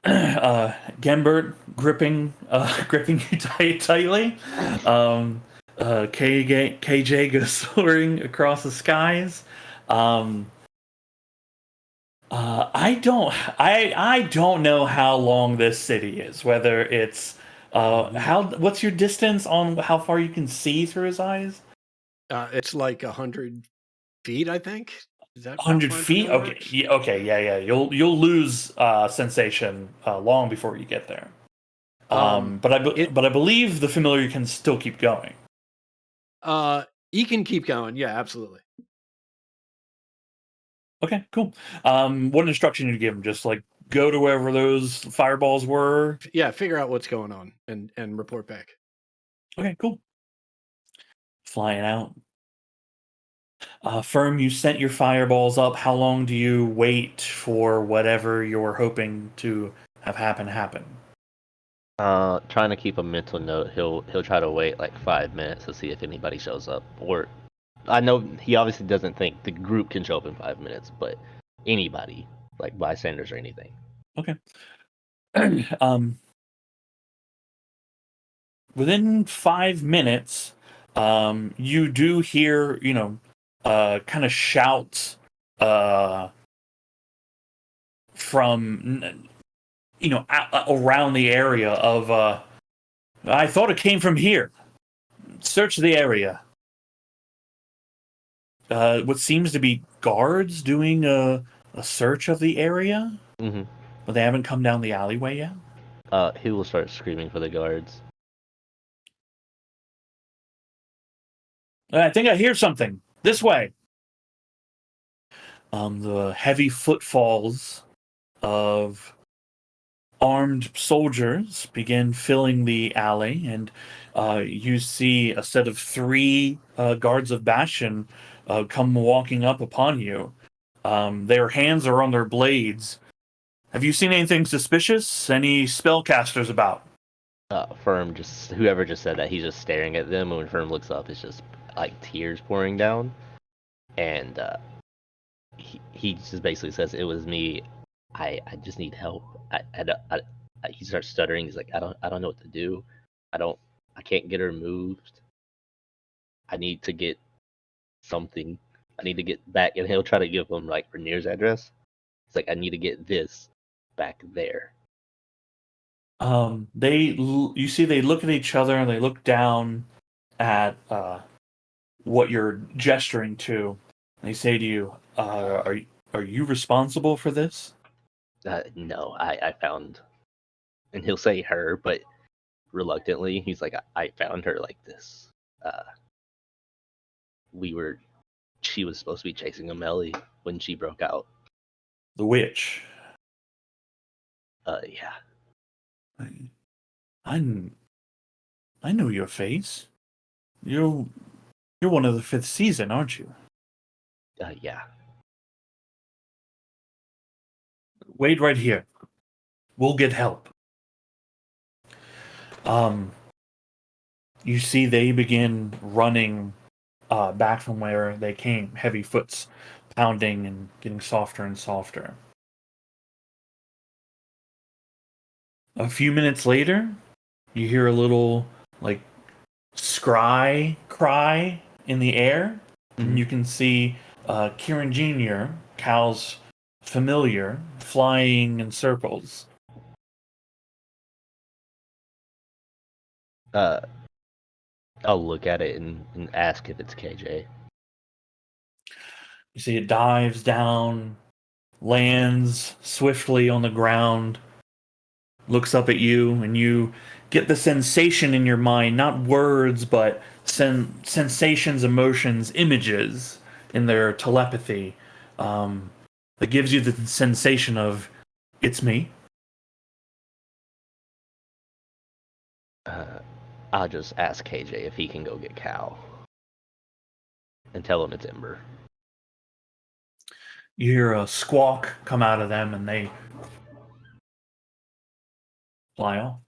Gembert gripping you tightly. KJ goes soaring across the skies. I don't know how long this city is. Whether it's what's your distance on how far you can see through his eyes? It's like 100 feet, I think. Is that 100 feet? Okay, yeah, okay, yeah. You'll lose sensation long before you get there. But I believe the familiar can still keep going. He can keep going. Yeah, absolutely. Okay, cool. What instruction did you give him? Just like go to wherever those fireballs were. Yeah, figure out what's going on and report back. Okay, cool. Flying out. Firm, you sent your fireballs up. How long do you wait for whatever you're hoping to have happen? Trying to keep a mental note. He'll try to wait like 5 minutes to see if anybody shows up. Or I know he obviously doesn't think the group can show up in 5 minutes, but anybody, like bystanders or anything. Okay. Within 5 minutes, you do hear, kind of shouts from, around the area of, I thought it came from here. Search the area. What seems to be guards doing a search of the area, Mm-hmm. but they haven't come down the alleyway yet. He will start screaming for the guards. I think I hear something. This way. The heavy footfalls of armed soldiers begin filling the alley, and you see a set of 3 guards of Bastion come walking up upon you. Their hands are on their blades. Have you seen anything suspicious? Any spellcasters about? Firm whoever just said that, he's just staring at them, and when Firm looks up, it's just like tears pouring down, and he just basically says, "It was me. I just need help. He starts stuttering. He's like, I don't know what to do. I can't get her moved. I need to get something. I need to get back." And he'll try to give him like Rainier's address. It's like, I need to get this back there. You see they look at each other and they look down at what you're gesturing to. And they say to you, are you responsible for this? No, I found, and he'll say her, but reluctantly, he's like, I found her like this. She was supposed to be chasing Amelie when she broke out. The witch. Yeah. I know your face. You're one of the 5th season, aren't you? Yeah. Wait right here. We'll get help. You see they begin running back from where they came, heavy foots pounding and getting softer and softer. A few minutes later, you hear a little, like, scry cry in the air, and you can see Kieran Jr., Cal's familiar, flying in circles. I'll look at it and ask if it's KJ. You see it dives down, lands swiftly on the ground, looks up at you, and you get the sensation in your mind, not words, but sensations, emotions, images in their telepathy, that gives you the sensation of, it's me. I'll just ask KJ if he can go get Cal and tell him it's Ember. You hear a squawk come out of them, and they fly off.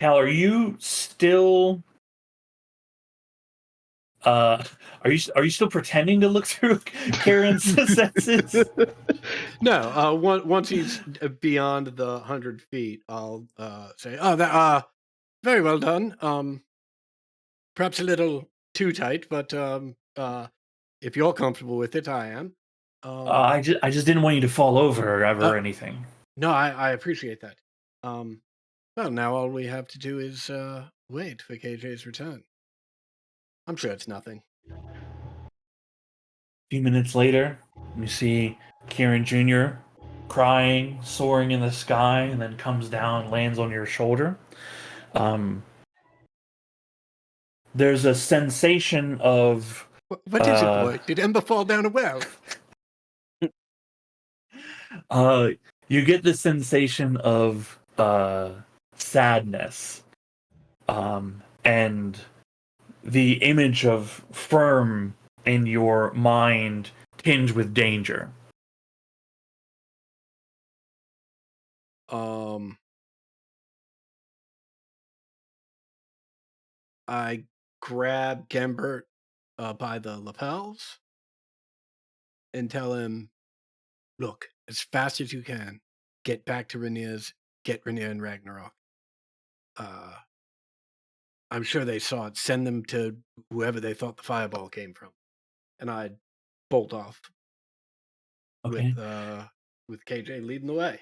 Cal, are you still are you still pretending to look through Karen's senses? No, once he's beyond the 100 feet, I'll say, "Oh, that very well done. Perhaps a little too tight, but if you're comfortable with it, I am." I just didn't want you to fall over or anything. No, I appreciate that. Well, now all we have to do is wait for KJ's return. I'm sure it's nothing. A few minutes later, you see Kieran Jr. crying, soaring in the sky, and then comes down, lands on your shoulder. There's a sensation of What is it, boy? Did Ember fall down a well? You get the sensation of sadness, and the image of Firm in your mind tinged with danger. I grab Gembert by the lapels and tell him, look, as fast as you can, get back to Rainier's, get Rainier and Ragnarok. I'm sure they saw it. Send them to whoever they thought the fireball came from. And I'd bolt off Okay. with KJ leading the way.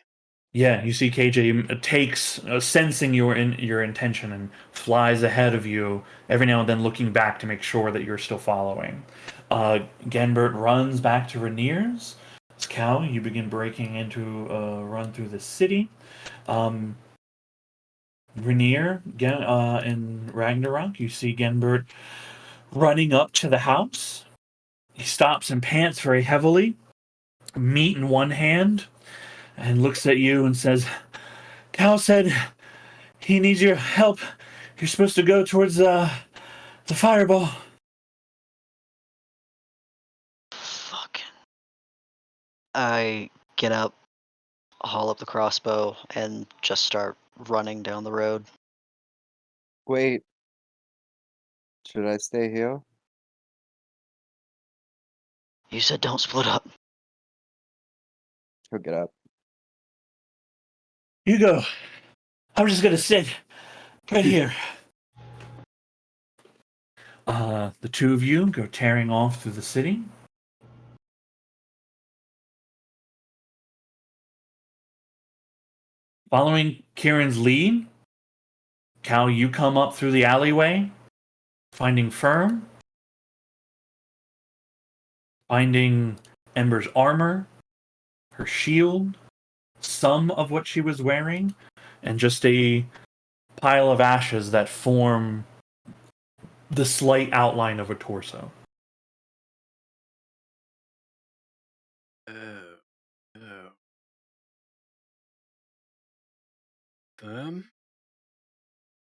Yeah, you see KJ takes, sensing your intention, and flies ahead of you, every now and then looking back to make sure that you're still following. Genbert runs back to Rainier's. As Cal, you begin breaking into a run through the city. Rainier and Ragnarok, you see Genbert running up to the house. He stops and pants very heavily, meat in one hand, and looks at you and says, Cal said he needs your help. You're supposed to go towards the fireball. Fucking. I get up, haul up the crossbow, and just start running down the road. Wait. Should I stay here? You said don't split up. She'll get up. You go. I'm just gonna sit right here. The two of you go tearing off through the city. Following Kieran's lead, Cal, you come up through the alleyway, finding Firm, finding Ember's armor, her shield, some of what she was wearing, and just a pile of ashes that form the slight outline of a torso.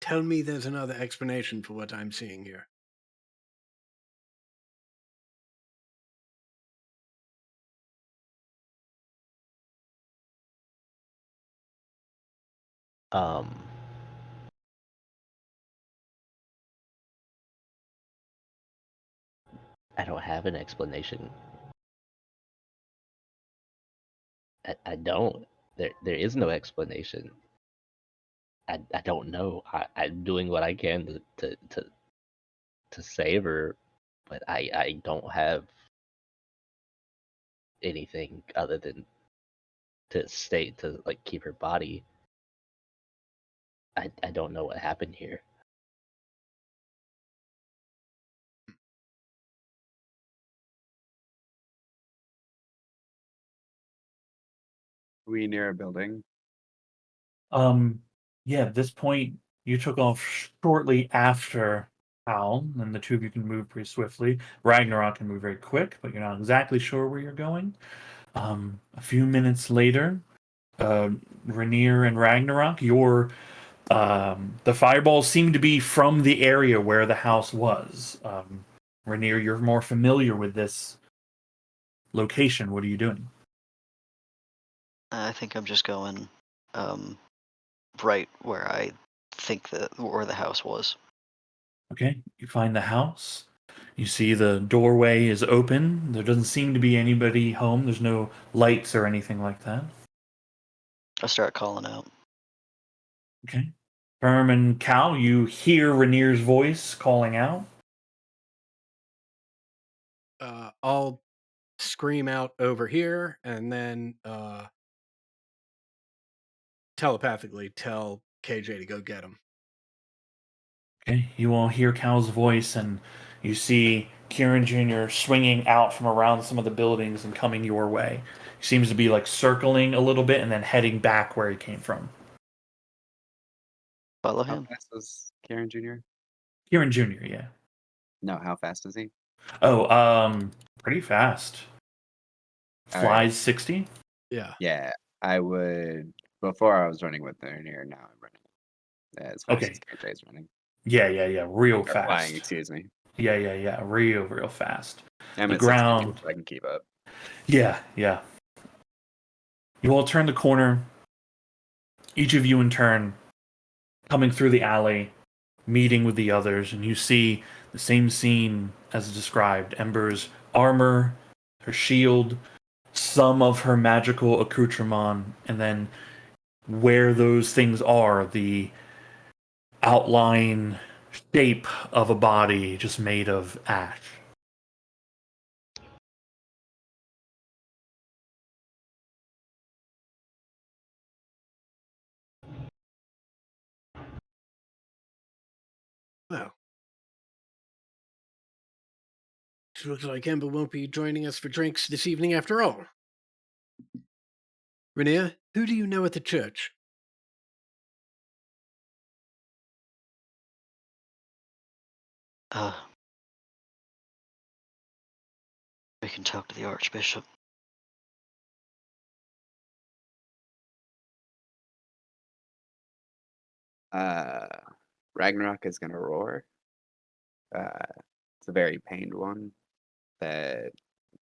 Tell me there's another explanation for what I'm seeing here. I don't have an explanation. I don't. There is no explanation. I don't know. I'm doing what I can to save her, but I don't have anything other than to like keep her body. I don't know what happened here. We near a building. Yeah, at this point, you took off shortly after Hal, and the two of you can move pretty swiftly. Ragnarok can move very quick, but you're not exactly sure where you're going. A few minutes later, Rainier and Ragnarok, the fireballs seem to be from the area where the house was. Rainier, you're more familiar with this location. What are you doing? I think I'm just going right where I think where the house was. Okay, you find the house. You see the doorway is open. There doesn't seem to be anybody home. There's no lights or anything like that. I start calling out. Okay. Firm and Cal, you hear Rainier's voice calling out. I'll scream out over here and then telepathically tell KJ to go get him. Okay, you all hear Cal's voice, and you see Kieran Jr. swinging out from around some of the buildings and coming your way. He seems to be like circling a little bit and then heading back where he came from. Follow How him. fast is Karen Jr.? Kieran Jr., yeah. No, how fast is he? Oh, pretty fast. All Flies right. 60. Yeah. Yeah, I would. Before I was running with Rainier, now I'm running as fast Okay. as KJ's running. Yeah. Real Or fast. flying, excuse me. Yeah. Real fast. I'm The at 60 ground. feet, so I can keep up. Yeah. You all turn the corner. Each of you in turn, coming through the alley, meeting with the others, and you see the same scene as described. Ember's armor, her shield, some of her magical accoutrement, and then where those things are, the outline shape of a body just made of ash. Well, it looks like Ember won't be joining us for drinks this evening after all. Rainier, who do you know at the church? We can talk to the Archbishop. Ragnarok is gonna roar. It's a very pained one that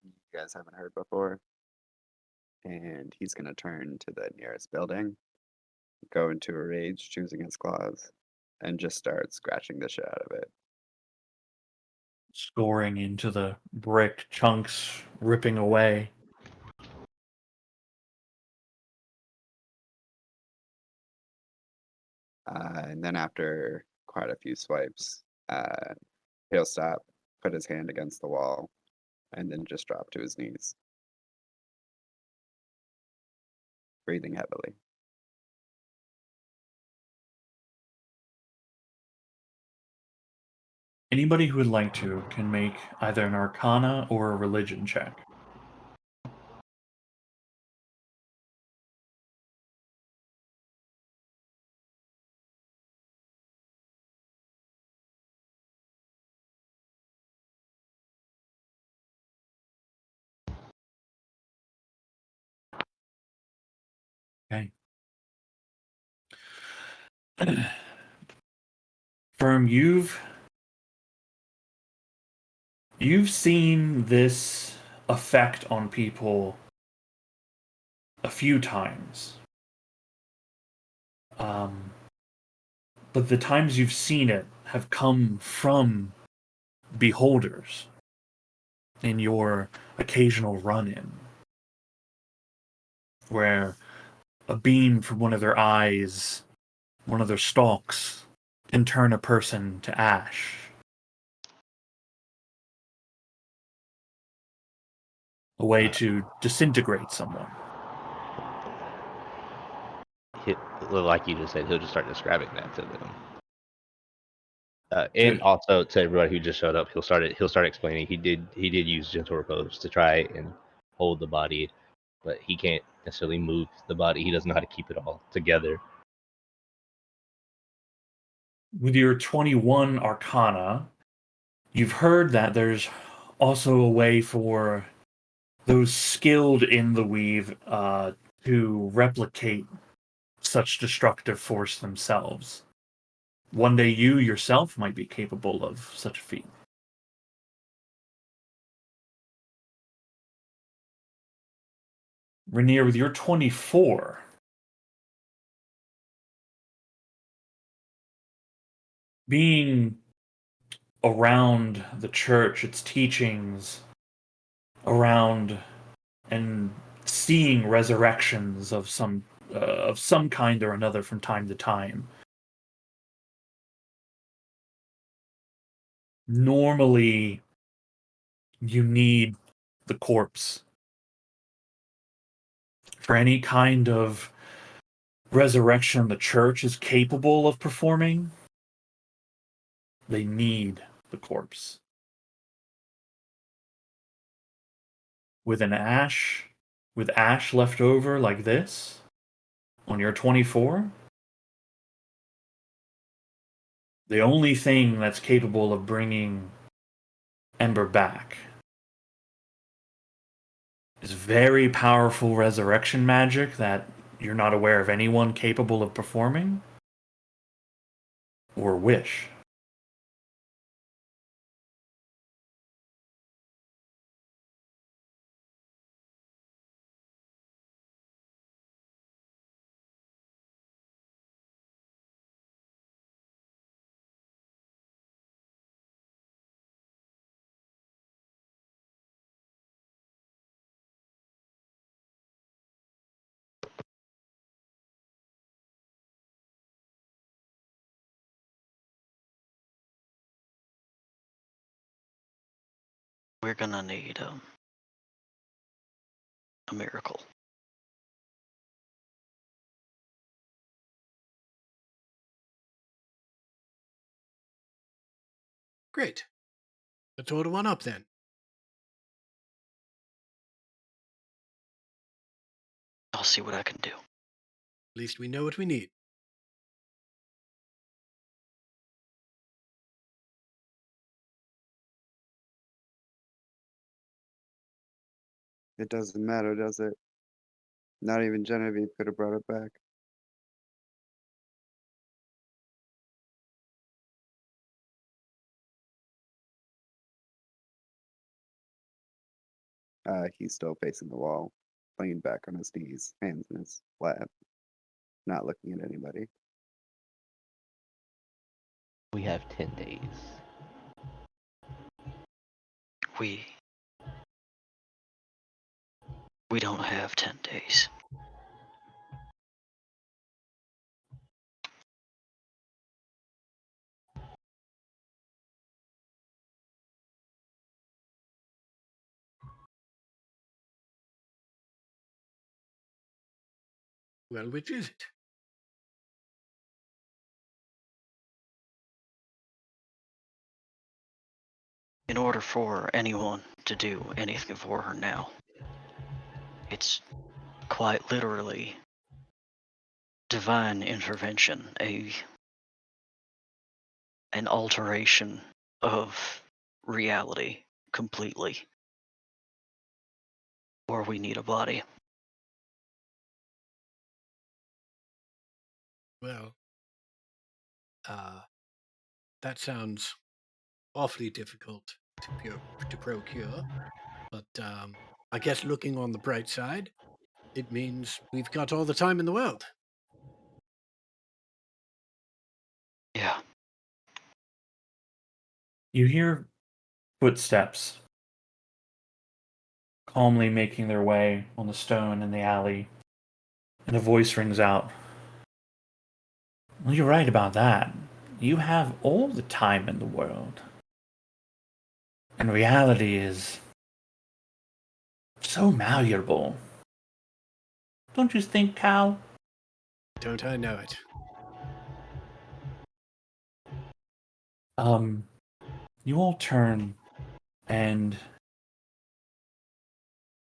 you guys haven't heard before. And he's gonna turn to the nearest building, go into a rage, choosing his claws, and just start scratching the shit out of it. Scoring into the brick, chunks ripping away. And then after quite a few swipes, he'll stop, put his hand against the wall, and then just drop to his knees, breathing heavily. Anybody who would like to can make either an Arcana or a Religion check. Okay. Firm, you've seen this effect on people a few times. But the times you've seen it have come from beholders in your occasional run-in, where a beam from one of their eyes, one of their stalks, can turn a person to ash. A way to disintegrate someone. Like you just said, he'll just start describing that to them. And Good. also to everybody who just showed up, he'll start explaining he did use gentle repose to try and hold the body, but he can't necessarily move the body. He doesn't know how to keep it all together. With your 21 Arcana, you've heard that there's also a way for those skilled in the weave to replicate such destructive force themselves. One day you yourself might be capable of such a feat. Rainier, with your 24, being around the church, its teachings, around and seeing resurrections of some kind or another from time to time. Normally, you need the corpse for any kind of resurrection the church is capable of performing. They need the corpse. With ash left over like this on your 24, the only thing that's capable of bringing Ember back is very powerful resurrection magic that you're not aware of anyone capable of performing? Or wish? We're gonna need a miracle. Great. Let's order one up then. I'll see what I can do. At least we know what we need. It doesn't matter, does it? Not even Genevieve could have brought it back. He's still facing the wall, leaning back on his knees, hands in his lap, not looking at anybody. We have 10 days. We don't have 10 days. Well, which is it? In order for anyone to do anything for her now, it's quite literally divine intervention, an alteration of reality completely. Or we need a body. Well, that sounds awfully difficult to procure, but I guess looking on the bright side, it means we've got all the time in the world. Yeah. You hear footsteps calmly making their way on the stone in the alley, and a voice rings out. Well, you're right about that. You have all the time in the world. And reality is so malleable. Don't you think, Cal? Don't I know it? You all turn, and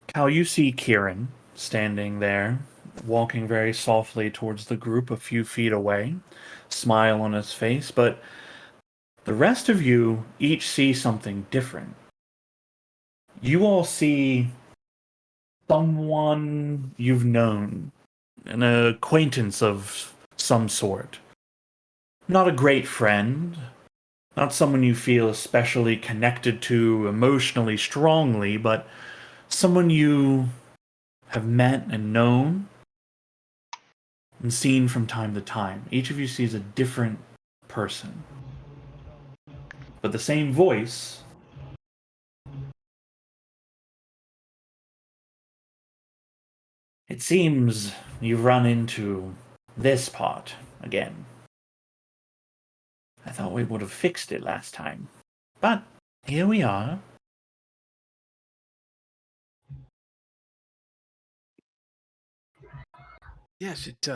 Cal, you see Kieran standing there, walking very softly towards the group a few feet away, smile on his face, but the rest of you each see something different. You all see someone you've known, an acquaintance of some sort. Not a great friend, not someone you feel especially connected to emotionally strongly, but someone you have met and known and seen from time to time. Each of you sees a different person, but the same voice. It seems you've run into this part again. I thought we would have fixed it last time, but here we are. Yes, it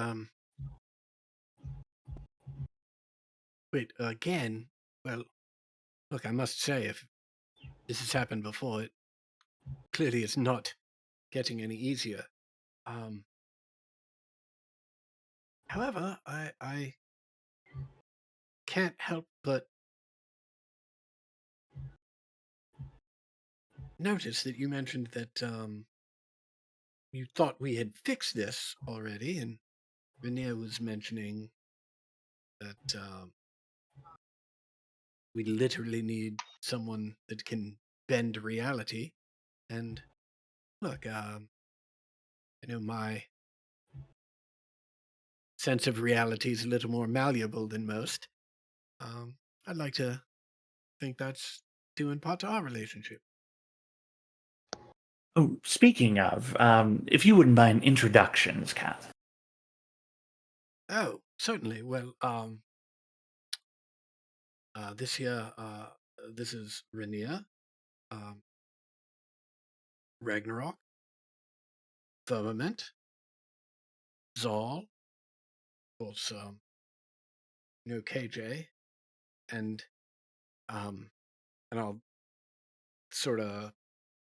wait, again. Well, look, I must say, if this has happened before, it clearly is not getting any easier. However, I can't help but notice that you mentioned that you thought we had fixed this already, and Renia was mentioning that we literally need someone that can bend reality. And look, I know my sense of reality is a little more malleable than most. I'd like to think that's due in part to our relationship. Oh, speaking of, if you wouldn't mind introductions, Kath. Oh, certainly. Well, this here, this is Renia, um, Ragnarok, Firmament, Zal, of course, KJ, and um, and I'll sort of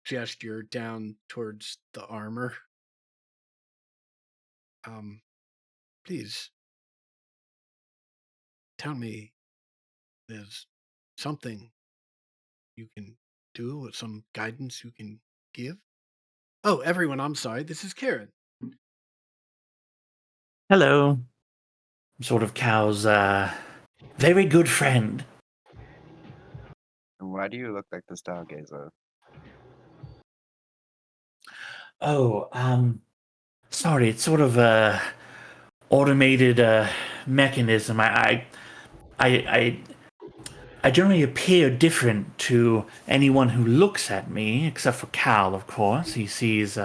gesture down towards the armor. Please tell me there's something you can do or some guidance you can give. Oh, everyone, I'm sorry. This is Karen. Hello. I'm sort of Cal's very good friend. Why do you look like the Stargazer? Oh, sorry, it's sort of a automated mechanism. I I generally appear different to anyone who looks at me, except for Cal, of course. He sees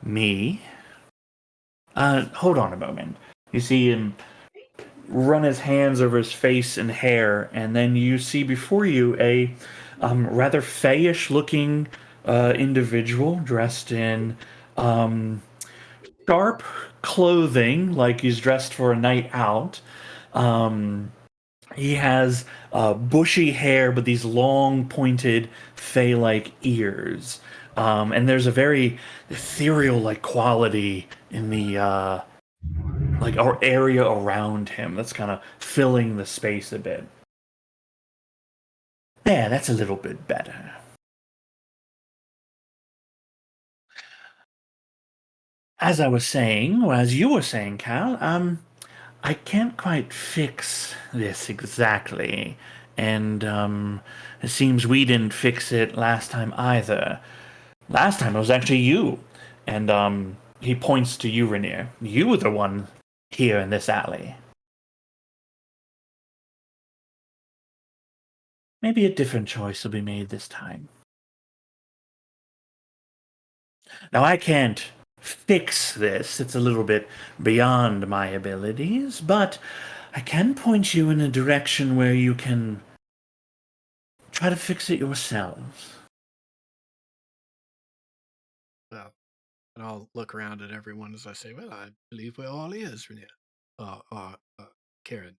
me. Hold on a moment. You see him run his hands over his face and hair, and then you see before you a rather fayish looking individual dressed in sharp clothing, like he's dressed for a night out. He has bushy hair, but these long, pointed, fey-like ears. And there's a very ethereal-like quality in the our area around him that's kind of filling the space a bit. There, that's a little bit better. As I was saying, or as you were saying, Cal, I can't quite fix this exactly, and it seems we didn't fix it last time either. Last time it was actually you, and he points to you, Rainier. You were the one here in this alley. Maybe a different choice will be made this time. Now, I can't fix this, it's a little bit beyond my abilities, but I can point you in a direction where you can try to fix it yourselves. Well, and I'll look around at everyone as I say, well, I believe we're all ears, Renia. Karen.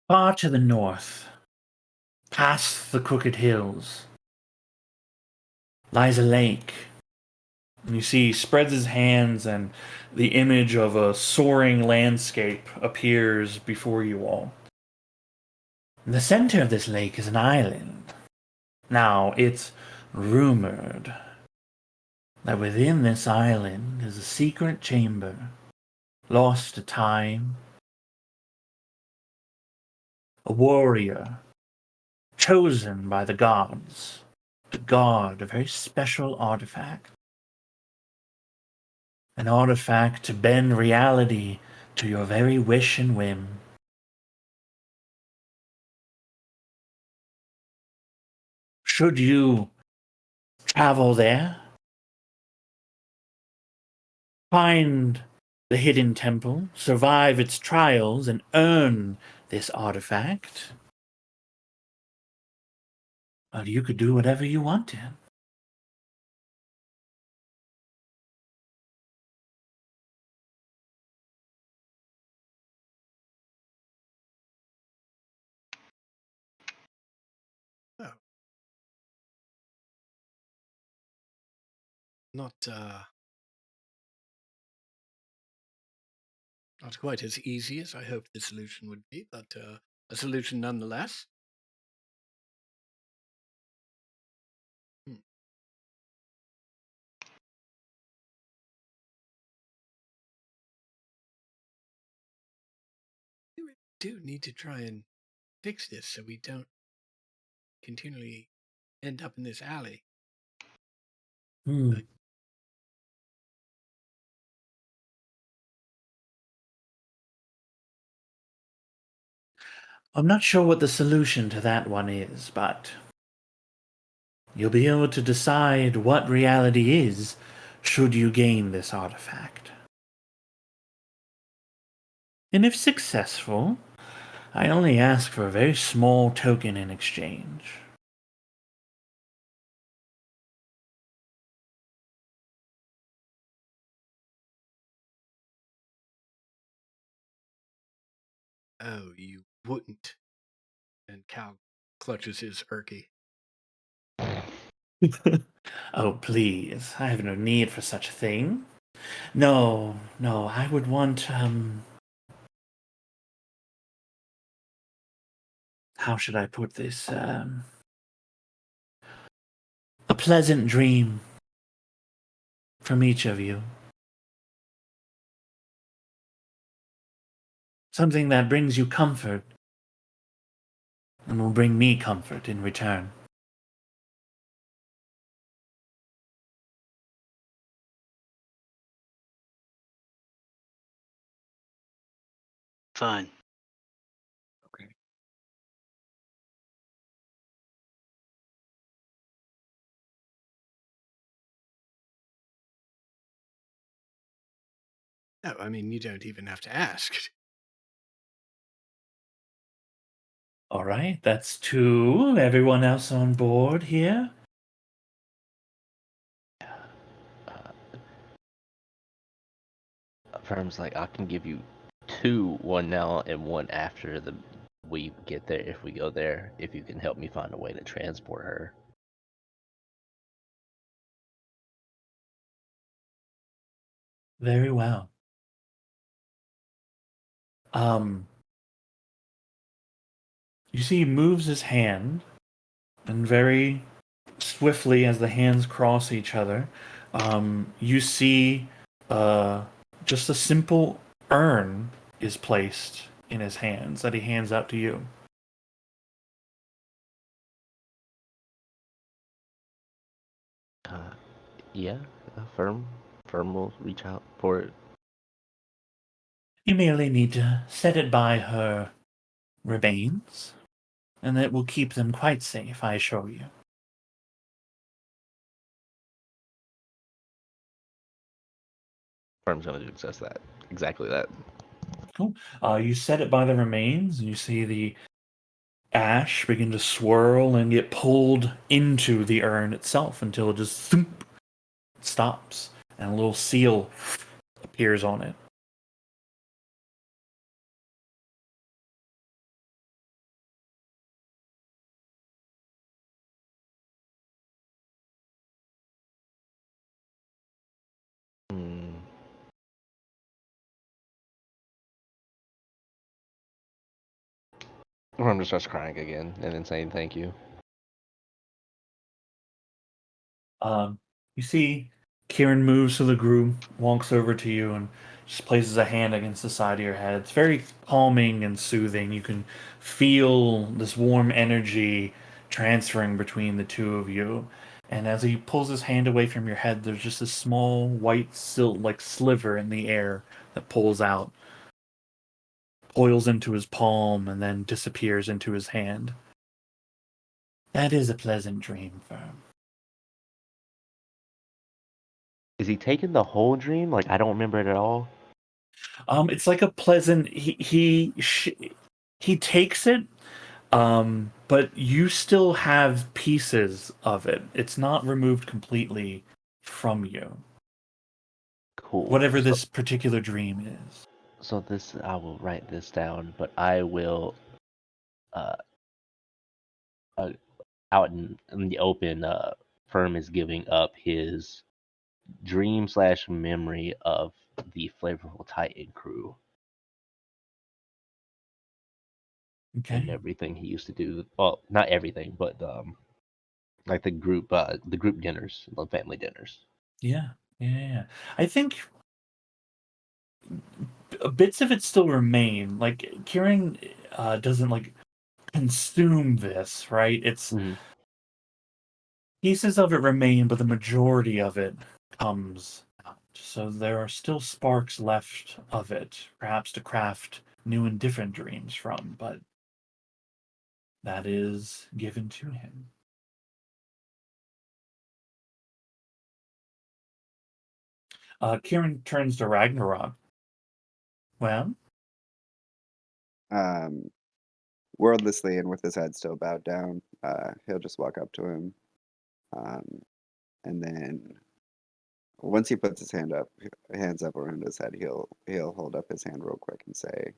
Far to the north, past the crooked hills, lies a lake. And you see, he spreads his hands, and the image of a soaring landscape appears before you all. In the center of this lake is an island. Now, it's rumored that within this island is a secret chamber, lost to time. A warrior, chosen by the gods, to guard a very special artifact. An artifact to bend reality to your very wish and whim. Should you travel there, find the hidden temple, survive its trials, and earn this artifact, well, you could do whatever you wanted. Oh. Not quite as easy as I hoped the solution would be, but a solution nonetheless. do need to try and fix this so we don't continually end up in this alley. Hmm. I'm not sure what the solution to that one is, but you'll be able to decide what reality is should you gain this artifact. And if successful, I only ask for a very small token in exchange. Oh, you wouldn't. And Cal clutches his Erky. Oh, please, I have no need for such a thing. No, I would want, how should I put this? A pleasant dream from each of you. Something that brings you comfort and will bring me comfort in return. Fine. Okay. No, I mean, you don't even have to ask. All right, that's two. Everyone else on board here? Firm's like, I can give you two, one now and one after we get there, if we go there, if you can help me find a way to transport her. Very well. You see, he moves his hand, and very swiftly as the hands cross each other, you see just a simple urn is placed in his hands that he hands out to you. Yeah, Firm will reach out for it. You merely need to set it by her remains, and it will keep them quite safe, I assure you. Firm's going to do exactly that. Cool. You set it by the remains, and you see the ash begin to swirl and get pulled into the urn itself until it just thump, stops, and a little seal appears on it. Hmm. Firm just starts crying again and then saying thank you. You see Kieran moves to the group, walks over to you, and just places a hand against the side of your head. It's very calming and soothing. You can feel this warm energy transferring between the two of you. And as he pulls his hand away from your head, there's just a small white like sliver in the air that pulls out, coils into his palm, and then disappears into his hand. That is a pleasant dream, Firm. Is he taking the whole dream? Like, I don't remember it at all. It's like a pleasant. He takes it, but you still have pieces of it. It's not removed completely from you. Cool. Whatever this particular dream is. So I will write this down, but I will, uh, out in the open, Firm is giving up his dream/memory of the Flavorful Titan crew and Okay. everything he used to do. Well, not everything, but like the group dinners, the family dinners. Yeah. I think bits of it still remain. Like Kieran doesn't like consume this, right? It's Mhm. pieces of it remain, but the majority of it comes out. So there are still sparks left of it, perhaps to craft new and different dreams from, but that is given to him. Kieran turns to Ragnarok. Well, Um, wordlessly and with his head still bowed down, he'll just walk up to him, um, and then once he puts his hands up around his head, he'll hold up his hand real quick and say,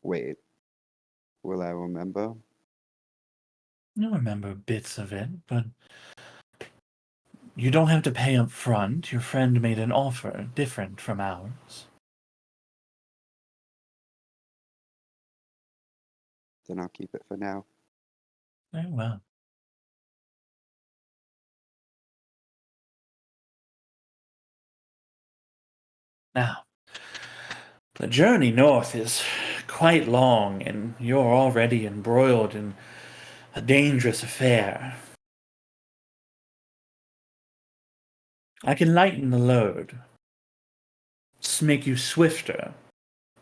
"Wait, will I remember?" I remember bits of it, but you don't have to pay up front. Your friend made an offer different from ours. Then I'll keep it for now. Very well. Now, the journey north is quite long, and you're already embroiled in a dangerous affair. I can lighten the load, make you swifter,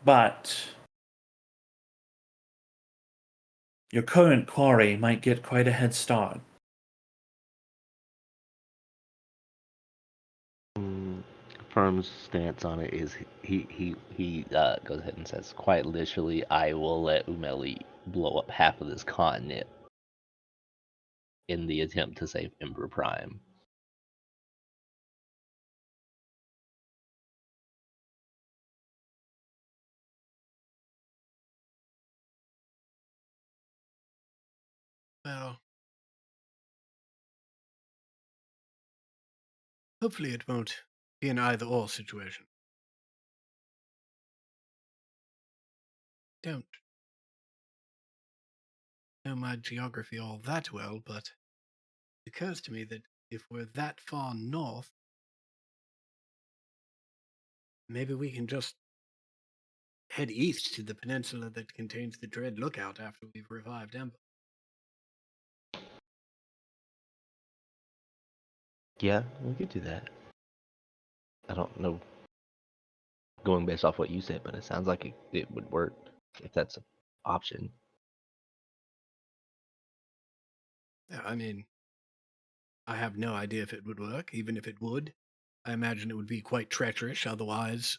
but your current quarry might get quite a head start. Firm's stance on it is he goes ahead and says quite literally, I will let Umeli blow up half of this continent in the attempt to save Emperor Prime. Well, hopefully it won't be an either-or situation. Don't know my geography all that well, but it occurs to me that if we're that far north, maybe we can just head east to the peninsula that contains the Dread Lookout after we've revived Ember. Yeah, we could do that. I don't know, going based off what you said, but it sounds like it would work if that's an option. Yeah, I mean, I have no idea if it would work. Even if it would, I imagine it would be quite treacherous. Otherwise,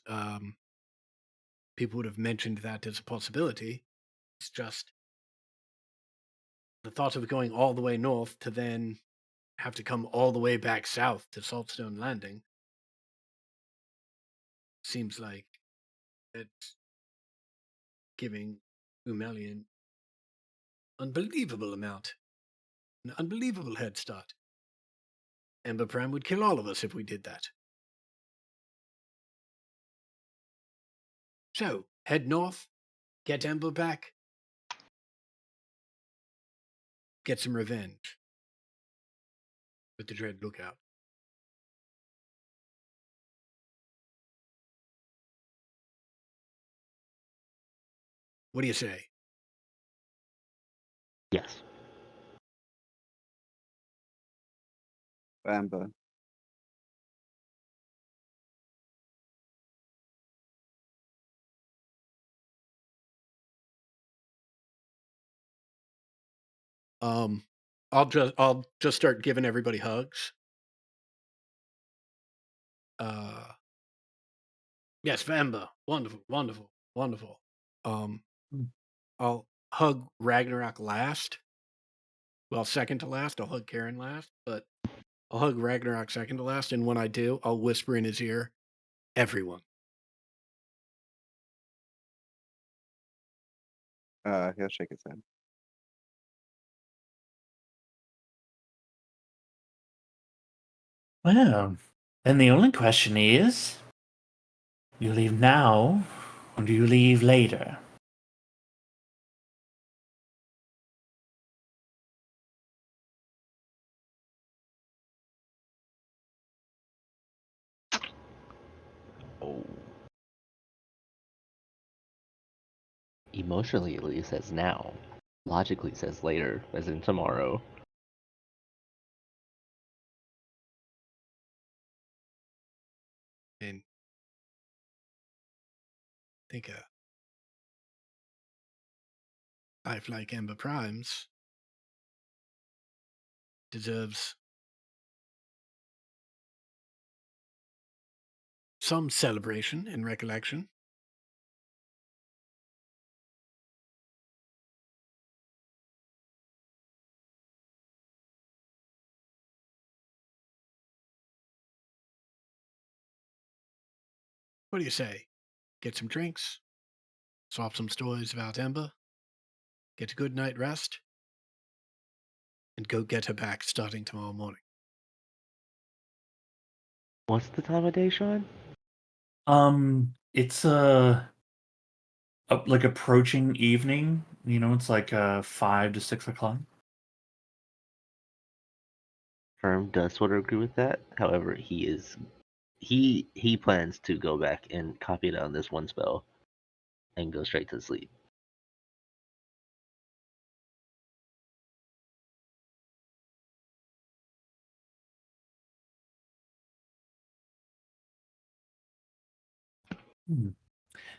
people would have mentioned that as a possibility. It's just the thought of going all the way north to then have to come all the way back south to Saltstone Landing seems like it's giving Umelian unbelievable amount, an unbelievable head start. Ember Prime would kill all of us if we did that. So, head north, get Ember back, get some revenge with the Dread Lookout. What do you say? Yes. Amber, I'll just start giving everybody hugs. Yes, Vamba. Wonderful, wonderful, wonderful. Hmm. I'll hug Ragnarok last. Well, second to last. I'll hug Karen last, but I'll hug Ragnarok second to last. And when I do, I'll whisper in his ear, everyone. he'll shake his head. Well, then the only question is, you leave now, or do you leave later? Oh. Emotionally, it says now. Logically, it says later, as in tomorrow. And I think a life like Ember Prime's deserves some celebration and recollection. What do you say? Get some drinks, swap some stories about Ember, get a good night rest, and go get her back starting tomorrow morning. What's the time of day, Sean? It's like approaching evening. You know, it's like 5 to 6 o'clock. Firm does sort of agree with that. However, he plans to go back and copy down this one spell and go straight to sleep.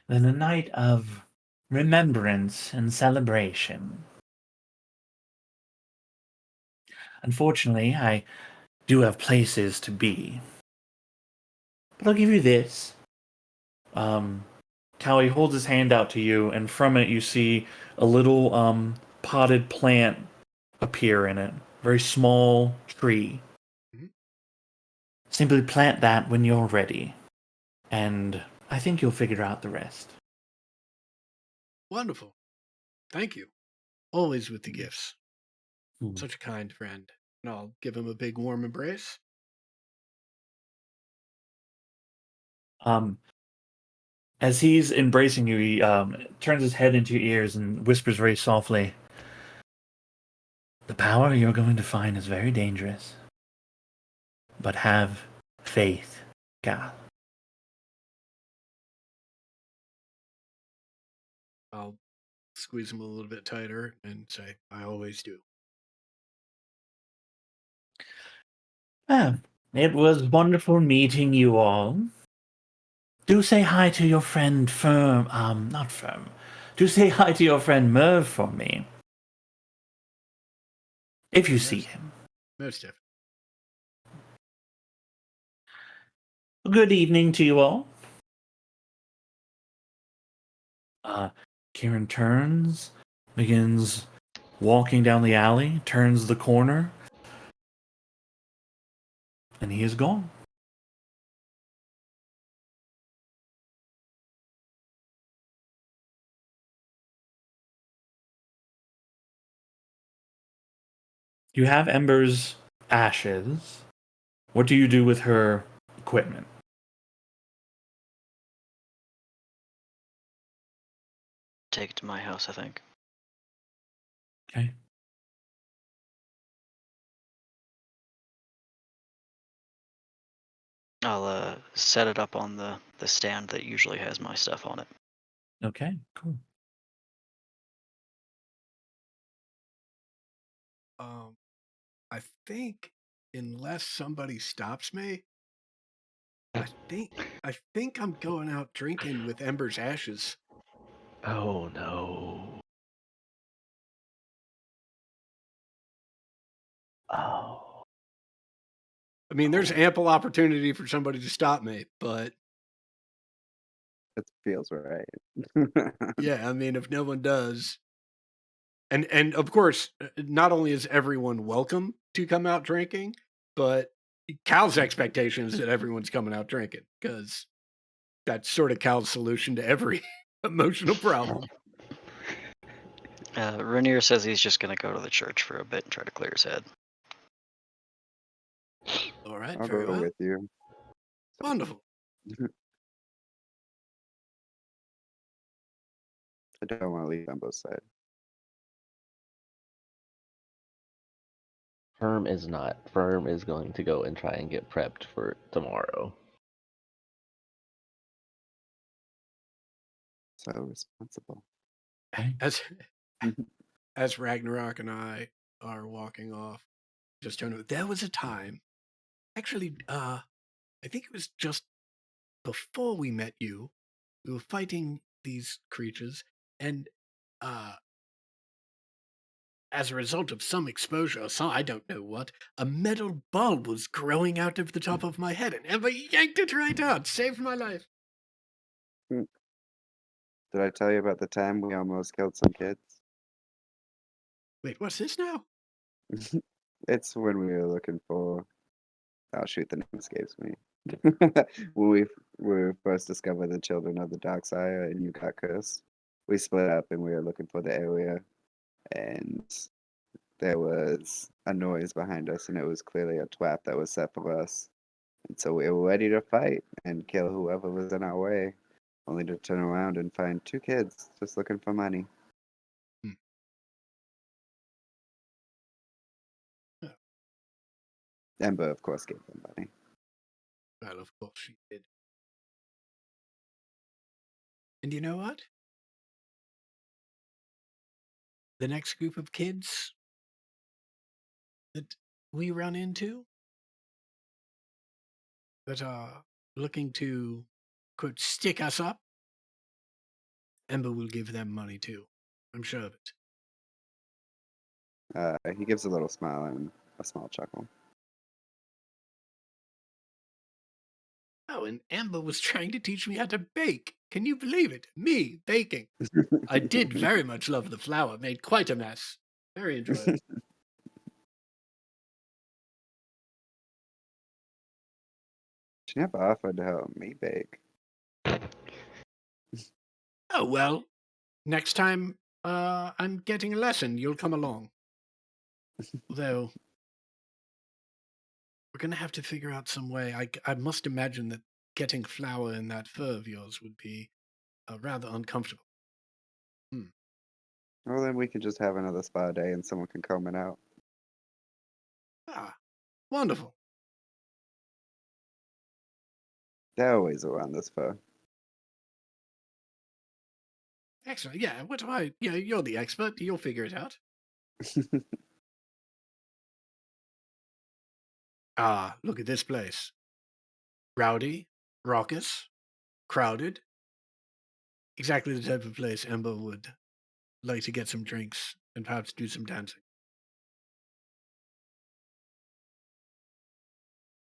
Then a night of remembrance and celebration. Unfortunately, I do have places to be. But I'll give you this. Callie holds his hand out to you, and from it you see a little potted plant appear in it. Very small tree. Mhm. Simply plant that when you're ready. And I think you'll figure out the rest. Wonderful. Thank you. Always with the gifts. Hmm. Such a kind friend. And I'll give him a big warm embrace. Um, as he's embracing you, he turns his head into your ears and whispers very softly, "The power you're going to find is very dangerous. But have faith, Gal." I'll squeeze him a little bit tighter and say, I always do. Ah, it was wonderful meeting you all. Do say hi to your friend not Firm. Do say hi to your friend Merv for me. If you see him. Most definitely. Good evening to you all. Kieran turns, begins walking down the alley, turns the corner, and he is gone. You have Ember's ashes. What do you do with her equipment? Take it to my house, I think. Okay. I'll set it up on the stand that usually has my stuff on it. Okay, cool. I think unless somebody stops me, I think I'm going out drinking with Ember's ashes. Oh no. Oh. I mean, there's ample opportunity for somebody to stop me, but It feels right. yeah, I mean, if no one does, and of course, not only is everyone welcome to come out drinking, but Cal's expectation is that everyone's coming out drinking because that's sort of Cal's solution to every emotional problem. Rainier says he's just going to go to the church for a bit and try to clear his head. All right, I'll very go well. with you. Wonderful. I don't want to leave on both sides. Firm is not. Firm is going to go and try and get prepped for tomorrow. So responsible. Okay. As Ragnarok and I are walking off, just turn over. There was a time, actually, I think it was just before we met you. We were fighting these creatures, and as a result of some exposure, or some, I don't know what, a metal bulb was growing out of the top of my head, and Emma yanked it right out, saved my life. Did I tell you about the time we almost killed some kids? Wait, what's this now? It's when we were looking for. Oh shoot, the name escapes me. when we first discovered the children of the Dark Sire and you got cursed, we split up and we were looking for the area, and there was a noise behind us, and it was clearly a trap that was set for us. And so we were ready to fight and kill whoever was in our way, only to turn around and find two kids just looking for money. Hmm. Oh, Ember, of course, gave them money. well, of course she did. And you know what? The next group of kids that we run into that are looking to, quote, stick us up, Ember will give them money too. I'm sure of it. He gives a little smile and a small chuckle. Oh, and Amber was trying to teach me how to bake. Can you believe it? Me, baking. I did very much love the flour, made quite a mess. Very enjoyable. She never offered to help me bake. Oh, well, next time I'm getting a lesson, you'll come along. Although, we're going to have to figure out some way. I must imagine that getting flour in that fur of yours would be rather uncomfortable. Well, then we can just have another spa day and someone can comb it out. Ah, wonderful. They're always around this fur. Excellent. Yeah, what do I... Yeah, you're the expert. You'll figure it out. Ah, look at this place. Rowdy, raucous, crowded. Exactly the type of place Ember would like to get some drinks and perhaps do some dancing.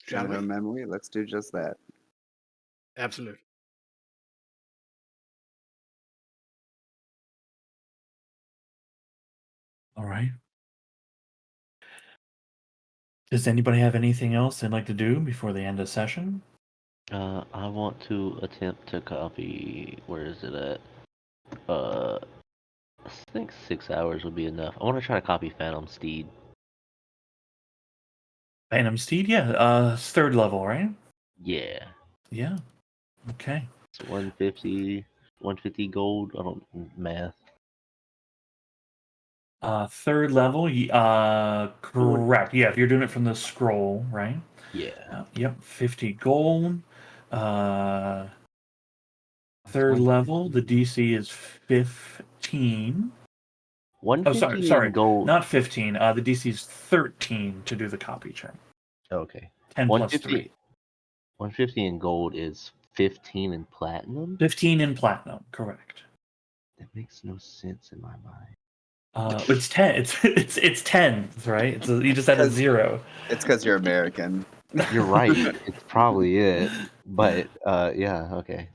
Shall In her we? memory, let's do just that. Absolutely. All right. Does anybody have anything else they'd like to do before they end the session? I want to attempt to copy. Where is it at? I think 6 hours would be enough. I want to try to copy Phantom Steed. Phantom Steed, yeah. It's 3rd level, right? Yeah, Yeah. Okay. it's 150 gold. I don't math. 3rd level, correct. Yeah, if you're doing it from the scroll, right? Yeah, Yep, 50 gold. Uh, It's 3rd level, 150. the DC is 15. Oh, 150 sorry, in gold. not 15. The DC is 13 to do the copy check. Okay, 10 plus 150. 3. 150 in gold is 15 in platinum. 15 in platinum, correct. That makes no sense in my mind. It's 10. It's 10s, right? You just added 0. It's because you're American. You're right. It's probably it. But yeah, okay.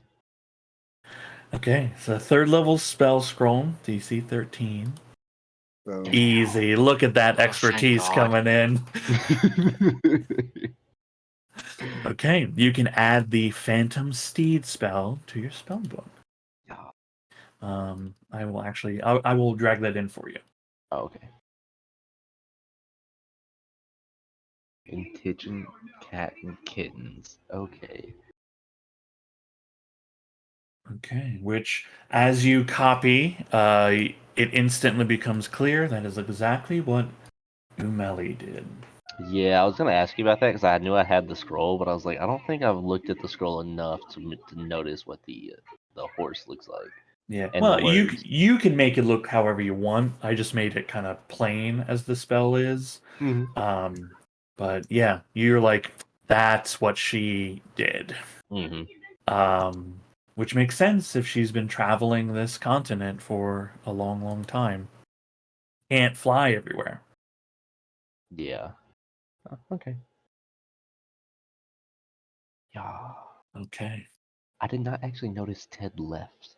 Okay, so 3rd level spell scroll, DC 13. So, Easy. Look at that Oh, thank expertise God. coming in. Okay, you can add the Phantom Steed spell to your spell book. Yeah. I will actually, I will drag that in for you. Oh, okay. Contingent cat and kittens. Okay. Okay, which as you copy, it instantly becomes clear that is exactly what Umeli did. Yeah, I was gonna ask you about that because I knew I had the scroll, but I was like, I don't think I've looked at the scroll enough to notice what the horse looks like. Yeah. And Well, the you words. you can make it look however you want. I just made it kind of plain as the spell is. Mm-hmm. But yeah, you're like, that's what she did. Mm-hmm. Which makes sense if she's been traveling this continent for a long, long time. Can't fly everywhere. Yeah. Oh, okay. Yeah. Okay. I did not actually notice Ted left.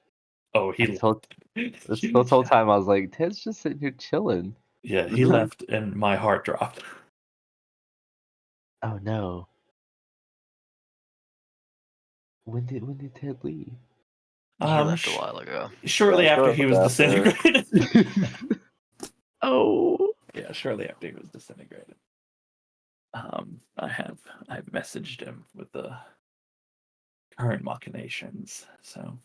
Oh, he This whole, left. this whole time I was like, Ted's just sitting here chilling. Yeah, he left, and my heart dropped. Oh no. When did Ted leave? He left a Sh- while ago. shortly Yeah, after shortly he was after. disintegrated. Oh. Yeah, shortly after he was disintegrated. I've messaged him with the current machinations, so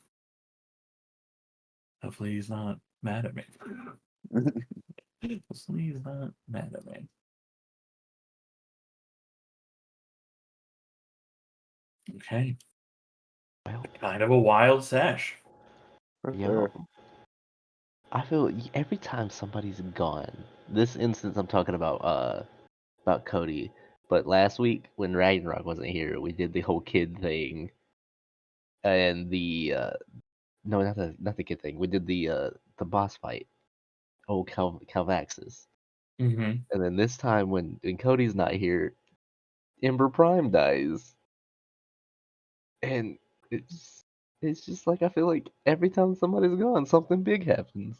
hopefully he's not mad at me. Hopefully he's not mad at me. Okay, Well, kind of a wild sesh. For yo. sure. I feel every time somebody's gone. This instance I'm talking about Cody. But last week when Ragnarok wasn't here, we did the whole kid thing. And the no, not the kid thing. We did the boss fight. Oh, Calvaxis. Mm-hmm. And then this time when Cody's not here, Ember Prime dies. And it's just like I feel like every time somebody's gone, something big happens.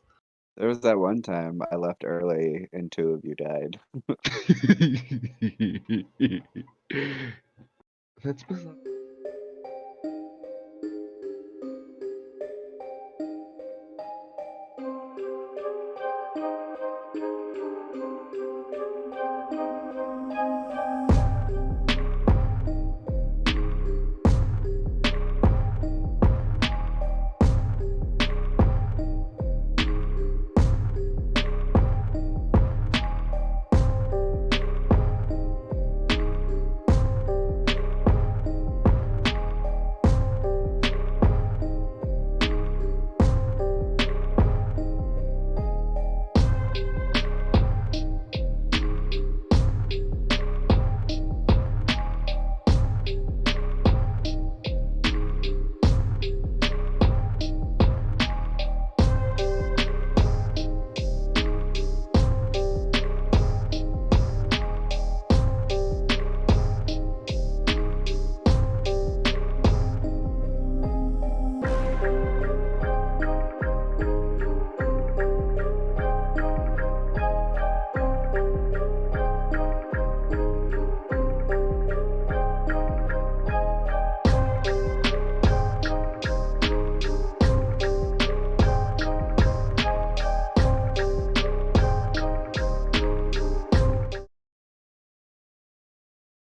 There was that one time I left early and 2 of you died. That's bizarre.